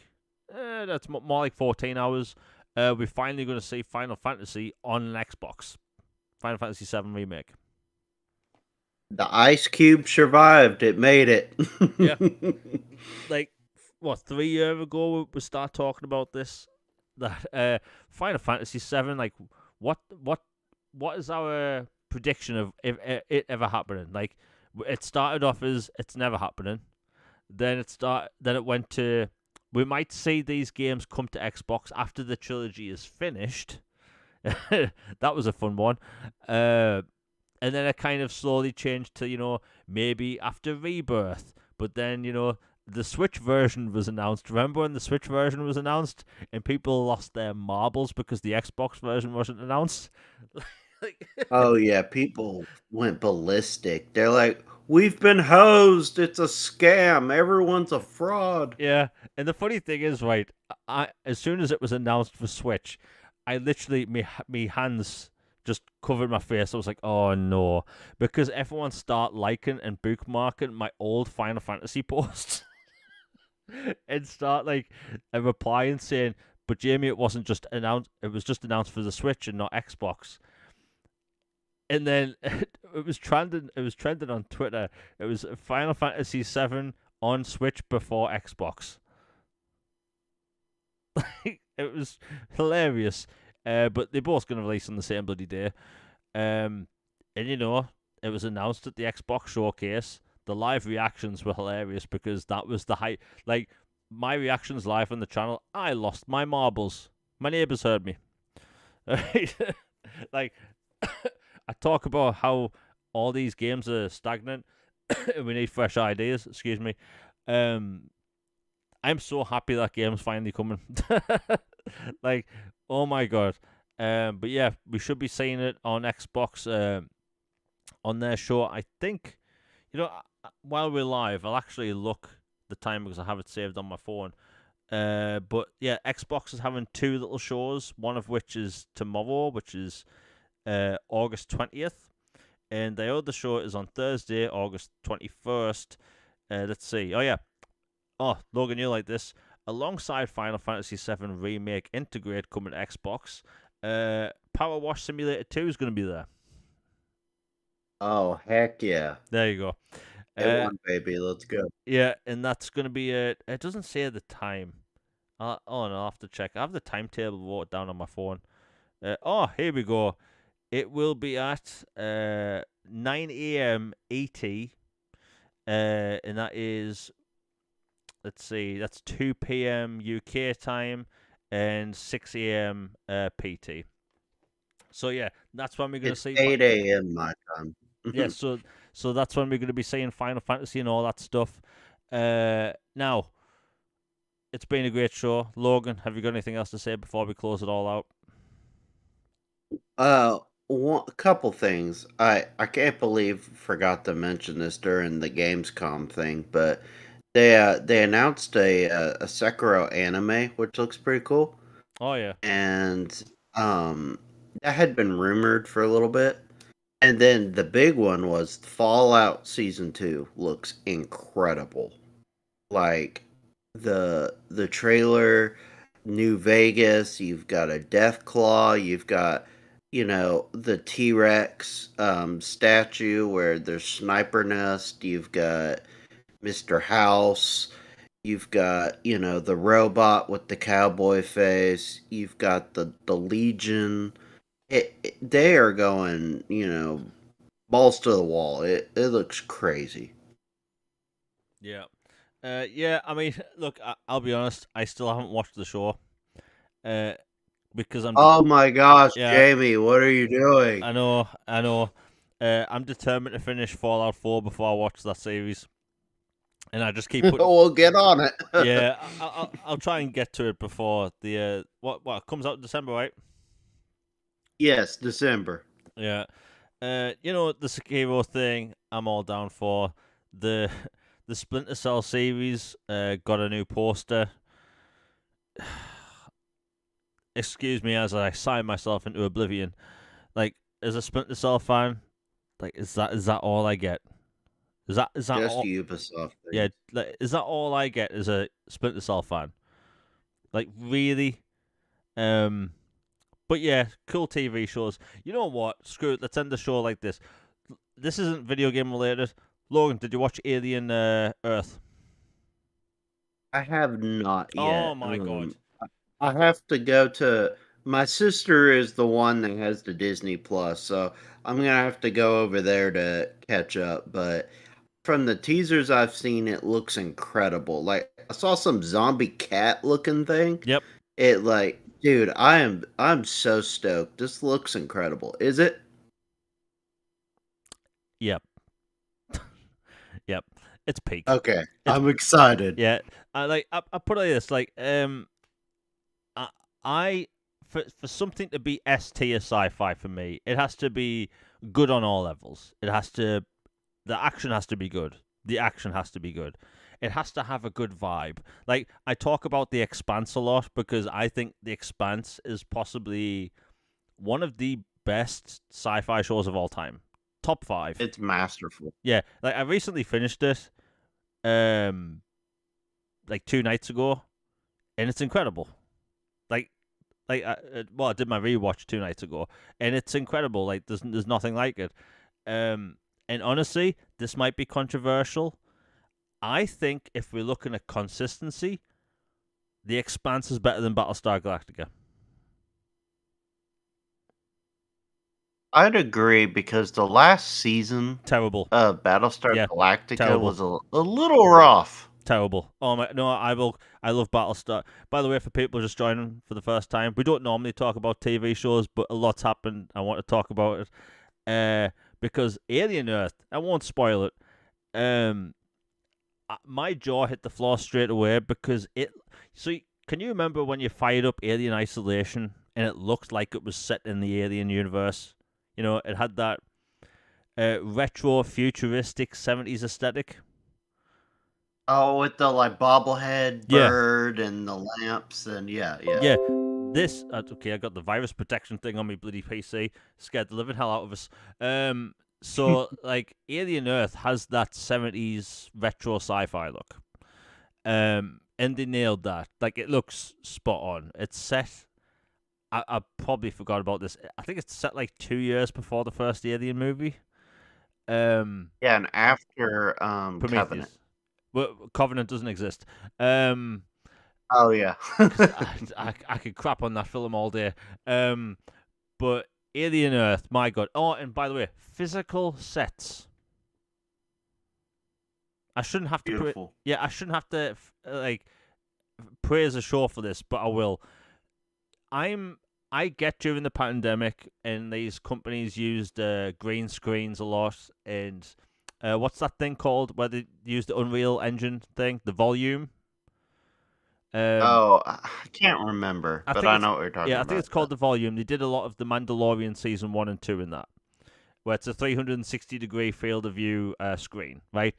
That's more like 14 hours. We're finally going to see Final Fantasy on an Xbox. Final Fantasy VII Remake. The Ice Cube survived. It made it. Yeah. Like, 3 years ago we start talking about this? That Final Fantasy VII, like, what is our prediction of if it ever happening? Like, it started off as it's never happening. Then it went to, we might see these games come to Xbox after the trilogy is finished. That was a fun one. And then it kind of slowly changed to, maybe after Rebirth. But then, the Switch version was announced. Remember when the Switch version was announced and people lost their marbles because the Xbox version wasn't announced? Oh, yeah. People went ballistic. They're like, we've been hosed. It's a scam. Everyone's a fraud. Yeah. And the funny thing is, right, as soon as it was announced for Switch, I literally, me hands just covered my face. I was like, oh no. Because everyone start liking and bookmarking my old Final Fantasy posts. And start replying saying, but Jamie, it wasn't just announced, it was just announced for the Switch and not Xbox. And then it was trending on Twitter. It was Final Fantasy VII on Switch before Xbox. It was hilarious. But they're both going to release on the same bloody day. And it was announced at the Xbox showcase. The live reactions were hilarious because that was the hype. Like, my reactions live on the channel, I lost my marbles. My neighbours heard me. Like, I talk about how all these games are stagnant and we need fresh ideas. Excuse me. I'm so happy that game's finally coming. Like, oh my god. But yeah, we should be seeing it on Xbox on their show. I think, while we're live, I'll actually look the time because I have it saved on my phone. But yeah, Xbox is having two little shows, one of which is tomorrow, which is August 20th. And the other show is on Thursday, August 21st. Let's see. Oh, yeah. Oh, Logan, you like this. Alongside Final Fantasy VII Remake Integrate coming to Xbox, Power Wash Simulator 2 is going to be there. Oh, heck yeah. There you go. A1, baby, let's go. Yeah, and that's going to be it doesn't say the time. No, I'll have to check. I have the timetable wrote down on my phone. Here we go. It will be at 9 a.m. ET, and that is, let's see, that's 2 p.m. UK time and 6 a.m. PT. So yeah, that's when we're going to see 8 a.m. my time. Yeah, so that's when we're going to be seeing Final Fantasy and all that stuff. Now, it's been a great show. Logan, have you got anything else to say before we close it all out? A couple things. I can't believe forgot to mention this during the Gamescom thing, but they announced a Sekiro anime, which looks pretty cool. Oh yeah, and that had been rumored for a little bit, and then the big one was Fallout Season 2 looks incredible. Like the trailer, New Vegas. You've got a Deathclaw. You've got the T-Rex statue where there's Sniper Nest. You've got Mr. House. You've got, the robot with the cowboy face. You've got the Legion. They are going, balls to the wall. It looks crazy. Yeah. Yeah, I mean, look, I'll be honest, I still haven't watched the show. Because I'm... Oh my gosh, Jamie, what are you doing? I know. I'm determined to finish Fallout 4 before I watch that series. And I just keep putting... We'll get on it. Yeah, I'll try and get to it before the... What comes out in December, right? Yes, December. Yeah. The Sekiro thing, I'm all down for. The The Splinter Cell series got a new poster. Excuse me as I sign myself into oblivion. Like, as a Splinter Cell fan, like, is that all I get? Is that Just all? Ubisoft Yeah, things. like, is that all I get as a Splinter Cell fan? Like, really? Um, but yeah, cool TV shows. You know what? Screw it. Let's end the show like this. This isn't video game related. Logan, did you watch Alien Earth? I have not Oh yet. my god. I have to go to. My sister is the one that has the Disney Plus, so I'm gonna have to go over there to catch up. But from the teasers I've seen, it looks incredible. Like I saw some zombie cat looking thing. Yep. It like, dude, I'm so stoked. This looks incredible. Is it? Yep. Yep. It's peak. Okay, It's I'm excited. yeah. I put it like this. Like I, I for something to be S tier sci-fi for me, it has to be good on all levels. The action has to be good. The action has to be good. It has to have a good vibe. Like, I talk about The Expanse a lot because I think The Expanse is possibly one of the best sci-fi shows of all time. Top 5. It's masterful. Yeah, like I recently finished it um like 2 nights ago, and it's incredible. Like I did my rewatch 2 nights ago, and it's incredible. Like there's nothing like it. And honestly, this might be controversial. I think if we're looking at consistency, The Expanse is better than Battlestar Galactica. I'd agree because the last season Terrible. of Battlestar Yeah, Galactica terrible. was a little rough. Terrible. Oh my no, I will. I love Battlestar. By the way, for people just joining for the first time, we don't normally talk about TV shows, but a lot's happened. I want to talk about it. Because Alien Earth, I won't spoil it. My jaw hit the floor straight away because it. So, can you remember when you fired up Alien Isolation and it looked like it was set in the Alien universe? You know, it had that retro futuristic 70s aesthetic. Oh, with the like bobblehead Yeah. bird and the lamps and yeah. Yeah. This okay, I got the virus protection thing on my bloody PC. Scared the living hell out of us. So like Alien Earth has that 70s retro sci-fi look. And they nailed that. Like it looks spot on. It's set. I probably forgot about this. I think it's set like 2 years before the first Alien movie. Yeah, and after Prometheus. Covenant. Well, Covenant doesn't exist. Oh yeah. I could crap on that film all day. But Alien Earth, my god. Oh, and by the way, physical sets. I shouldn't have to. Beautiful. I shouldn't have to like praise a show for this, but I will. I get during the pandemic, and these companies used green screens a lot, and what's that thing called where they use the Unreal Engine thing, the Volume. I can't remember, but I know what you're talking about. Yeah, I think it's called the Volume. They did a lot of the Mandalorian season 1 and 2 in that, where it's a 360-degree field of view screen, right?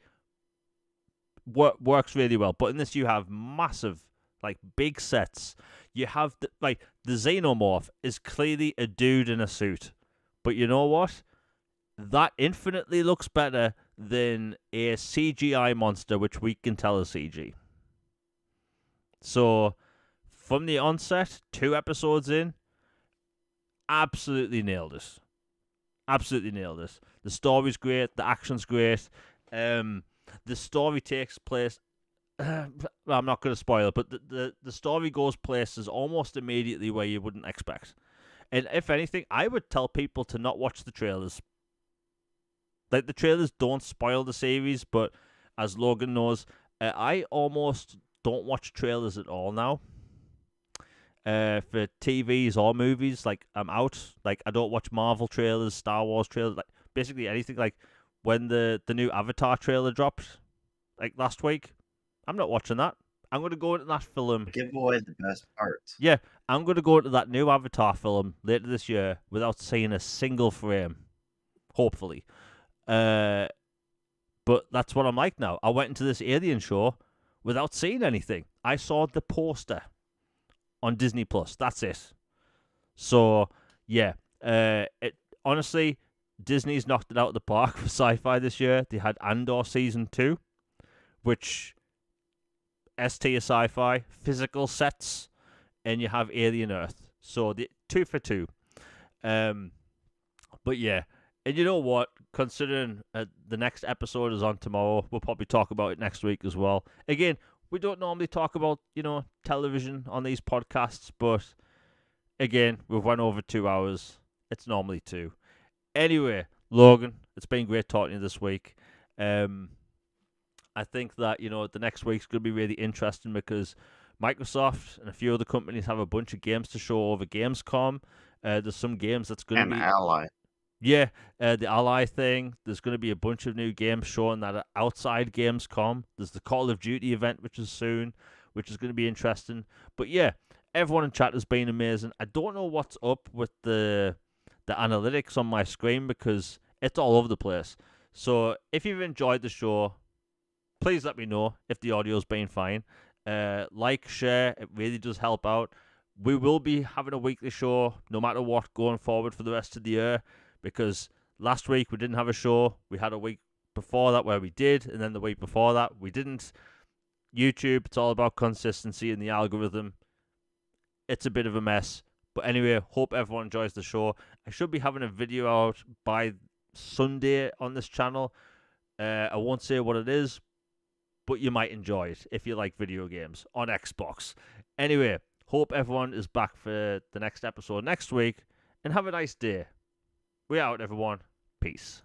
Works really well. But in this, you have massive, like, big sets. You have the Xenomorph is clearly a dude in a suit, but you know what? That infinitely looks better than a CGI monster, which we can tell is CG. So, from the onset, 2 episodes in, absolutely nailed it. Absolutely nailed it. The story's great. The action's great. The story takes place. I'm not going to spoil it, but the story goes places almost immediately where you wouldn't expect. And if anything, I would tell people to not watch the trailers. Like, the trailers don't spoil the series, but as Logan knows, I almost don't watch trailers at all now. For TVs or movies, like, I'm out. Like, I don't watch Marvel trailers, Star Wars trailers, like, basically anything. Like, when the new Avatar trailer dropped, like, last week, I'm not watching that. I'm going to go into that film. Give away the best parts. Yeah, I'm going to go into that new Avatar film later this year without seeing a single frame. Hopefully. But But that's what I'm like now. I went into this Alien show without seeing anything. I saw the poster on Disney Plus. That's it. So yeah, it honestly, Disney's knocked it out of the park for sci-fi this year. They had Andor season 2, which S tier sci-fi, physical sets, and you have Alien Earth. So the 2 for 2. But yeah, and you know what? Considering the next episode is on tomorrow, we'll probably talk about it next week as well. Again, we don't normally talk about television on these podcasts, but again, we've went over 2 hours. It's normally 2. Anyway, Logan, it's been great talking to you this week. I think that the next week's going to be really interesting because Microsoft and a few other companies have a bunch of games to show over Gamescom. There's some games that's going to be Ally. Yeah, the Ally thing. There's going to be a bunch of new games showing that are outside Gamescom. There's the Call of Duty event, which is soon, which is going to be interesting. But yeah, everyone in chat has been amazing. I don't know what's up with the analytics on my screen because it's all over the place. So if you've enjoyed the show, please let me know if the audio's been fine. Like, share, it really does help out. We will be having a weekly show no matter what going forward for the rest of the year because last week we didn't have a show. We had a week before that where we did, and then the week before that we didn't. YouTube, it's all about consistency and the algorithm. It's a bit of a mess. But anyway, hope everyone enjoys the show. I should be having a video out by Sunday on this channel. I won't say what it is, but you might enjoy it if you like video games on Xbox. Anyway, hope everyone is back for the next episode next week, and have a nice day. We out, everyone. Peace.